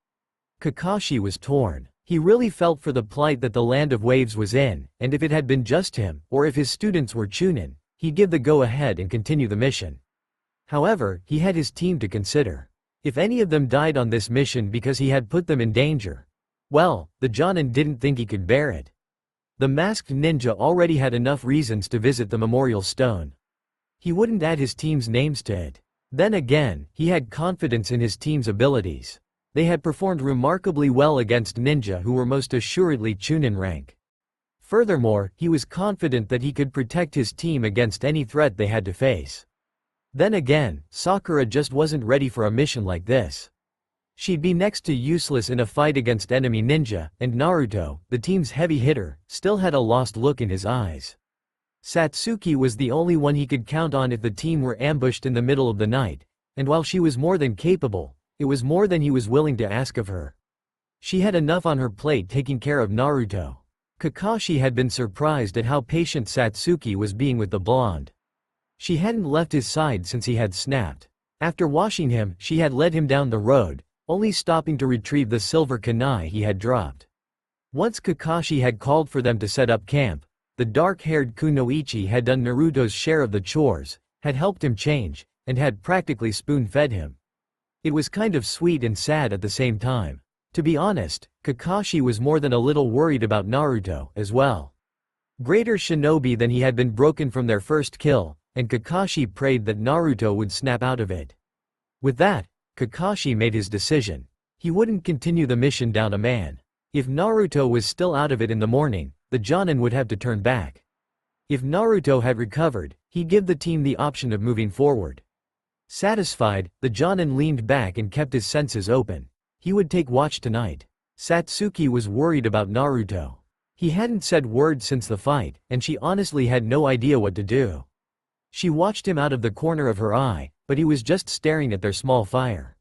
Kakashi was torn. He really felt for the plight that the Land of Waves was in, and if it had been just him, or if his students were Chunin, he'd give the go-ahead and continue the mission. However, he had his team to consider. If any of them died on this mission because he had put them in danger, well, the Jonin didn't think he could bear it. The masked ninja already had enough reasons to visit the memorial stone. He wouldn't add his team's names to it. Then again, he had confidence in his team's abilities. They had performed remarkably well against ninja who were most assuredly Chunin rank. Furthermore, he was confident that he could protect his team against any threat they had to face. Then again, Sakura just wasn't ready for a mission like this. She'd be next to useless in a fight against enemy ninja, and Naruto, the team's heavy hitter, still had a lost look in his eyes. Satsuki was the only one he could count on if the team were ambushed in the middle of the night, and while she was more than capable, it was more than he was willing to ask of her. She had enough on her plate taking care of Naruto. Kakashi had been surprised at how patient Satsuki was being with the blonde. She hadn't left his side since he had snapped. After washing him, she had led him down the road, only stopping to retrieve the silver kunai he had dropped. Once Kakashi had called for them to set up camp, the dark-haired Kunoichi had done Naruto's share of the chores, had helped him change, and had practically spoon-fed him. It was kind of sweet and sad at the same time. To be honest, Kakashi was more than a little worried about Naruto as well. Greater shinobi than he had been broken from their first kill, and Kakashi prayed that Naruto would snap out of it. With that, Kakashi made his decision. He wouldn't continue the mission down a man. If Naruto was still out of it in the morning, the Jonin would have to turn back. If Naruto had recovered, he'd give the team the option of moving forward. Satisfied, the Jonin leaned back and kept his senses open. He would take watch tonight. Satsuki was worried about Naruto. He hadn't said word since the fight, and she honestly had no idea what to do. She watched him out of the corner of her eye, but he was just staring at their small fire.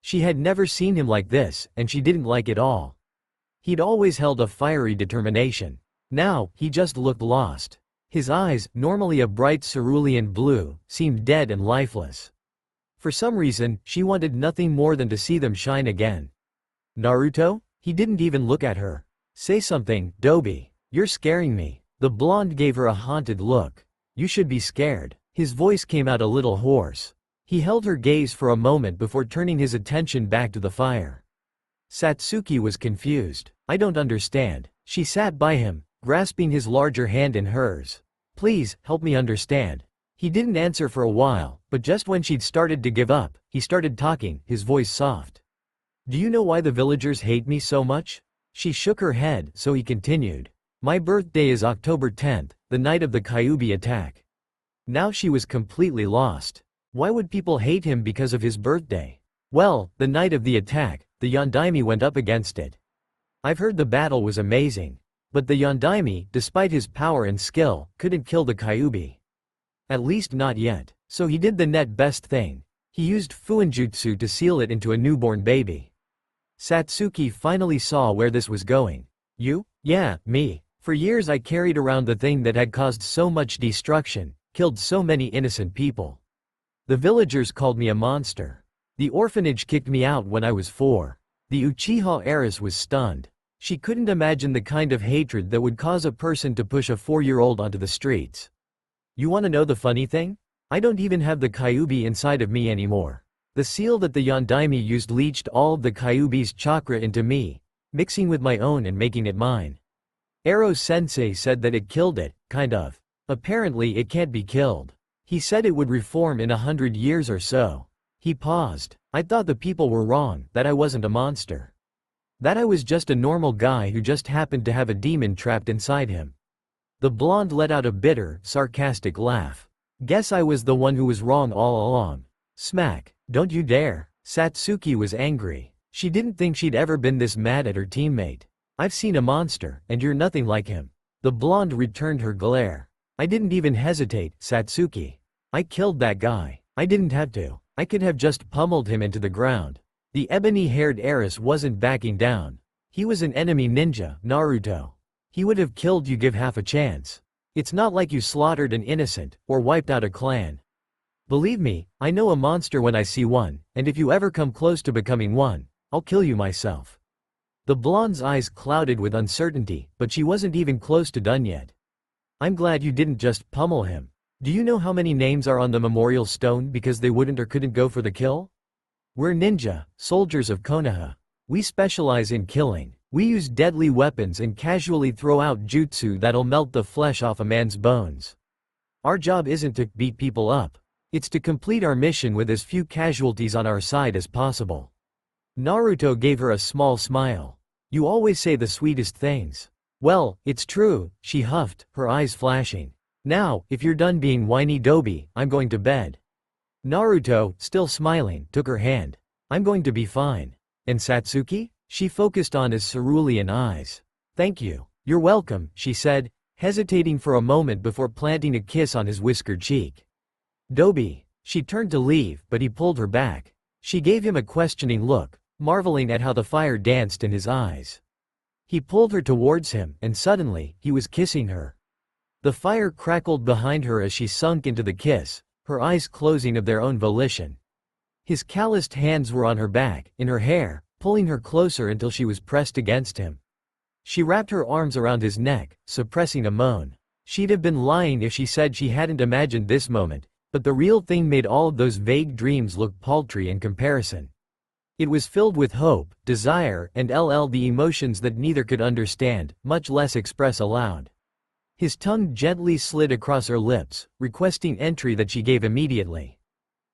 She had never seen him like this, and she didn't like it all. He'd always held a fiery determination. Now, he just looked lost. His eyes, normally a bright cerulean blue, seemed dead and lifeless. For some reason, she wanted nothing more than to see them shine again. Naruto? He didn't even look at her. Say something, Dobi. You're scaring me. The blonde gave her a haunted look. You should be scared. His voice came out a little hoarse. He held her gaze for a moment before turning his attention back to the fire. Satsuki was confused. I don't understand. She sat by him, grasping his larger hand in hers. Please, help me understand. He didn't answer for a while, but just when she'd started to give up, he started talking, his voice soft. Do you know why the villagers hate me so much? She shook her head, so he continued. My birthday is October 10th, the night of the Kyuubi attack. Now she was completely lost. Why would people hate him because of his birthday? Well, the night of the attack, the Yondaime went up against it. I've heard the battle was amazing. But the Yondaime, despite his power and skill, couldn't kill the Kyuubi. At least not yet. So he did the net best thing. He used Fuinjutsu to seal it into a newborn baby. Satsuki finally saw where this was going. You? Yeah, me. For years I carried around the thing that had caused so much destruction, killed so many innocent people. The villagers called me a monster. The orphanage kicked me out when I was 4. The Uchiha heiress was stunned. She couldn't imagine the kind of hatred that would cause a person to push a 4-year-old onto the streets. You want to know the funny thing? I don't even have the Kyuubi inside of me anymore. The seal that the Yondaime used leached all of the Kyuubi's chakra into me, mixing with my own and making it mine. Ero-sensei said that it killed it, kind of. Apparently it can't be killed. He said it would reform in 100 years or so. He paused. I thought the people were wrong, that I wasn't a monster. That I was just a normal guy who just happened to have a demon trapped inside him. The blonde let out a bitter, sarcastic laugh. Guess I was the one who was wrong all along. Smack. Don't you dare. Satsuki was angry. She didn't think she'd ever been this mad at her teammate. I've seen a monster, and you're nothing like him. The blonde returned her glare. I didn't even hesitate, Satsuki. I killed that guy. I didn't have to. I could have just pummeled him into the ground. The ebony-haired heiress wasn't backing down. He was an enemy ninja, Naruto. He would have killed you, give half a chance. It's not like you slaughtered an innocent, or wiped out a clan. Believe me, I know a monster when I see one, and if you ever come close to becoming one, I'll kill you myself. The blonde's eyes clouded with uncertainty, but she wasn't even close to done yet. I'm glad you didn't just pummel him. Do you know how many names are on the memorial stone because they wouldn't or couldn't go for the kill? We're ninja, soldiers of Konoha. We specialize in killing. We use deadly weapons and casually throw out jutsu that'll melt the flesh off a man's bones. Our job isn't to beat people up. It's to complete our mission with as few casualties on our side as possible. Naruto gave her a small smile. You always say the sweetest things. Well, it's true, she huffed, her eyes flashing. Now, if you're done being whiny Dobi, I'm going to bed. Naruto, still smiling, took her hand. I'm going to be fine. And Satsuki? She focused on his cerulean eyes. Thank you. You're welcome, she said, hesitating for a moment before planting a kiss on his whiskered cheek. Dobi. She turned to leave, but he pulled her back. She gave him a questioning look, marveling at how the fire danced in his eyes. He pulled her towards him, and suddenly, he was kissing her. The fire crackled behind her as she sunk into the kiss, her eyes closing of their own volition. His calloused hands were on her back, in her hair, pulling her closer until she was pressed against him. She wrapped her arms around his neck, suppressing a moan. She'd have been lying if she said she hadn't imagined this moment, but the real thing made all of those vague dreams look paltry in comparison. It was filled with hope, desire, and the emotions that neither could understand, much less express aloud. His tongue gently slid across her lips, requesting entry that she gave immediately.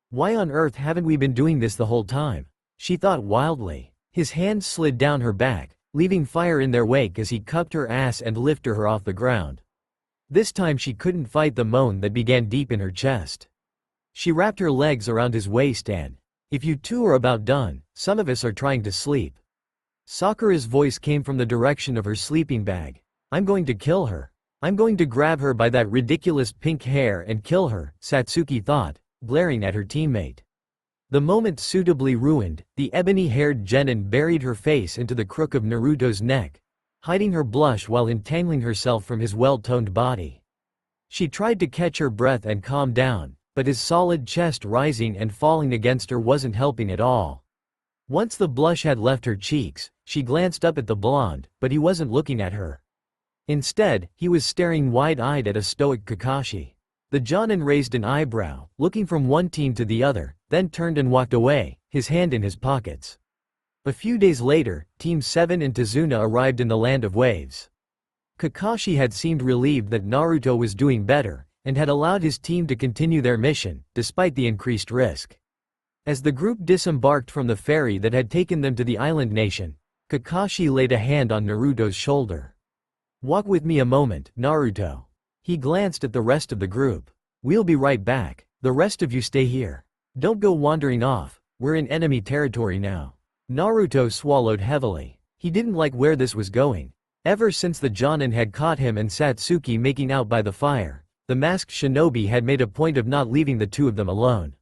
Why on earth haven't we been doing this the whole time? She thought wildly. His hands slid down her back, leaving fire in their wake as he cupped her ass and lifted her off the ground. This time she couldn't fight the moan that began deep in her chest. She wrapped her legs around his waist and, if you two are about done, some of us are trying to sleep. Sakura's voice came from the direction of her sleeping bag. I'm going to kill her. I'm going to grab her by that ridiculous pink hair and kill her, Satsuki thought, glaring at her teammate. The moment suitably ruined, the ebony-haired genin buried her face into the crook of Naruto's neck, hiding her blush while entangling herself from his well-toned body. She tried to catch her breath and calm down, but his solid chest rising and falling against her wasn't helping at all. Once the blush had left her cheeks, she glanced up at the blonde, but he wasn't looking at her. Instead, he was staring wide-eyed at a stoic Kakashi. The Jonin raised an eyebrow, looking from one team to the other, then turned and walked away, his hand in his pockets. A few days later, Team 7 and Tazuna arrived in the Land of Waves. Kakashi had seemed relieved that Naruto was doing better, and had allowed his team to continue their mission, despite the increased risk. As the group disembarked from the ferry that had taken them to the island nation, Kakashi laid a hand on Naruto's shoulder. Walk with me a moment, Naruto. He glanced at the rest of the group. We'll be right back. The rest of you stay here. Don't go wandering off. We're in enemy territory now. Naruto swallowed heavily. He didn't like where this was going. Ever since the Jonin had caught him and Satsuki making out by the fire, the masked shinobi had made a point of not leaving the two of them alone.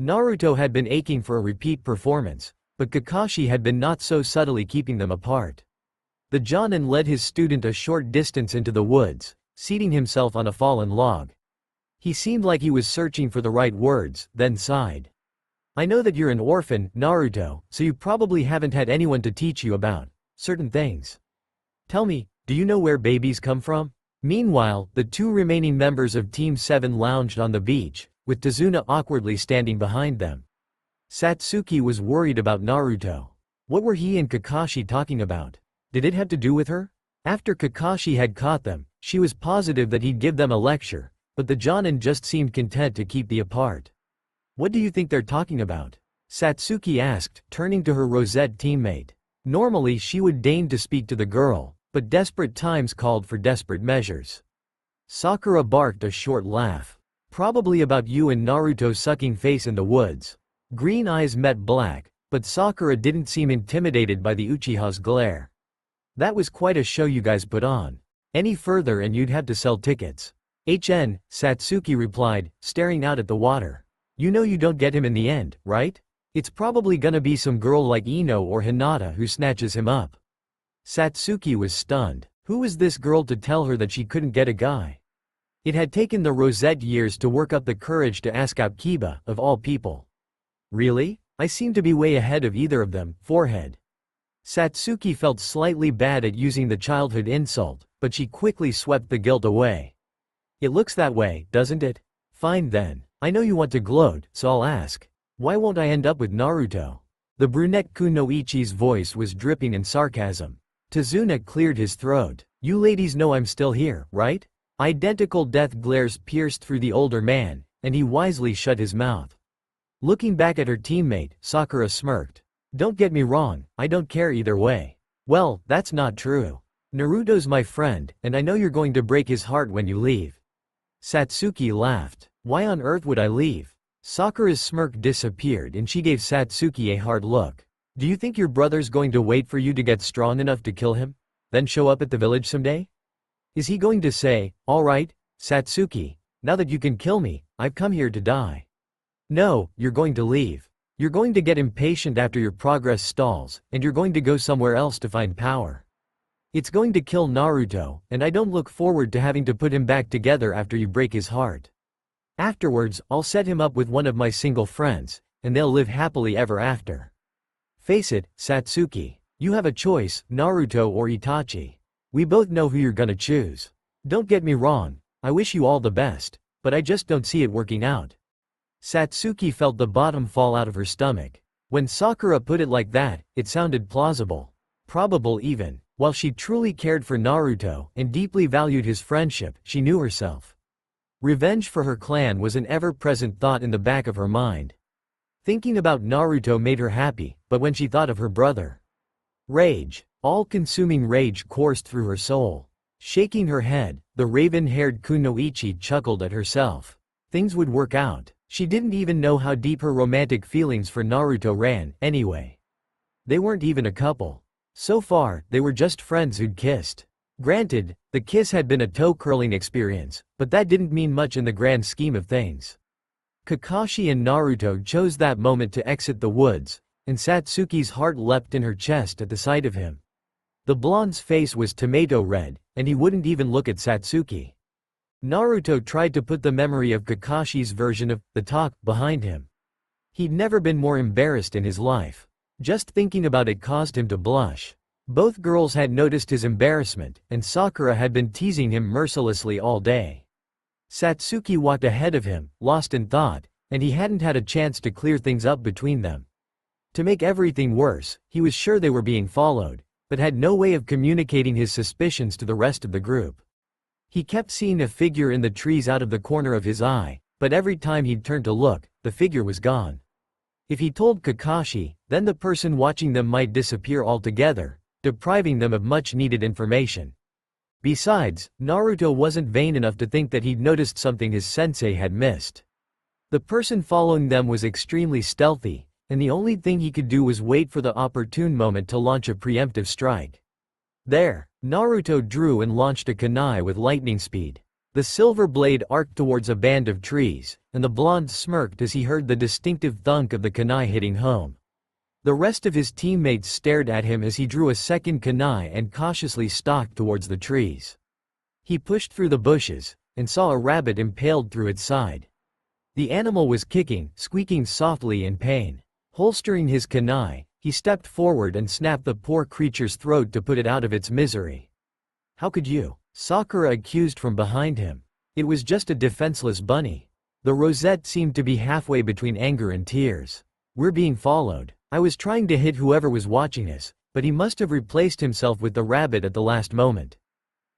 Naruto had been aching for a repeat performance, but Kakashi had been not so subtly keeping them apart. The Jonin led his student a short distance into the woods, seating himself on a fallen log. He seemed like he was searching for the right words, then sighed. I know that you're an orphan, Naruto, so you probably haven't had anyone to teach you about certain things. Tell me, do you know where babies come from? Meanwhile, the two remaining members of Team 7 lounged on the beach, with Tazuna awkwardly standing behind them. Satsuki was worried about Naruto. What were he and Kakashi talking about? Did it have to do with her? After Kakashi had caught them, she was positive that he'd give them a lecture, but the Jonin just seemed content to keep the apart. What do you think they're talking about? Satsuki asked, turning to her rosette teammate. Normally she would deign to speak to the girl, but desperate times called for desperate measures. Sakura barked a short laugh. Probably about you and Naruto's sucking face in the woods. Green eyes met black, but Sakura didn't seem intimidated by the Uchiha's glare. That was quite a show you guys put on. Any further and you'd have to sell tickets. Satsuki replied, staring out at the water. You know you don't get him in the end, right? It's probably gonna be some girl like Ino or Hinata who snatches him up. Satsuki was stunned. Who was this girl to tell her that she couldn't get a guy? It had taken the Rosette years to work up the courage to ask out Kiba, of all people. Really? I seem to be way ahead of either of them. Forehead. Satsuki felt slightly bad at using the childhood insult, but she quickly swept the guilt away. It looks that way, doesn't it? Fine then. I know you want to gloat, so I'll ask. Why won't I end up with Naruto? The brunette Kunoichi's voice was dripping in sarcasm. Tazuna cleared his throat. You ladies know I'm still here, right? Identical death glares pierced through the older man, and he wisely shut his mouth. Looking back at her teammate, Sakura smirked. Don't get me wrong, I don't care either way. Well, that's not true. Naruto's my friend, and I know you're going to break his heart when you leave. Satsuki laughed. Why on earth would I leave? Sakura's smirk disappeared and she gave Satsuki a hard look. Do you think your brother's going to wait for you to get strong enough to kill him? Then show up at the village someday? Is he going to say, all right, Satsuki, now that you can kill me, I've come here to die? No, you're going to leave. You're going to get impatient after your progress stalls, and you're going to go somewhere else to find power. It's going to kill Naruto, and I don't look forward to having to put him back together after you break his heart. Afterwards, I'll set him up with one of my single friends, and they'll live happily ever after. Face it, Satsuki, you have a choice, Naruto or Itachi. We both know who you're gonna choose. Don't get me wrong, I wish you all the best, but I just don't see it working out. Satsuki felt the bottom fall out of her stomach. When Sakura put it like that, it sounded plausible. Probable even. While she truly cared for Naruto and deeply valued his friendship, she knew herself. Revenge for her clan was an ever-present thought in the back of her mind. Thinking about Naruto made her happy, but when she thought of her brother, rage, all-consuming rage coursed through her soul. Shaking her head, the raven-haired Kunoichi chuckled at herself. Things would work out. She didn't even know how deep her romantic feelings for Naruto ran, anyway. They weren't even a couple. So far, they were just friends who'd kissed. Granted, the kiss had been a toe-curling experience, but that didn't mean much in the grand scheme of things. Kakashi and Naruto chose that moment to exit the woods, and Satsuki's heart leapt in her chest at the sight of him. The blonde's face was tomato red, and he wouldn't even look at Satsuki. Naruto tried to put the memory of Kakashi's version of the talk behind him. He'd never been more embarrassed in his life. Just thinking about it caused him to blush. Both girls had noticed his embarrassment, and Sakura had been teasing him mercilessly all day. Satsuki walked ahead of him, lost in thought, and he hadn't had a chance to clear things up between them. To make everything worse, he was sure they were being followed, but had no way of communicating his suspicions to the rest of the group. He kept seeing a figure in the trees out of the corner of his eye, but every time he'd turn to look, the figure was gone. If he told Kakashi, then the person watching them might disappear altogether, depriving them of much-needed information. Besides, Naruto wasn't vain enough to think that he'd noticed something his sensei had missed. The person following them was extremely stealthy, and the only thing he could do was wait for the opportune moment to launch a preemptive strike. There, Naruto drew and launched a kunai with lightning speed. The silver blade arced towards a band of trees, and the blonde smirked as he heard the distinctive thunk of the kunai hitting home. The rest of his teammates stared at him as he drew a second kunai and cautiously stalked towards the trees. He pushed through the bushes, and saw a rabbit impaled through its side. The animal was kicking, squeaking softly in pain. Holstering his kunai, he stepped forward and snapped the poor creature's throat to put it out of its misery. How could you? Sakura accused from behind him. It was just a defenseless bunny. The rosette seemed to be halfway between anger and tears. We're being followed. I was trying to hit whoever was watching us, but he must have replaced himself with the rabbit at the last moment.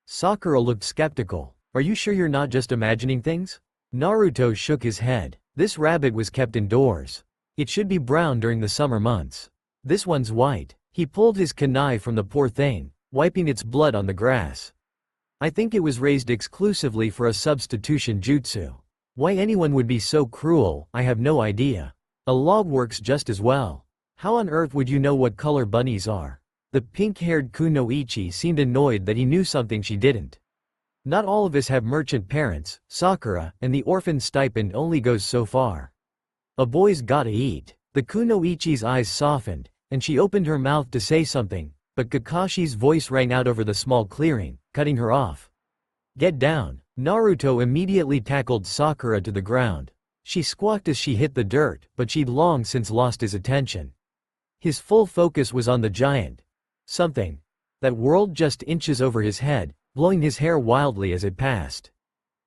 Sakura looked skeptical. Are you sure you're not just imagining things? Naruto shook his head. This rabbit was kept indoors. It should be brown during the summer months. This one's white. He pulled his kunai from the poor thing, wiping its blood on the grass. I think it was raised exclusively for a substitution jutsu. Why anyone would be so cruel, I have no idea. A log works just as well. How on earth would you know what color bunnies are? The pink-haired Kunoichi seemed annoyed that he knew something she didn't. Not all of us have merchant parents, Sakura, and the orphan stipend only goes so far. A boy's gotta eat. The Kunoichi's eyes softened, and she opened her mouth to say something, but Kakashi's voice rang out over the small clearing, cutting her off. Get down. Naruto immediately tackled Sakura to the ground. She squawked as she hit the dirt, but she'd long since lost his attention. His full focus was on the giant. Something that whirled just inches over his head, blowing his hair wildly as it passed.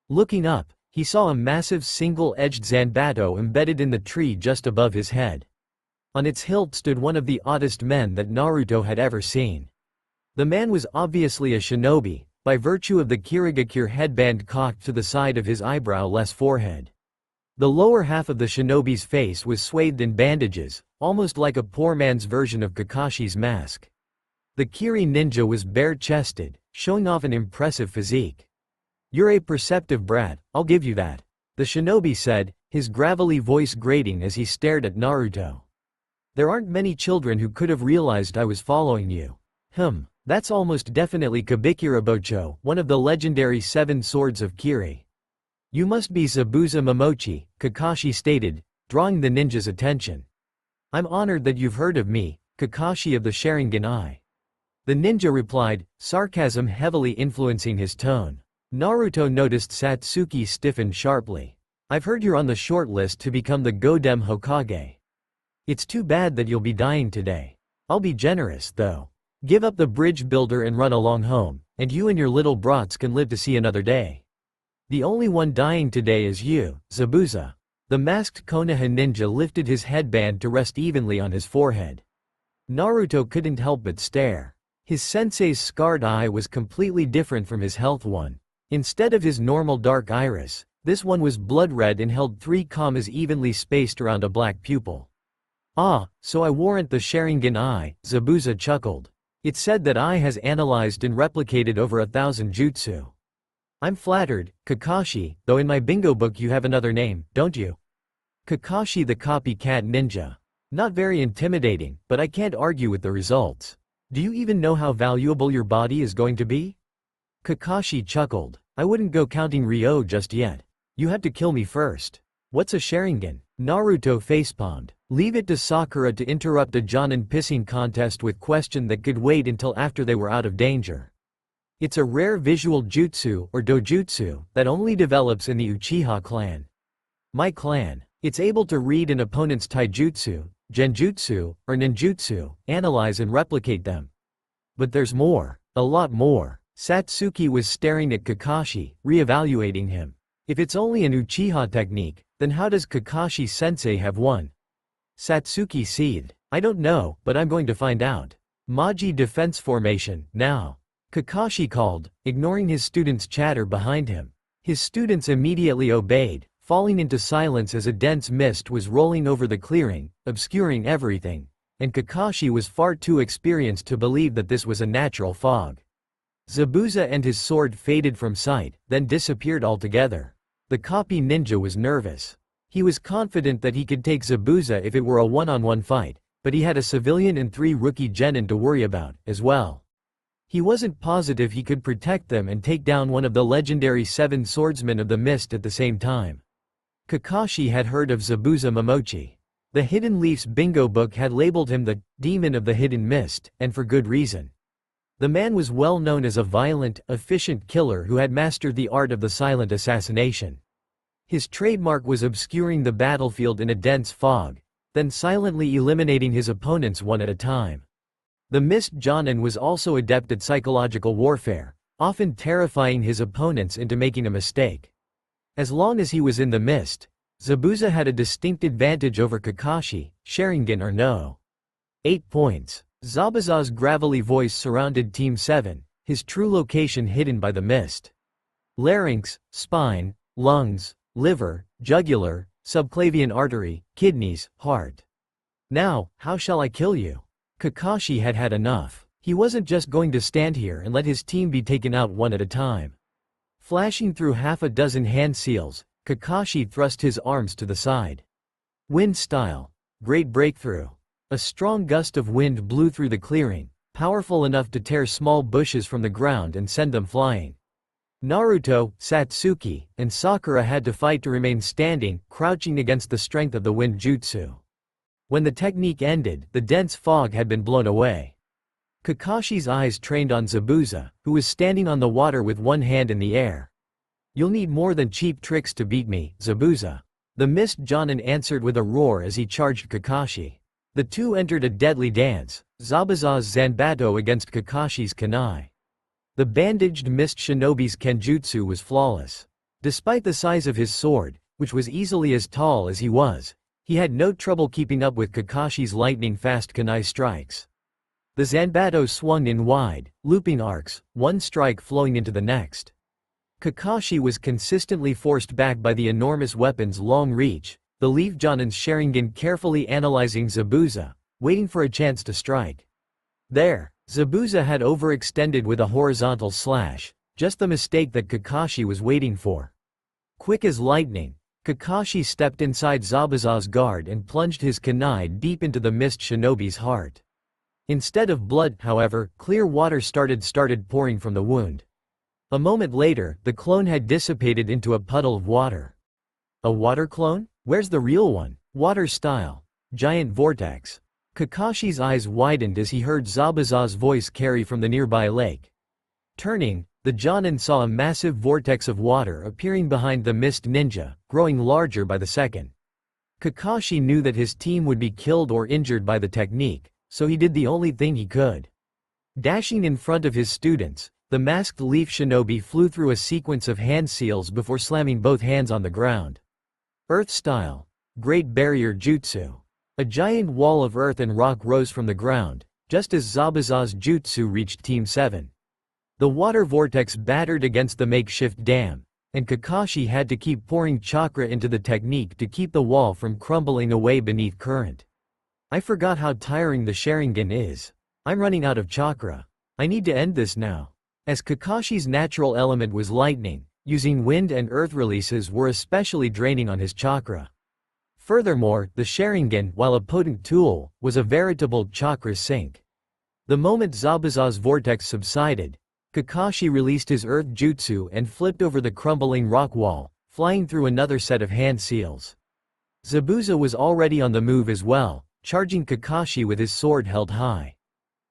Looking up, he saw a massive single-edged Zanbato embedded in the tree just above his head. On its hilt stood one of the oddest men that Naruto had ever seen. The man was obviously a shinobi, by virtue of the kirigakure headband cocked to the side of his eyebrow-less forehead. The lower half of the shinobi's face was swathed in bandages, almost like a poor man's version of Kakashi's mask. The Kiri ninja was bare-chested, showing off an impressive physique. You're a perceptive brat, I'll give you that, the shinobi said, his gravelly voice grating as he stared at Naruto. There aren't many children who could have realized I was following you. That's almost definitely Kabikira Bocho, one of the legendary 7 swords of Kiri. You must be Zabuza Momochi, Kakashi stated, drawing the ninja's attention. I'm honored that you've heard of me, Kakashi of the Sharingan Eye. The ninja replied, sarcasm heavily influencing his tone. Naruto noticed Satsuki stiffened sharply. I've heard you're on the short list to become the Godem Hokage. It's too bad that you'll be dying today. I'll be generous, though. Give up the bridge builder and run along home, and you and your little brats can live to see another day. The only one dying today is you, Zabuza. The masked Konoha ninja lifted his headband to rest evenly on his forehead. Naruto couldn't help but stare. His sensei's scarred eye was completely different from his health one. Instead of his normal dark iris, this one was blood red and held 3 commas evenly spaced around a black pupil. Ah, so I warrant the Sharingan Eye, Zabuza chuckled. It's said that Eye has analyzed and replicated over 1,000 jutsu. I'm flattered, Kakashi, though in my bingo book you have another name, don't you? Kakashi the copycat ninja. Not very intimidating, but I can't argue with the results. Do you even know how valuable your body is going to be? Kakashi chuckled. I wouldn't go counting Ryo just yet. You have to kill me first. What's a Sharingan? Naruto facepalmed. Leave it to Sakura to interrupt a Jonin pissing contest with question that could wait until after they were out of danger. It's a rare visual jutsu or dojutsu that only develops in the Uchiha clan. My clan. It's able to read an opponent's taijutsu, genjutsu, or ninjutsu, analyze and replicate them. But there's more. A lot more. Satsuki was staring at Kakashi, re-evaluating him. If it's only an Uchiha technique, then how does Kakashi-sensei have one? Satsuki seethed. I don't know, but I'm going to find out. Maji defense formation, now. Kakashi called, ignoring his students' chatter behind him. His students immediately obeyed, falling into silence as a dense mist was rolling over the clearing, obscuring everything, and Kakashi was far too experienced to believe that this was a natural fog. Zabuza and his sword faded from sight, then disappeared altogether. The copy ninja was nervous. He was confident that he could take Zabuza if it were a one-on-one fight, but he had a civilian and 3 rookie genin to worry about, as well. He wasn't positive he could protect them and take down one of the legendary 7 swordsmen of the mist at the same time. Kakashi had heard of Zabuza Momochi. The Hidden Leaf's bingo book had labeled him the Demon of the Hidden Mist, and for good reason. The man was well known as a violent, efficient killer who had mastered the art of the silent assassination. His trademark was obscuring the battlefield in a dense fog, then silently eliminating his opponents one at a time. The Mist Jonin was also adept at psychological warfare, often terrifying his opponents into making a mistake. As long as he was in the mist, Zabuza had a distinct advantage over Kakashi, Sharingan or no. 8 points. Zabuza's gravelly voice surrounded Team 7, his true location hidden by the mist. Larynx, spine, lungs, liver, jugular, subclavian artery, kidneys, heart. Now, how shall I kill you? Kakashi had had enough. He wasn't just going to stand here and let his team be taken out one at a time. Flashing through half a dozen hand seals, Kakashi thrust his arms to the side. Wind style. Great breakthrough. A strong gust of wind blew through the clearing, powerful enough to tear small bushes from the ground and send them flying. Naruto, Satsuki, and Sakura had to fight to remain standing, crouching against the strength of the wind jutsu. When the technique ended, the dense fog had been blown away. Kakashi's eyes trained on Zabuza, who was standing on the water with one hand in the air. "You'll need more than cheap tricks to beat me, Zabuza." The mist Jonin answered with a roar as he charged Kakashi. The two entered a deadly dance, Zabuza's Zanbato against Kakashi's Kunai. The bandaged mist shinobi's kenjutsu was flawless. Despite the size of his sword, which was easily as tall as he had no trouble keeping up with Kakashi's lightning-fast kunai strikes. The Zanbato swung in wide, looping arcs, one strike flowing into the next. Kakashi was consistently forced back by the enormous weapon's long reach, the Leaf Jonin's Sharingan carefully analyzing Zabuza, waiting for a chance to strike. There, Zabuza had overextended with a horizontal slash, just the mistake that Kakashi was waiting for. Quick as lightning, Kakashi stepped inside Zabuza's guard and plunged his kunai deep into the mist shinobi's heart. Instead of blood, however, clear water started pouring from the wound. A moment later, the clone had dissipated into a puddle of water. A water clone? Where's the real one? Water style. Giant vortex. Kakashi's eyes widened as he heard Zabuza's voice carry from the nearby lake. Turning, the Jonin saw a massive vortex of water appearing behind the mist ninja, growing larger by the second. Kakashi knew that his team would be killed or injured by the technique, so he did the only thing he could. Dashing in front of his students, the masked leaf shinobi flew through a sequence of hand seals before slamming both hands on the ground. Earth style. Great Barrier Jutsu. A giant wall of earth and rock rose from the ground, just as Zabuza's jutsu reached Team 7. The water vortex battered against the makeshift dam, and Kakashi had to keep pouring chakra into the technique to keep the wall from crumbling away beneath current. "I forgot how tiring the Sharingan is. I'm running out of chakra. I need to end this now." As Kakashi's natural element was lightning, using wind and earth releases were especially draining on his chakra. Furthermore, the Sharingan, while a potent tool, was a veritable chakra sink. The moment Zabuza's vortex subsided, Kakashi released his earth jutsu and flipped over the crumbling rock wall, flying through another set of hand seals. Zabuza was already on the move as well, charging Kakashi with his sword held high.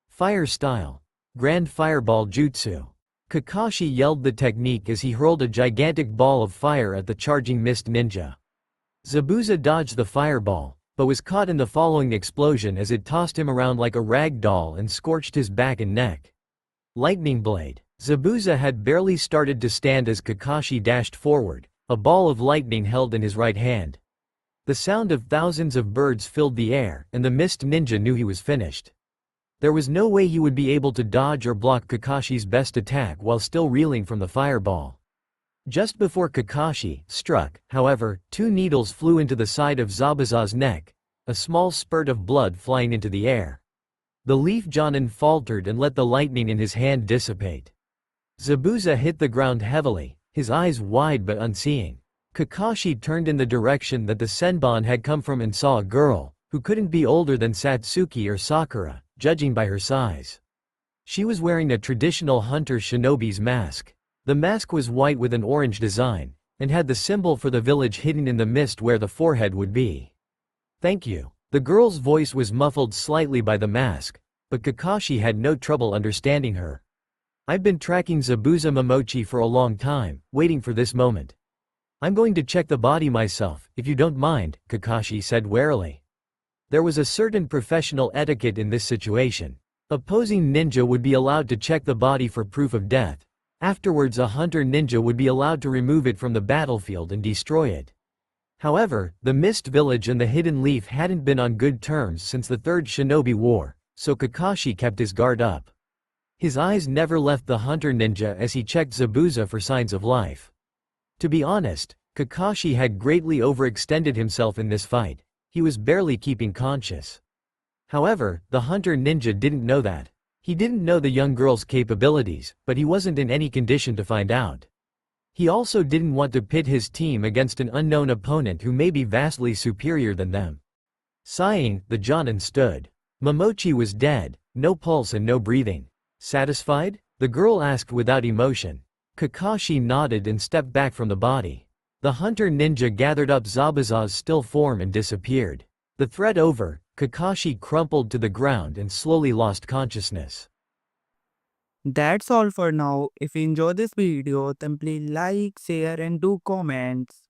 Fire style. Grand Fireball Jutsu. Kakashi yelled the technique as he hurled a gigantic ball of fire at the charging mist ninja. Zabuza dodged the fireball, but was caught in the following explosion as it tossed him around like a rag doll and scorched his back and neck. Lightning Blade. Zabuza had barely started to stand as Kakashi dashed forward, a ball of lightning held in his right hand. The sound of thousands of birds filled the air, and the mist ninja knew he was finished. There was no way he would be able to dodge or block Kakashi's best attack while still reeling from the fireball. Just before Kakashi struck, however, two needles flew into the side of Zabuza's neck, a small spurt of blood flying into the air. The Leaf Jonin faltered and let the lightning in his hand dissipate. Zabuza hit the ground heavily, his eyes wide but unseeing. Kakashi turned in the direction that the Senbon had come from and saw a girl, who couldn't be older than Satsuki or Sakura, judging by her size. She was wearing a traditional hunter shinobi's mask. The mask was white with an orange design, and had the symbol for the village hidden in the mist where the forehead would be. "Thank you." The girl's voice was muffled slightly by the mask, but Kakashi had no trouble understanding her. "I've been tracking Zabuza Momochi for a long time, waiting for this moment. I'm going to check the body myself, if you don't mind," Kakashi said warily. There was a certain professional etiquette in this situation. Opposing ninja would be allowed to check the body for proof of death. Afterwards, a hunter ninja would be allowed to remove it from the battlefield and destroy it. However, the Mist Village and the Hidden Leaf hadn't been on good terms since the Third Shinobi War, so Kakashi kept his guard up. His eyes never left the hunter ninja as he checked Zabuza for signs of life. To be honest, Kakashi had greatly overextended himself in this fight. He was barely keeping conscious. However, the hunter ninja didn't know that. He didn't know the young girl's capabilities, but he wasn't in any condition to find out. He also didn't want to pit his team against an unknown opponent who may be vastly superior than them. Sighing, the Jonin stood. Momochi was dead, no pulse and no breathing. Satisfied? The girl asked without emotion. Kakashi nodded and stepped back from the body. The hunter ninja gathered up Zabuza's still form and disappeared. The threat over, Kakashi crumpled to the ground and slowly lost consciousness. That's all for now. If you enjoy this video, then please like, share and do comments.